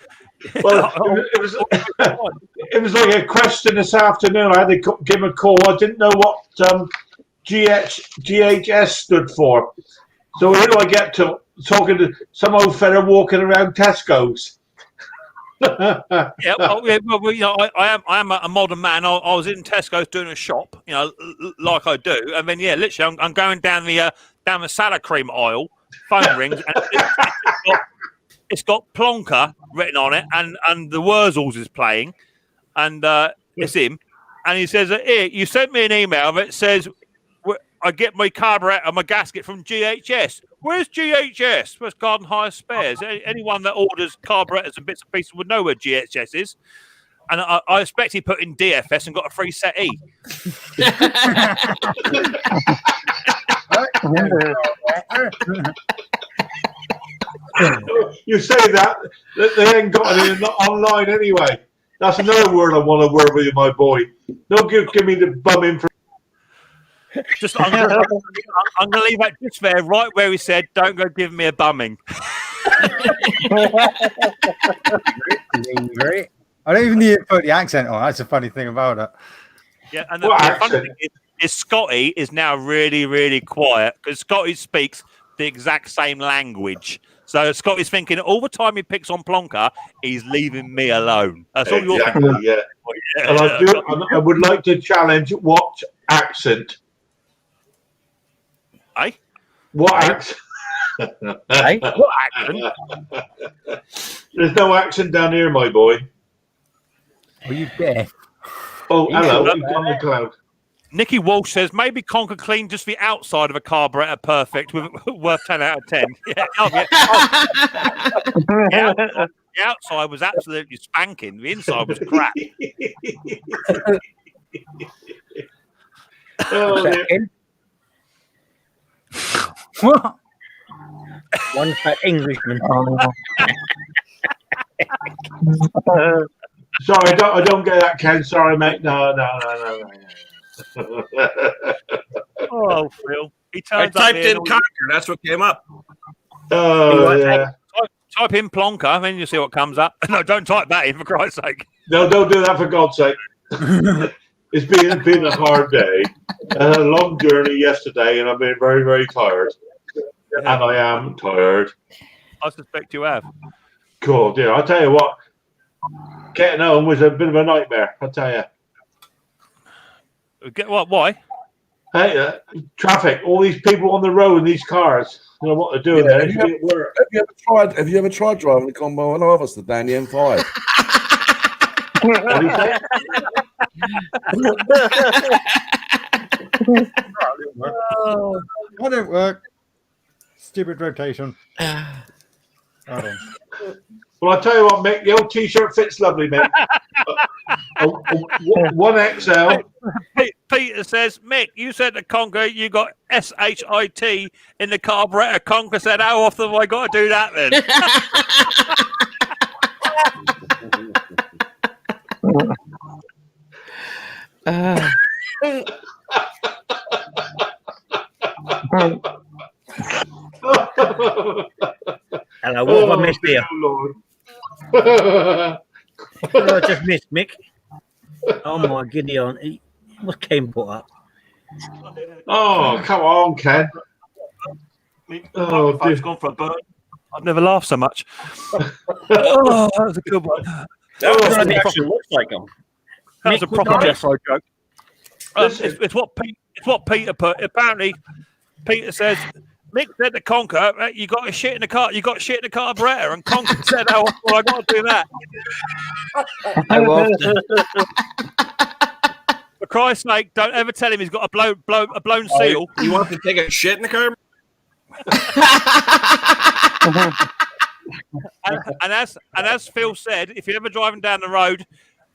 well, it was like a question this afternoon. I had to give him a call. I didn't know what GHS stood for. So here I get to talking to some old fella walking around Tesco's. Yeah, well, you know, I am a modern man. I was in Tesco's doing a shop, you know, like I do, and then literally, I'm going down the salad cream aisle. Phone rings, and it's got Plonker written on it, and the Wurzels is playing, and it's him, and he says, "Here, you sent me an email that says I get my carburetor, my gasket from GHS." Where's GHS? Where's Garden Hire Spares? Anyone that orders carburetors and bits and pieces would know where GHS is. And I expect he put in DFS and got a free settee. You say that they ain't got it online anyway. That's another word I want to word with you, my boy. Don't give me the bum information. Just I'm going to leave that just there, right where he said, "Don't go giving me a bumming." I don't even need to put the accent on. That's a funny thing about it. Yeah, and the funny thing is Scotty is now really, really quiet because Scotty speaks the exact same language. So Scotty's thinking all the time he picks on Plonker, he's leaving me alone. That's all you're thinking. Yeah. And I would like to challenge what accent. Eh? What accent? Eh? What accent? There's no accent down here, my boy. Are you deaf? Oh, hello. You've done the cloud. Nicky Walsh says maybe Conker cleaned just the outside of a carburetor perfect with worth 10 out of 10. Yeah, the outside was absolutely spanking. The inside was crap. What? One for Englishman. Sorry, I don't get that, Ken. Sorry, mate. No. Oh, Phil. I typed in Conker. That's what came up. Oh, yeah. Type in Plonker, and then you see what comes up. No, don't type that in, for Christ's sake. No, don't do that, for God's sake. It's been a hard day. I had a long journey yesterday, and I've been very, very tired. And I am tired. I suspect you have. Cool, dear. I'll tell you what. Getting home was a bit of a nightmare, I'll tell you. Get what? Why? Hey, traffic. All these people on the road in these cars. You know what they're doing there. Have you ever tried driving the combo on others the down the M5? What do you say? That didn't work. Stupid rotation. Well, I'll tell you what, Mick, the old T-shirt fits lovely, Mick. 1XL. Peter says, Mick, you said to Conker you got SHIT in the carburetor. Conker said, how often have I got to do that then? Hello, what have I missed here? What did I just missed, Mick? Oh my Gideon. What Ken put up? Oh, come on, Ken. Oh, dear. Gone for a bird. I've never laughed so much. Oh, that was a good one. That actually looks like him. That was a proper Jeffro joke. It's what Peter put. Apparently, Peter says, Mick said to Conker, you got shit in the car. You got shit in the carburetor, and Conker said, "Oh, well, I got to do that." For Christ's sake, don't ever tell him he's got a blown seal. You want to take a shit in the car? and as Phil said, if you're ever driving down the road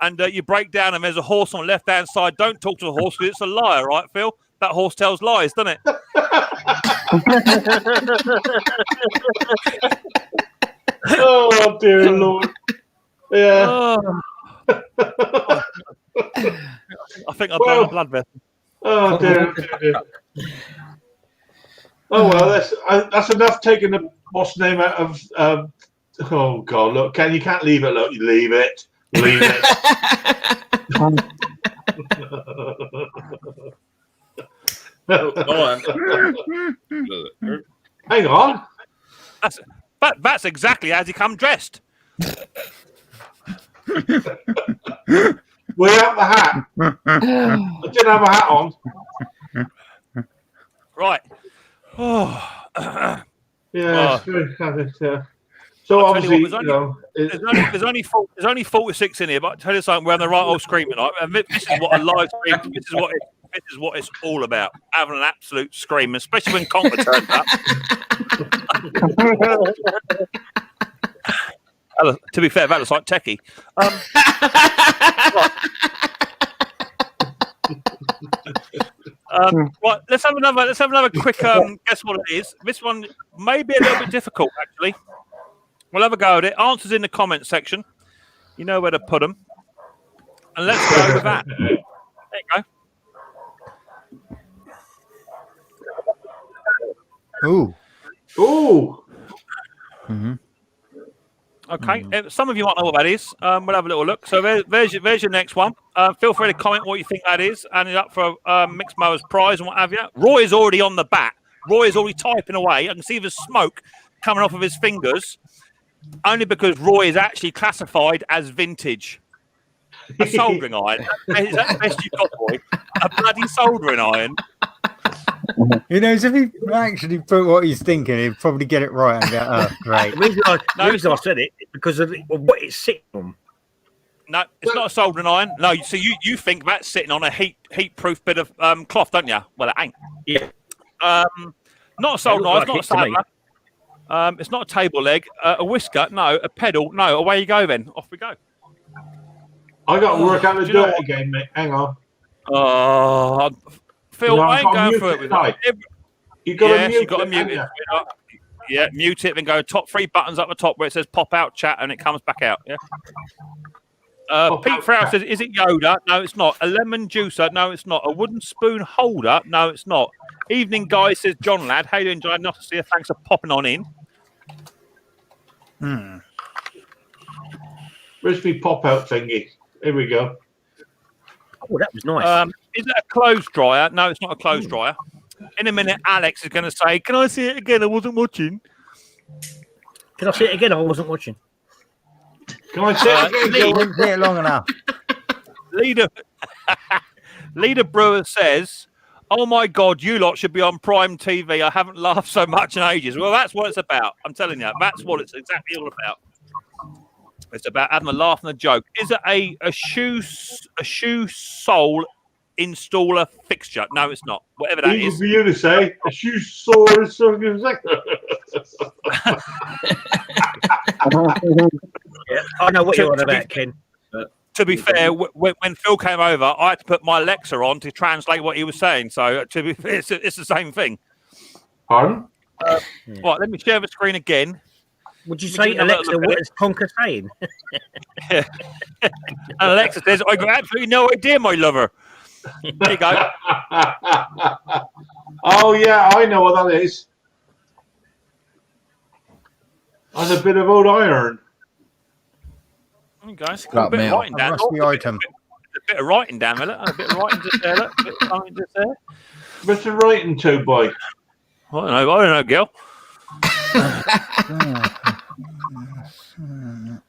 and you break down and there's a horse on the left-hand side, don't talk to the horse because it's a liar, right, Phil? That horse tells lies, doesn't it? Oh dear Lord. Yeah. Oh. I think I've Well- done a blood vessel. Oh dear. Oh well, that's enough taking the boss name out of. Oh God! Look, you can't leave it. Look, you leave it. Leave it. Go on. Hang on. That's exactly as he come dressed. Without the hat. I didn't have a hat on. Right. Oh. Yeah. It's good to have it, so I'll tell you obviously, what, there's only 46 in here, but I tell you something, we're on the right old screen tonight. And this is what a live stream. This is what it's all about. Having an absolute scream, especially when Conker turns up. To be fair, that looks like Techie. Right, let's have another quick guess what it is. This one may be a little bit difficult, actually. We'll have a go at it. Answers in the comments section. You know where to put them. And let's go with that. There you go. Ooh. Ooh. Mm-hmm. Okay. Some of you might know what that is. We'll have a little look. So there's your next one. Feel free to comment what you think that is. And it's up for Micks Mowers prize and what have you. Roy is already on the bat. Roy is already typing away. I can see the smoke coming off of his fingers. Only because Roy is actually classified as vintage. A soldering iron. Is that the best you've got, Roy? A bloody soldering iron. He knows if he actually put what he's thinking, he'd probably get it right and go, oh, great. The reason I said it is because of what it's sitting on. No, it's not a soldering iron. No, so you think that's sitting on a heat-proof bit of cloth, don't you? Well, it ain't. Yeah. Not a soldering iron. It's not a saddler. It's not a table leg. A whisker. No. A pedal. No. Away you go then. Off we go. I got to work out to do it again, mate. Hang on. Phil, No, I ain't going mute for it it, with right? it. You got to mute you got to mute it. Yeah, mute it and go top 3 buttons up the top where it says pop out chat and it comes back out. Yeah. Pete Frau says, is it Yoda? No, it's not. A lemon juicer? No, it's not. A wooden spoon holder? No, it's not. Evening, guys, says John Lad. How you doing, John? Nice to see you. Thanks for popping on in. Where's my pop out thingy? Here we go. Oh, that was nice. Is it a clothes dryer? No, it's not a clothes dryer. In a minute, Alex is going to say, can I see it again? I wasn't watching. Can I see it again? I wasn't watching. Can I see it again? He didn't see it long enough. Leader Brewer says, oh my God, you lot should be on Prime TV. I haven't laughed so much in ages. Well, that's what it's about. I'm telling you, that's what it's exactly all about. It's about having a laugh and a joke. Is it a shoe sole installer fixture? No, it's not. Whatever that Easy is. for you to say. A shoe sore is something. Yeah, I know what you're on about, Ken. To be fair, when Phil came over, I had to put my Alexa on to translate what he was saying. So to be fair, it's the same thing. Pardon? Right, let me share the screen again. Would you say, Alexa, what is Conker saying? And Alexa says, I got absolutely no idea, my lover. There you go. Oh, yeah, I know what that is. That's a bit of old iron. There you go. A Scrap bit of metal. writing down. A rusty item. A bit of writing down, look. A bit of writing just there, look. A bit of writing just there. What's the writing to, boy? I don't know, girl.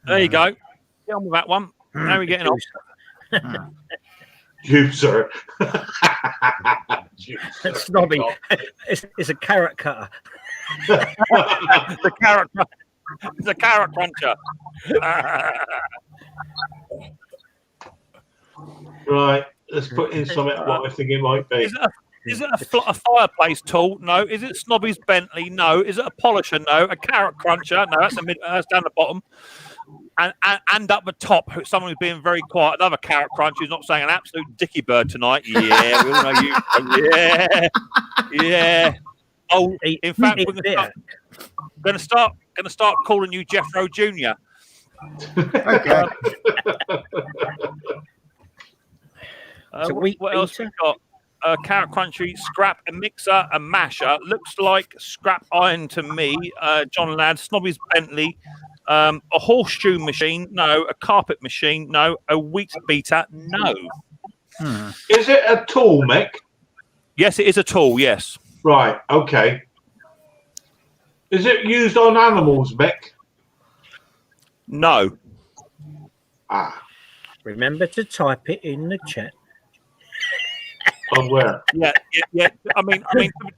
There you go. Get on with that one. How are we getting on? Juicer. Snobby. It's a carrot cutter. The carrot. It's a carrot cruncher. Right, let's put in something what I think it might be. Is it a fireplace tool? No. Is it Snobby's Bentley? No. Is it a polisher? No. A carrot cruncher? No. That's down the bottom. And up the top, someone who's being very quiet. Another carrot cruncher who's not saying an absolute dicky bird tonight. Yeah, we all know you. Yeah, yeah. Oh, in fact, we're going to start calling you Jeffro Jr. Okay. What else we got? Carrot crunchy, scrap, a mixer, a masher. Looks like scrap iron to me. John Ladd, Snobby's Bentley, a horseshoe machine, no. A carpet machine, no. A wheat beater, no. Is it a tool, Mick? Yes, it is a tool. Yes. Right. Okay. Is it used on animals, Mick? No. Ah. Remember to type it in the chat. On where? Yeah. I mean,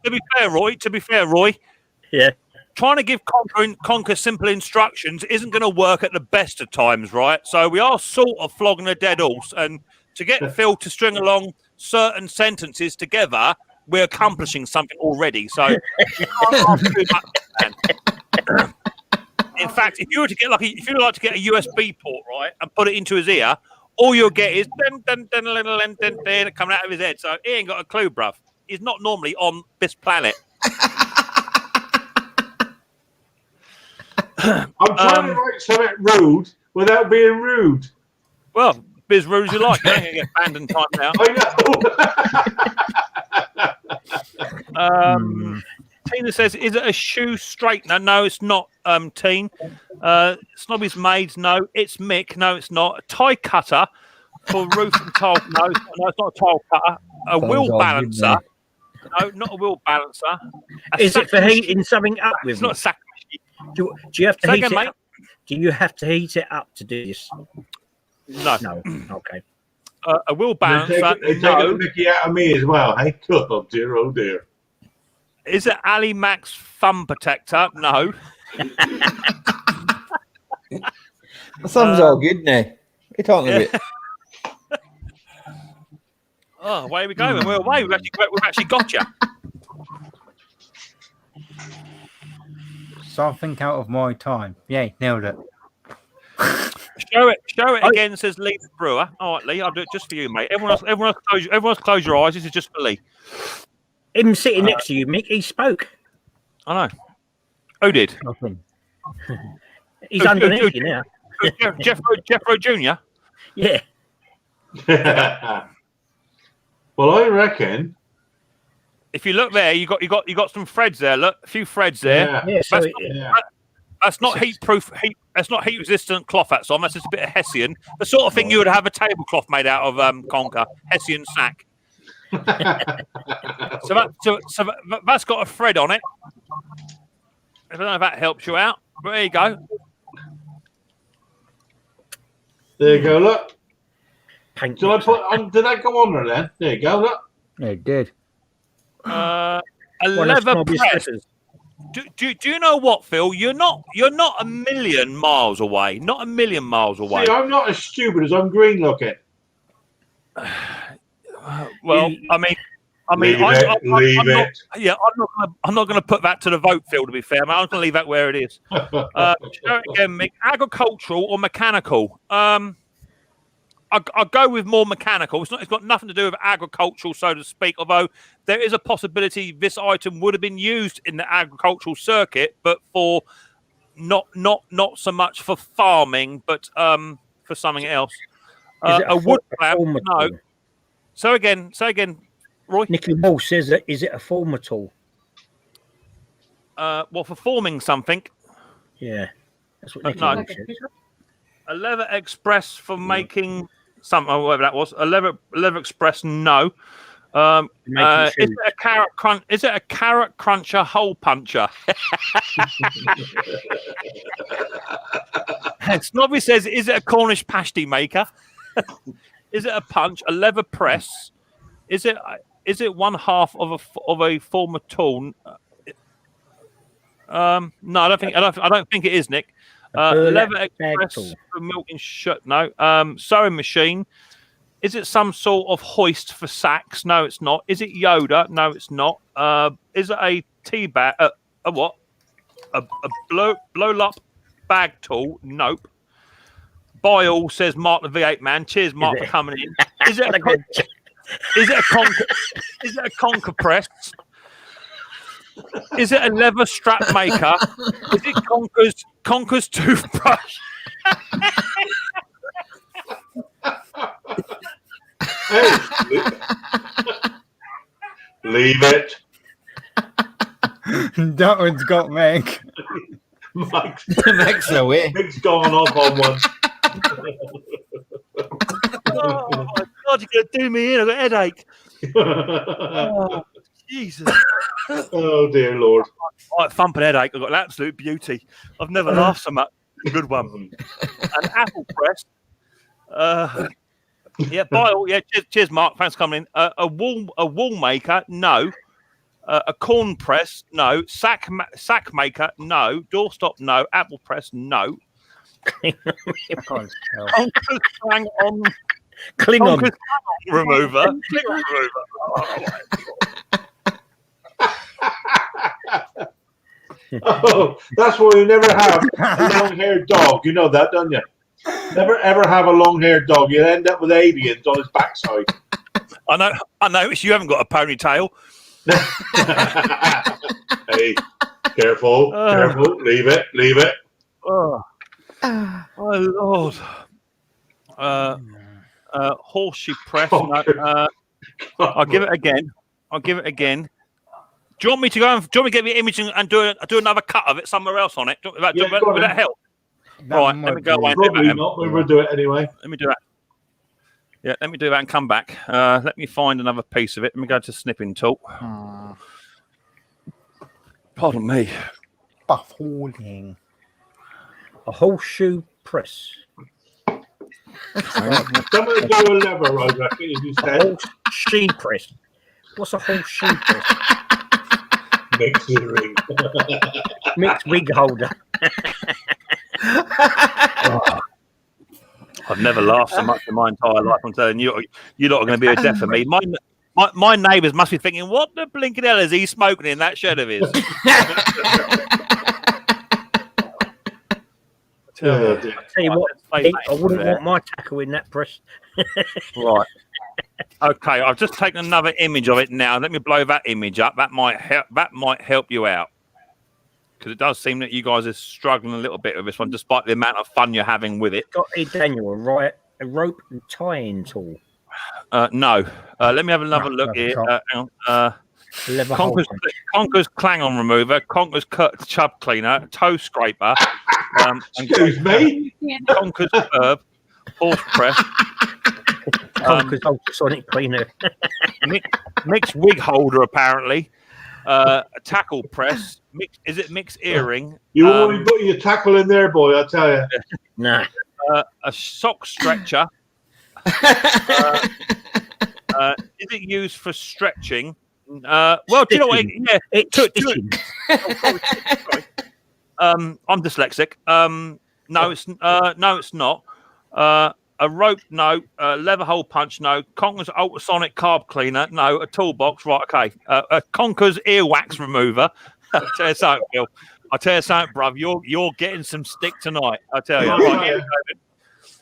to be fair, Roy. Yeah. Trying to give Conquer simple instructions isn't going to work at the best of times, right? So we are sort of flogging a dead horse, and to get Phil to string along certain sentences together, we're accomplishing something already. So, in fact, if you were to get a USB port, right, and put it into his ear, all you'll get is dun, dun, dun, dun, dun, dun, dun, coming out of his head. So he ain't got a clue, bruv. He's not normally on this planet. I'm trying to write something rude without being rude. Well, be as rude as you like. You ain't going to get banned in time now. I know. Tina says, is it a shoe straightener? No, it's not, Teen. Snobby's Maids, no. It's Mick, no, it's not. A tie cutter for roof and tile. No, it's not a tile cutter. A wheel balancer. No, not a wheel balancer. Is it for heating something up with? It's not a sack. Do you have to heat it up? Do you have to heat it up to do this? No. No. Okay. A wheel balancer. They're taking the Mickey out of me as well. Hey, oh dear, oh dear. Is it Ali Max thumb protector? No. The thumb's all good now. What are you talking about? Oh, away we go. And we're away. We've actually got you. Something out of my time. Yay, nailed it. Show it again, says Lee the Brewer. All right, Lee, I'll do it just for you, mate. Everyone else close your eyes. This is just for Lee. Him sitting next to you, Mick, he spoke. I know. Who did? Nothing. He's underneath you now. Jeffro Jr.? Yeah. Well, I reckon. If you look there, you got some threads there. Look, a few threads there. Yeah. That's not heat-proof. That's not heat-resistant cloth. That's on. That's just a bit of Hessian. The sort of thing you would have a tablecloth made out of. Conker Hessian sack. so that's got a thread on it. I don't know if that helps you out, but there you go. There you go. Look. Did I put? Did that go on there then? There you go. Look. Yeah, it did. A leather press. Do you know what, Phil? You're not a million miles away. Not a million miles away. See, I'm not as stupid as I'm green looking. Well, I mean, leave it. I'm not going to put that to the vote, Phil. To be fair, man, I'm going to leave that where it is. Show it again, Mick. Agricultural or mechanical? I'll go with more mechanical. It's got nothing to do with agricultural, so to speak. Although there is a possibility this item would have been used in the agricultural circuit, but for not so much for farming, but for something else. A wood clamp? No. So again, Roy. Nicky Ball says that is it a former tool? Well, for forming something. Yeah, that's what Nicky Ball says. A leather express for making something, or whatever that was. A leather express, no. Is it a carrot crunch? Is it a carrot cruncher hole puncher? Snobby says, is it a Cornish pasty maker? Is it a punch? A leather press? Is it one half of a former tool? No, I don't think it is, Nick. Leather express for milking shirt. No. Sewing machine. Is it some sort of hoist for sacks? No, it's not. Is it Yoda? No, it's not. Is it a tea bag? A what? A blow up bag tool? Nope. All says Mark the V8 man. Cheers, Mark, for coming in. Is it a conker press? Is it a leather strap maker? Is it Conker's toothbrush? Hey, leave it. That one's got Meg. Mike's away. Mick's gone off on one. Oh my God, you're gonna do me in. I've got a headache. Oh, Jesus. Oh dear Lord. Like thumping headache. I've got an absolute beauty. I've never laughed so much. Good one. An apple press. Yeah, Bile. Yeah, cheers, Mark. Thanks for coming in. A wool maker. No. A corn press. No. Sack maker. No. Doorstop. No. Apple press. No. Conker's Klingon remover. Klingon remover. Oh, that's why you never have a long-haired dog. You know that, don't you? Never ever have a long-haired dog. You end up with aliens on his backside. I know. You haven't got a ponytail. Hey, careful. Leave it. Oh, Lord. Horseshoe press. No, I'll give it again. Do you want me to go? Do you want me to get the image and do another cut of it somewhere else on it? Would that help? Right, let me go away. Probably not, but we'll do it anyway. Let me do that. Yeah, let me do that and come back. Let me find another piece of it. Let me go to snipping tool. Pardon me. Buffholding. A horseshoe press. Somebody do a lever, I reckon, as you said. Horseshoe press. What's a horseshoe press? Mixed ring. Mixed wig holder. Oh, I've never laughed so much in my entire life. I'm telling you, you're not going to be a deaf for me. My neighbours must be thinking, what the blinking hell is he smoking in that shed of his? I'll tell you what, I wouldn't want my tackle in that press. Right. Okay, I've just taken another image of it now. Let me blow that image up. That might help you out. Because it does seem that you guys are struggling a little bit with this one, despite the amount of fun you're having with it. Got Daniel, right? A rope and tie-in tool. No. Let me have another look here. Conker's Klingon remover, Conker's chub cleaner, toe scraper. Excuse me? Conker's curb, horse press. Conker's ultrasonic cleaner. Mixed wig holder, apparently. A tackle press. Is it mixed earring? You already put your tackle in there, boy, I tell you. Nah. A sock stretcher. Is it used for stretching? Well, do you know what? Yeah, I'm dyslexic. No, it's not. A rope, no. Leather hole punch, no. Conker's ultrasonic carb cleaner, no. A toolbox, right? Okay. A Conker's earwax remover. I'll tell you something, Bill. I'll tell you something, bruv. You're getting some stick tonight. I tell you. Right,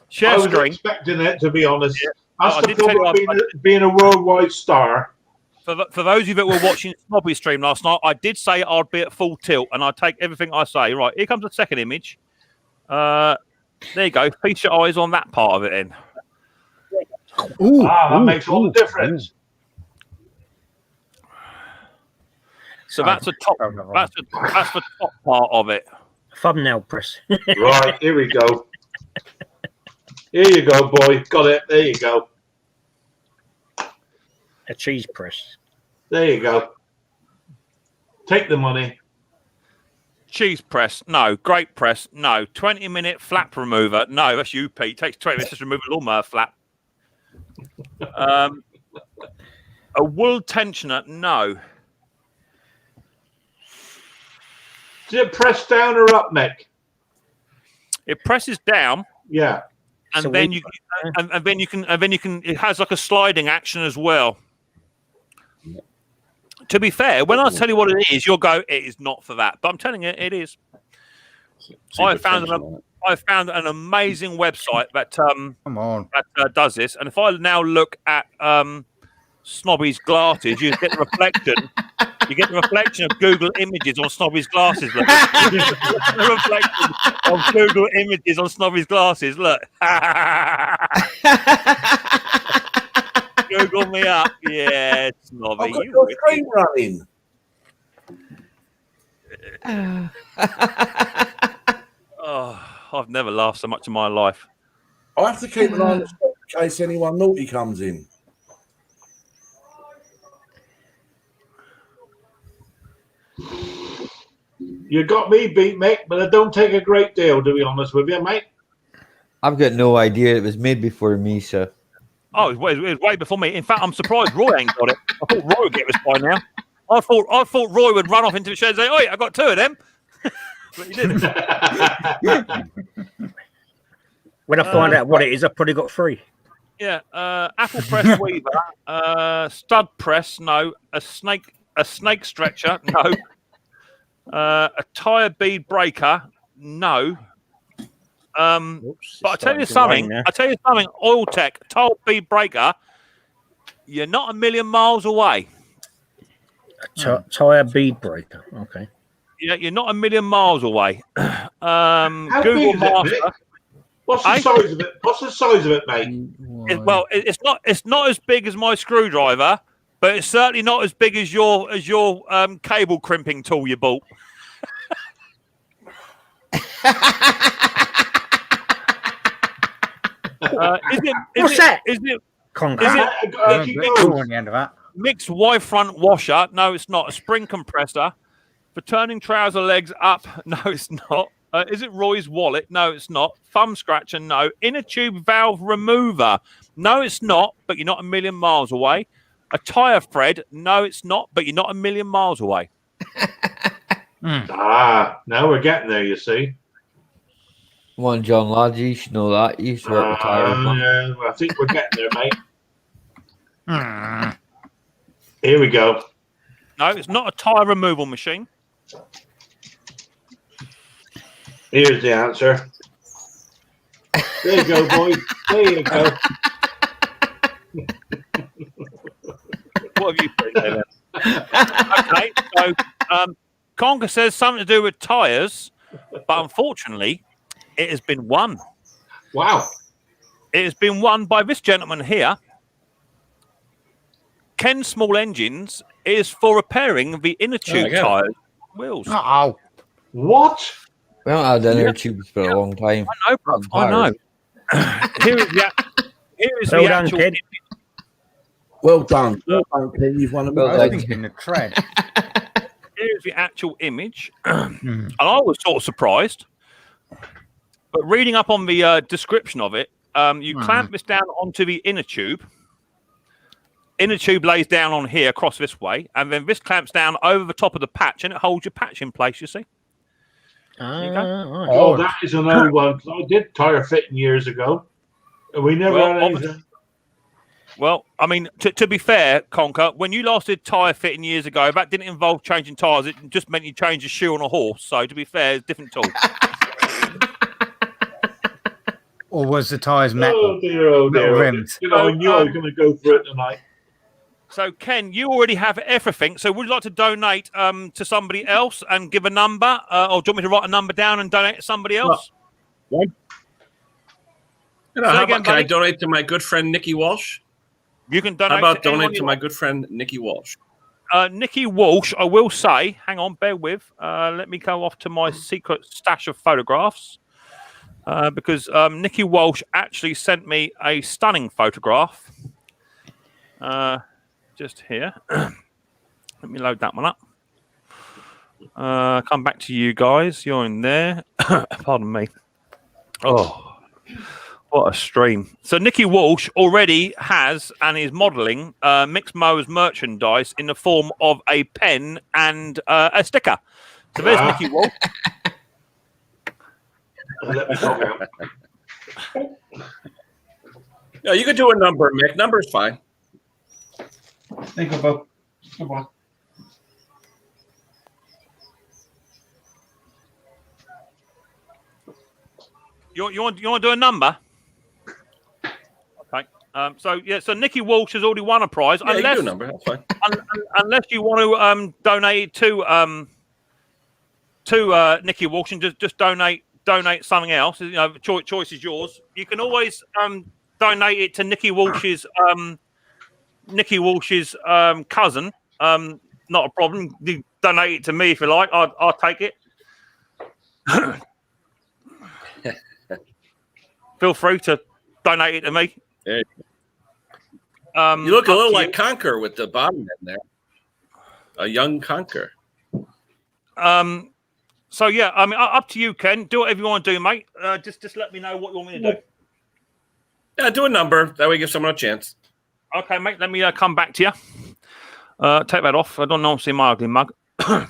share I was screen. expecting it, to be honest. Yeah. That's the problem of being a worldwide star. For those of you that were watching Snobby stream last night, I did say I'd be at full tilt, and I take everything I say. Right, here comes the second image. There you go. Feast your eyes on that part of it then. That makes all the difference. So that's the top. That's the top part of it. Thumbnail press. Right, here we go. Here you go, boy. Got it. There you go. A cheese press. There you go. Take the money. Cheese press, no. Grape press, no. 20-minute flap remover, no. That's you, Pete. Takes 20 minutes to remove a lawnmower flap. A wool tensioner, no. Did it press down or up, Mick? It presses down. Yeah. And So then you can. It has like a sliding action as well. To be fair, when I tell you what it is, you'll go, "It is not for that." But I'm telling you, it is. I found an amazing website that does this. And if I now look at Snobby's glasses, you get the reflection. You get the reflection of Google Images on Snobby's glasses. Look. The reflection of Google Images on Snobby's glasses. Look. Google me up. Yeah, Snobby. I've got your screen running. Oh, I've never laughed so much in my life. I have to keep an eye on the shop in case anyone naughty comes in. You got me beat, Mick, but it don't take a great deal, to be honest with you, mate. I've got no idea. It was made before me, so. Oh, it was way before me. In fact, I'm surprised Roy ain't got it. I thought Roy would get this by now. I thought Roy would run off into the shed and say, "Oi, I got two of them." But he didn't. When I find out what it is, I've probably got three. Yeah, apple press weaver, stud press, no. A snake stretcher, no. A tire bead breaker, no. Oops, But I tell you something. Oil Tech tire bead breaker. You're not a million miles away. Tire bead breaker. Okay. Yeah, you're not a million miles away. How Google big is Master. it, Mick? What's the size of it? What's the size of it, mate? It's not as big as my screwdriver, but it's certainly not as big as your cable crimping tool you bought. What's that? Is it On the end of that. Mixed Y front washer? No, it's not. A spring compressor for turning trouser legs up? No, it's not. Is it Roy's wallet? No, it's not. Thumb scratcher? No. Inner tube valve remover? No, it's not. But you're not a million miles away. A tire thread? No, it's not. But you're not a million miles away. Now we're getting there. You see. Come on, John, lads, you should know that. You used to work with tires, man. Yeah, I think we're getting there, mate. Here we go. No, it's not a tire removal machine. Here's the answer. There you go, boy. There you go. What have you put there? Okay, so Conker says something to do with tyres, but unfortunately, it has been won. Wow. It has been won by this gentleman here. Ken Small Engines is for repairing the inner tube tyres wheels. Oh, what? We haven't had inner tubes for a long time. I know, bruv. I know. Here is the actual Ken. Well done. Well done, Ken. You've won a Well I was done. thinking the tread. Here's the actual image. And I was sort of surprised. But reading up on the description of it, you clamp this down onto the inner tube. Inner tube lays down on here across this way, and then this clamps down over the top of the patch, and it holds your patch in place, you see. Oh, that is an old one. I did tire fitting years ago. And we never had anything. Well, I mean, to be fair, Conker, when you last did tyre fitting years ago, that didn't involve changing tyres. It just meant you changed a shoe on a horse. So, to be fair, it's a different tool. Or was the tyres metal? Oh dear, oh dear. Metal rims. You know, I knew I was going to go for it tonight. So, Ken, you already have everything. So, would you like to donate to somebody else and give a number? Or do you want me to write a number down and donate to somebody else? You know, how about, can I donate to my good friend Nikki Walsh? You can donate. How about to donate to my good friend Nikki Walsh? Nikki Walsh, I will say, hang on, bear with. Let me go off to my secret stash of photographs. Because Nikki Walsh actually sent me a stunning photograph. Just here. Let me load that one up. Come back to you guys. You're in there. Pardon me. Oh, what a stream. So Nikki Walsh already has and is modelling Micks Mowers merchandise in the form of a pen and a sticker. So there's Nikki Walsh. Let me talk out. Yeah, you could do a number, Mick. Number's fine. Think about. Come on. You want to do a number? Okay. So Nikki Walsh has already won a prize. Yeah, you can do a number. That's fine. Unless you want to donate it to Nikki Walsh and just donate something else. You know, choice is yours. You can always donate it to Nikki Walsh's cousin. Not a problem. You donate it to me if you like. I'll take it. Feel free to donate it to me. You look a little like Conker with the bottom in there. A young Conker. So yeah, I mean, up to you, Ken. Do whatever you want to do, mate. Just let me know what you want me to do. Yeah, do a number. That way, give someone a chance. Okay, mate. Let me come back to you. Take that off. I don't know. See my ugly mug. Let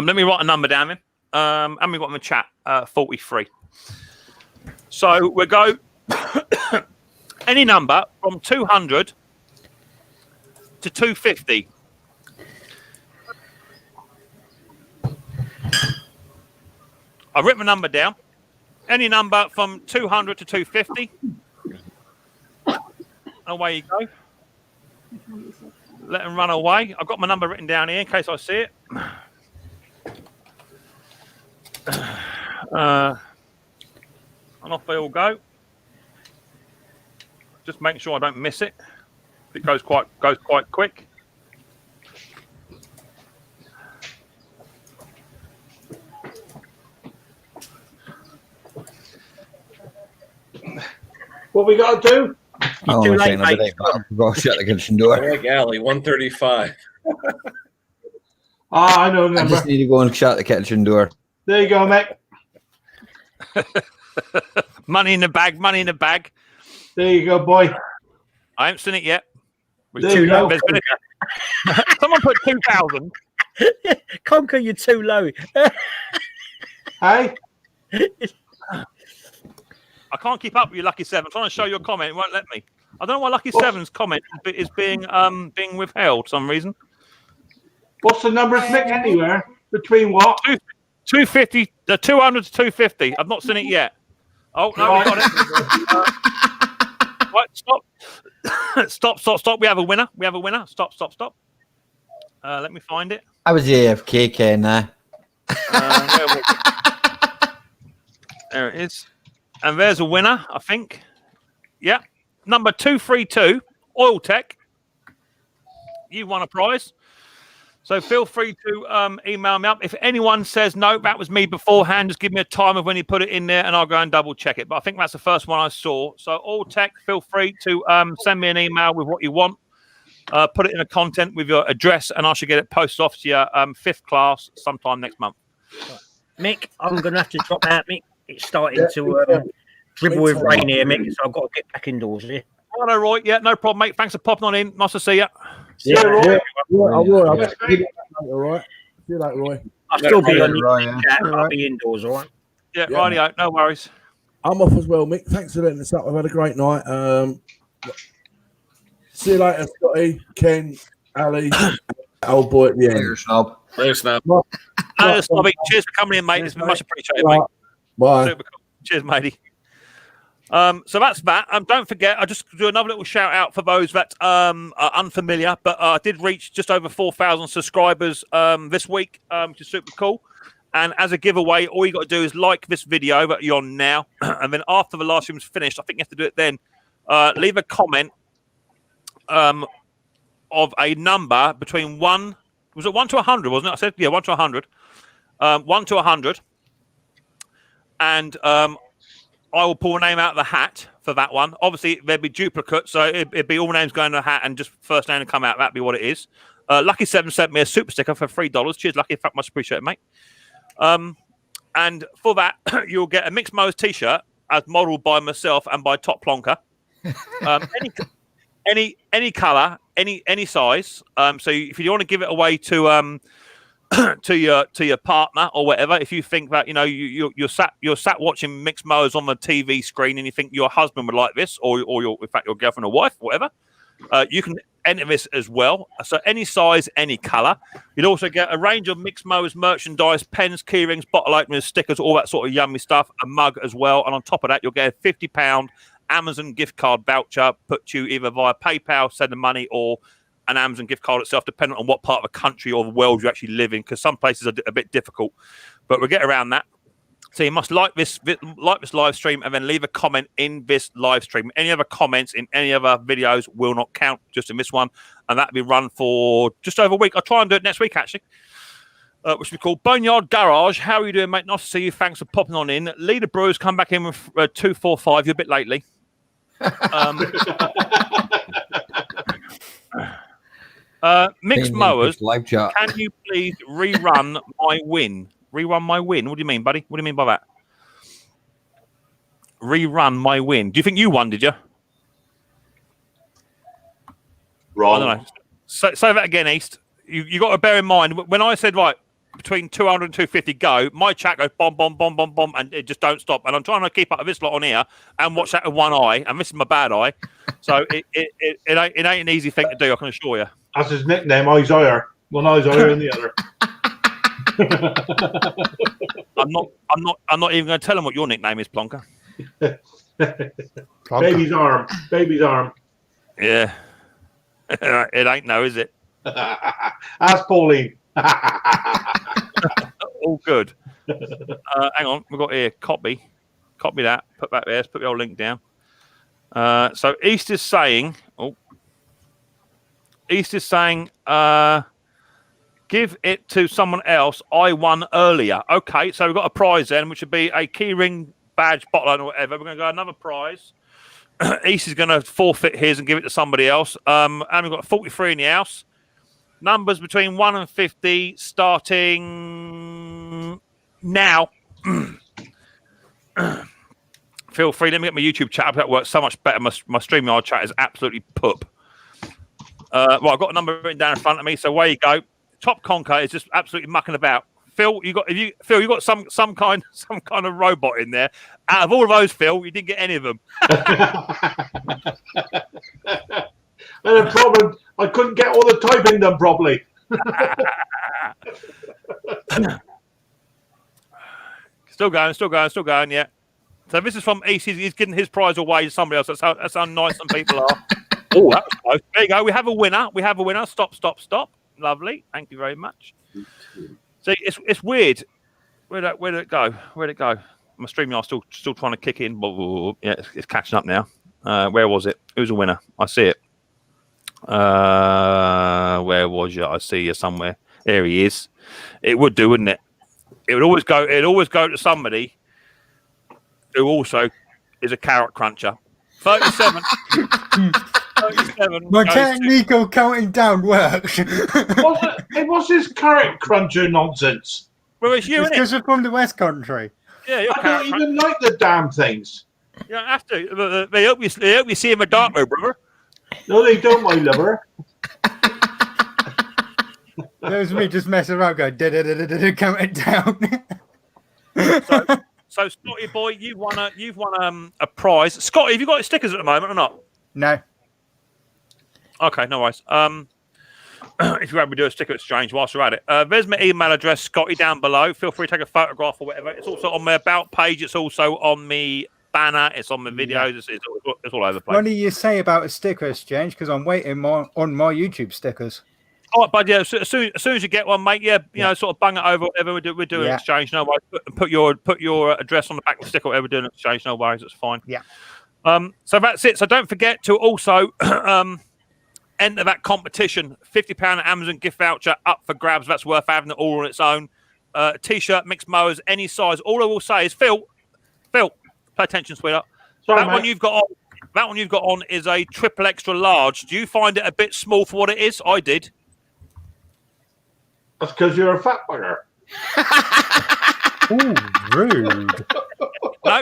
me write a number down then. And we got in the chat 43. So we'll go any number from 200 to 250. I've written the number down. Any number from 200 to 250. Away you go. Let them run away. I've got my number written down here in case I see it. And off they all go. Just make sure I don't miss it. It goes quite quick. What we got to do? Oh, too late, mate. Go shut the kitchen door. Like Alley, 135. I know the I number. just need to go and shut the kitchen door. There you go, mate. Money in the bag. Money in the bag. There you go, boy. I haven't seen it yet. There you go. Someone put 2,000. Conker, you're too low. Hey? I can't keep up with you, Lucky Seven. I'm trying to show your comment. It won't let me. I don't know why Lucky Seven's comment is being withheld for some reason. What's the numbers, Mick, anywhere? Between what? 250, 200 to 250. I've not seen it yet. Oh, no, we got it. Right, stop. We have a winner. Stop. Let me find it. I was AFK, Ken. There it is. And there's a winner, I think. Yeah. Number 232, Oil Tech. You won a prize. So feel free to email me up. If anyone says, no, that was me beforehand, just give me a time of when you put it in there and I'll go and double check it. But I think that's the first one I saw. So Oil Tech, feel free to send me an email with what you want. Put it in a content with your address and I should get it posted off to you 5th class sometime next month. Mick, I'm going to have to drop out, Mick. It's starting to dribble with rain here, Mick, so I've got to get back indoors here. Oh, no, Roy. Yeah, no problem, mate. Thanks for popping on in. Nice to see you. Yeah, Roy. I will. I'll give you that, all right. See you later, Roy. I'll still be on Right, chat, but I'll be indoors, all right? Yeah, rightio. No worries. I'm off as well, Mick. Thanks for letting us up. I've had a great night. See you later, Scotty, Ken, Ali, old boy at the end. Later, snob. Later, Snap. Snobby, cheers for coming in, mate. It's been much appreciated, mate. Bye. Super cool. Cheers, matey. So that's that. Don't forget, I just do another little shout out for those that are unfamiliar, but I did reach just over 4,000 subscribers this week, which is super cool. And as a giveaway, all you got to do is like this video that you're on now, and then after the live stream's finished, I think you have to do it then. Leave a comment of a number between 1 to 100, wasn't it? I said 1 to 100. 1 to 100. And I will pull a name out of the hat for that one. Obviously, there'd be duplicates, so it'd be all names going in the hat and just first name to come out. That'd be what it is. Lucky Seven sent me a super sticker for $3. Cheers, Lucky. Much appreciated, mate. And for that, you'll get a Micks Mowers t-shirt as modelled by myself and by Top Plonker. Any colour, any size. So if you want to give it away to to your partner or whatever, if you think that you're sat watching Micks Mowers on the TV screen and you think your husband would like this, or your girlfriend or wife, whatever, you can enter this as well. So any size, any colour. You'd also get a range of Micks Mowers merchandise, pens, keyrings, bottle openers, stickers, all that sort of yummy stuff, a mug as well. And on top of that, you'll get a £50 Amazon gift card voucher put to you either via PayPal, send the money, or an Amazon gift card itself, depending on what part of the country or the world you actually live in, because some places are a bit difficult. But we'll get around that. So you must like this live stream and then leave a comment in this live stream. Any other comments in any other videos will not count, just in this one. And that'll be run for just over a week. I'll try and do it next week, actually. Which will be called Boneyard Garage. How are you doing, mate? Nice to see you. Thanks for popping on in. Leader Brewers come back in with 245. You're a bit lately. Micks Mowers, can you please rerun my win? Rerun my win? What do you mean, buddy? What do you mean by that? Rerun my win. Do you think you won, did you? Wrong. I don't know. Say that again, East. You got to bear in mind, when I said, right, between 200 and 250 go, my chat goes bomb, bomb, bomb, bomb, bomb, and it just don't stop. And I'm trying to keep up with this lot on here and watch that with one eye, and this is my bad eye. So it ain't an easy thing to do, I can assure you. That's his nickname, Eyes Higher. One eye's higher than the other. I'm not even going to tell him what your nickname is, Plonker. Baby's arm. Baby's arm. Yeah. It ain't no, is it? Ask Pauline. All good. Hang on, we've got here copy that, put that there, put the old link down. So East is saying give it to someone else. I won earlier. Okay, so we've got a prize then, which would be a keyring, badge, bottle, or whatever. We're going to go another prize. East is going to forfeit his and give it to somebody else. And we've got 43 in the house. Numbers between 1 and 50 starting now. Feel free. Let me get my YouTube chat up. That works so much better. My StreamYard chat is absolutely poop. Well, I've got a number written down in front of me. So away you go. Top Conker is just absolutely mucking about. Phil, you got some kind of robot in there. Out of all of those, Phil, you didn't get any of them. And the problem, I couldn't get all the typing done properly. Still going, yeah. So this is from East. He's giving his prize away to somebody else. That's how nice some people are. Oh, that was close. There you go. We have a winner. Stop. Lovely. Thank you very much. See, it's weird. Where'd it go? My StreamYard's still trying to kick in. Yeah, it's catching up now. Where was it? Who's a winner? I see it. Where was you? I see you somewhere. There he is. It would do, wouldn't it? It'd always go to somebody who also is a carrot cruncher. 37. 37. My technical counting down works. What's this carrot cruncher nonsense? Well, it's you, isn't it? Because you're from the West Country. Yeah, I don't even like the damn things. You don't have to. They help you see in the dark, though, brother. No, they don't, my lover. There's me just messing around going, count it down. So Scotty boy, you've won a prize. Scotty, have you got your stickers at the moment or not? No. Okay, no worries. If you want me to do a sticker exchange whilst we're at it, there's my email address, Scotty, down below. Feel free to take a photograph or whatever. It's also on my about page. It's also on the banner. It's on the videos. It's all over the place. What do you say about a sticker exchange? Because I'm waiting on my YouTube stickers. All right, bud. Yeah, as soon as you get one, mate. Yeah, you know, sort of bung it over. Whatever we do an exchange. No worries. Put your address on the back of the sticker. Whatever we do an exchange. No worries. It's fine. Yeah. So that's it. So don't forget to also enter that competition. £50 Amazon gift voucher up for grabs. That's worth having it all on its own. T-shirt, Micks Mowers, any size. All I will say is, Phil, pay attention, sweetheart. Sorry, that one you've got on is a triple extra large. Do you find it a bit small for what it is? I did. That's because you're a fat bugger. Ooh, rude. No.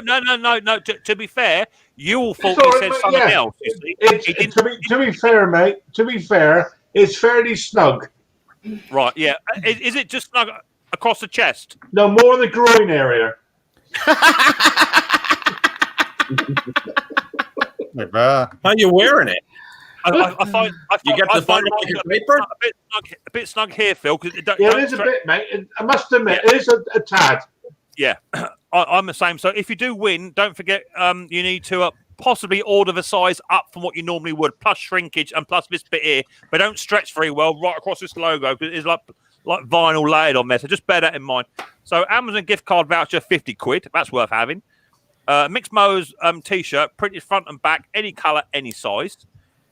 To be fair, you all thought he said something else. You see? To be fair, mate. To be fair, it's fairly snug. Right? Yeah. Is it just snug across the chest? No, more in the groin area. How are you wearing it? I find you get the fun like a paper. A bit snug here, Phil. It is a bit, mate. I must admit, it is a tad. Yeah, I'm the same. So if you do win, don't forget you need to possibly order the size up from what you normally would, plus shrinkage and plus this bit here. They don't stretch very well right across this logo because it's like vinyl layered on there. So just bear that in mind. So Amazon gift card voucher, 50 quid. That's worth having. Micks Mowers t-shirt, printed front and back, any colour, any size.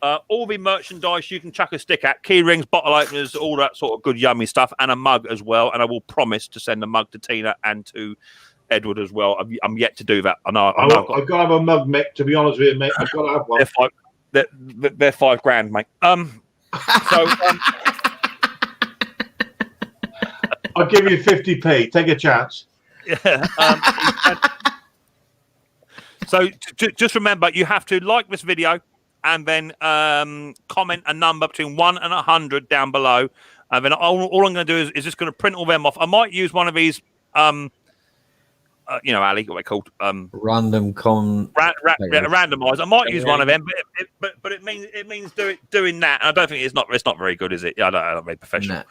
All the merchandise you can chuck a stick at, key rings, bottle openers, all that sort of good yummy stuff, and a mug as well. And I will promise to send a mug to Tina and to Edward as well. I'm yet to do that. I know I've got to have a mug, Mick. To be honest with you, mate, I've got to have one. They're £5,000, mate. I'll give you 50p. Take a chance. Yeah. So just remember, you have to like this video and then comment a number between 1 and 100 down below. And then all I'm going to do is just going to print all them off. I might use one of these, Ali, what are they called? Randomize. I might use one of them, but it means doing that. And I don't think it's not very good, is it? Yeah, I don't very professional.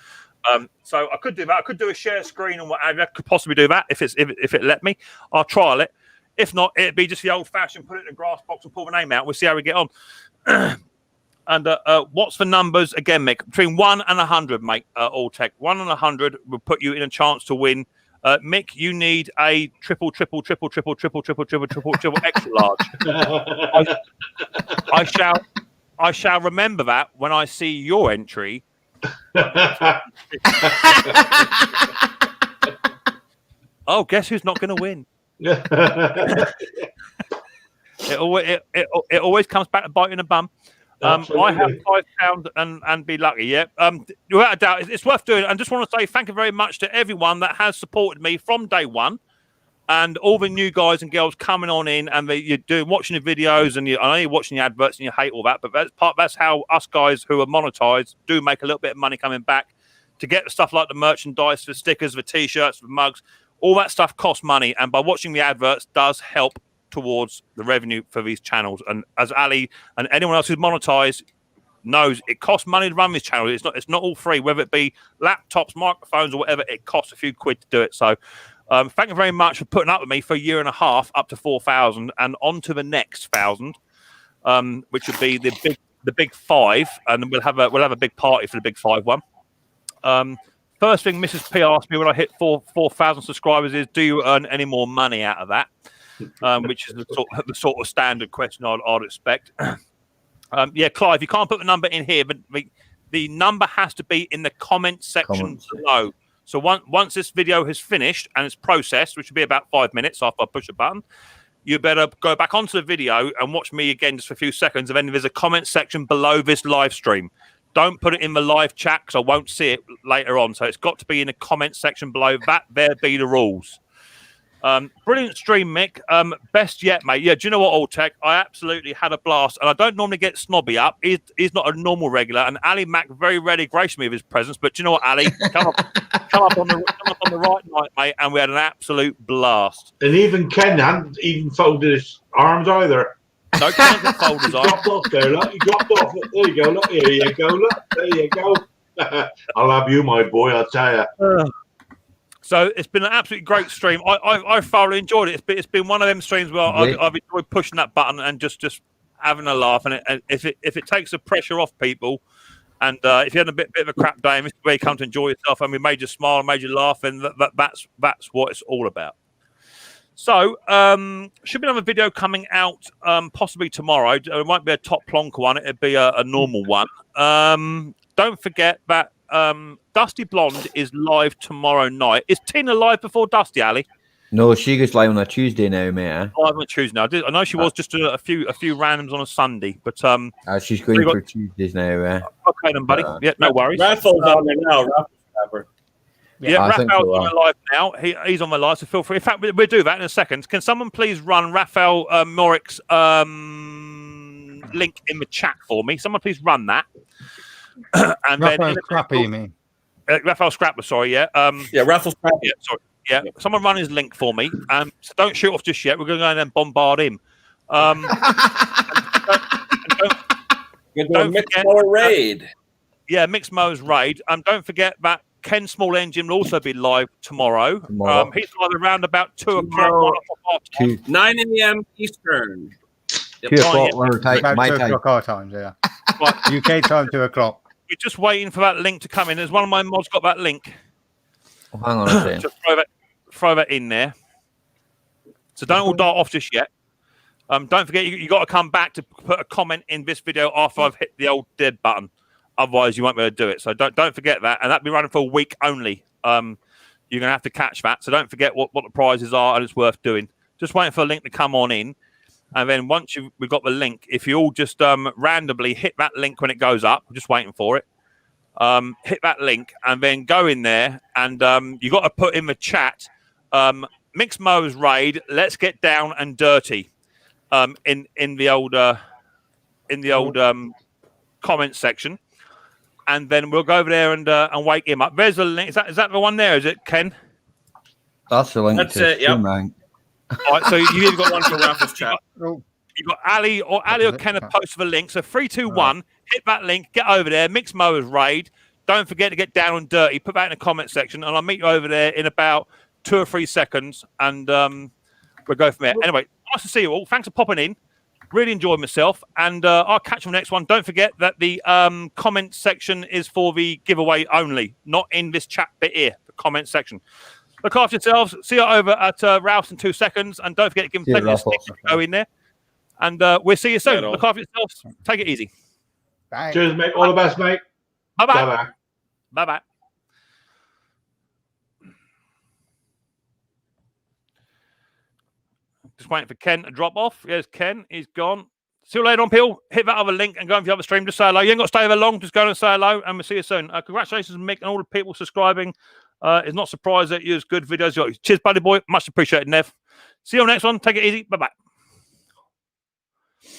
Nah. So I could do that. I could do a share screen and whatever. I could possibly do that if it let me. I'll trial it. If not, it'd be just the old-fashioned, put it in a grass box and pull the name out. We'll see how we get on. And what's the numbers again, Mick? Between 1 and 100, mate. All tech 1 and 100 will put you in a chance to win. Mick, you need a triple extra large. I shall remember that when I see your entry. Oh, guess who's not going to win? It always comes back to biting the bum. I have £5 and be lucky. Yeah. Without a doubt, it's worth doing. I just want to say thank you very much to everyone that has supported me from day one, and all the new guys and girls coming on in, and you're watching the videos, and I know you're watching the adverts and you hate all that, but that's how us guys who are monetized do make a little bit of money coming back to get the stuff like the merchandise, the stickers, the t-shirts, the mugs. All that stuff costs money, and by watching the adverts does help towards the revenue for these channels. And as Ali and anyone else who's monetized knows, it costs money to run these channels. It's not all free, whether it be laptops, microphones, or whatever. It costs a few quid to do it. So thank you very much for putting up with me for a year and a half, up to 4,000, and on to the next 1,000, which would be the big 5, and we'll have a big party for the big 5 one. First thing Mrs. P asked me when I hit 4,000 subscribers is, do you earn any more money out of that? Which is the sort of standard question I'd expect. Yeah, Clive, you can't put the number in here, but the number has to be in the comment section below. So once this video has finished and it's processed, which will be about 5 minutes after I push a button, you better go back onto the video and watch me again just for a few seconds, and then there's a comment section below this live stream. Don't put it in the live chat because I won't see it later on. So it's got to be in the comment section below that. There be the rules. Brilliant stream, Mick. Best yet, mate. Yeah, do you know what, Old Tech? I absolutely had a blast, and I don't normally get snobby up. He's not a normal regular, and Ali Mack very rarely graced me with his presence. But do you know what, Ali? Come up on the right night, mate, and we had an absolute blast. And even Ken hadn't even folded his arms either. No, Ken hasn't folded his arms. He dropped off there, look. He dropped off. There you go. Look, here you go. Look, there you go. I'll have you, my boy. I'll tell you. So it's been an absolutely great stream. I thoroughly enjoyed it. It's been one of them streams where I've enjoyed pushing that button and just having a laugh. And if it takes the pressure off people, and if you had a bit of a crap day, and this is where you come to enjoy yourself, and we made you smile and made you laugh, and that's what it's all about. So should be another video coming out possibly tomorrow. It won't be a top plonker one. It'll be a normal one. Don't forget that Dusty Blonde is live tomorrow night. Is Tina live before Dusty, Ali? No, she goes live on a Tuesday now, mate. Live on a Tuesday now. I know she was just a few randoms on a Sunday, but she's going for Tuesdays now. Okay, then, buddy. Yeah, no worries. Raffle's on there now. Raffle's Yeah, Raphael's on my live now. He's on my live, so feel free. In fact, we'll do that in a second. Can someone please run Raphael Morick's link in the chat for me? Someone please run that. And Raphael Scrappy, you mean? Raphael Scrapper, sorry, yeah. Raphael Scrapper. Yeah, sorry. Yeah, someone run his link for me. So don't shoot off just yet. We're going to go and then bombard him. Don't Micks Mowers raid. Yeah, Micks Mowers raid. Don't forget that Ken Small Engine will also be live tomorrow. He's live around about 2 o'clock. 9 a.m. Eastern. 2 o'clock where About my 2 time. o'clock our time, yeah. Right. UK time, 2 o'clock. We're just waiting for that link to come in. Has one of my mods got that link? Oh, hang on a second. Just throw that in there. So don't all dart off just yet. Don't forget, you got to come back to put a comment in this video after I've hit the old dead button. Otherwise, you won't be able to do it. So don't forget that. And that'll be running for a week only. You're going to have to catch that. So don't forget what the prizes are, and it's worth doing. Just waiting for a link to come on in. And then once we've got the link, if you all just randomly hit that link when it goes up, we're just waiting for it. Hit that link and then go in there, and you got to put in the chat, Micks Mowers raid. Let's get down and dirty. In the old comment section, and then we'll go over there and wake him up. There's a link. Is that the one there? Is it, Ken? That's the link. That's it. Yep. All right, so you've either got one for Ralph's chat. You've got Ali or Ken have posted the link. So 3, 2, 1. Hit that link. Get over there. Micks Mowers raid. Don't forget to get down and dirty. Put that in the comment section, and I'll meet you over there in about 2 or 3 seconds, and we'll go from there. Anyway, nice to see you all. Thanks for popping in. Really enjoyed myself, and I'll catch you on the next one. Don't forget that the comment section is for the giveaway only, not in this chat bit here, the comment section. Look after yourselves. See you over at Ralph's in 2 seconds, and don't forget to give them plenty of sticks to go in there. And we'll see you soon. Look after yourselves. Take it easy. Bye. Cheers, mate. All the best, mate. Bye-bye. Bye-bye. Bye-bye. Just waiting for Ken to drop off. Yes, Ken. He's gone. See you later on, people. Hit that other link and go on the other stream. Just say hello. You ain't got to stay there long. Just go and say hello, and we'll see you soon. Congratulations, Mick, and all the people subscribing. It's not surprised that you use good videos. Cheers, buddy boy. Much appreciated, Nev. See you on the next one. Take it easy. Bye-bye.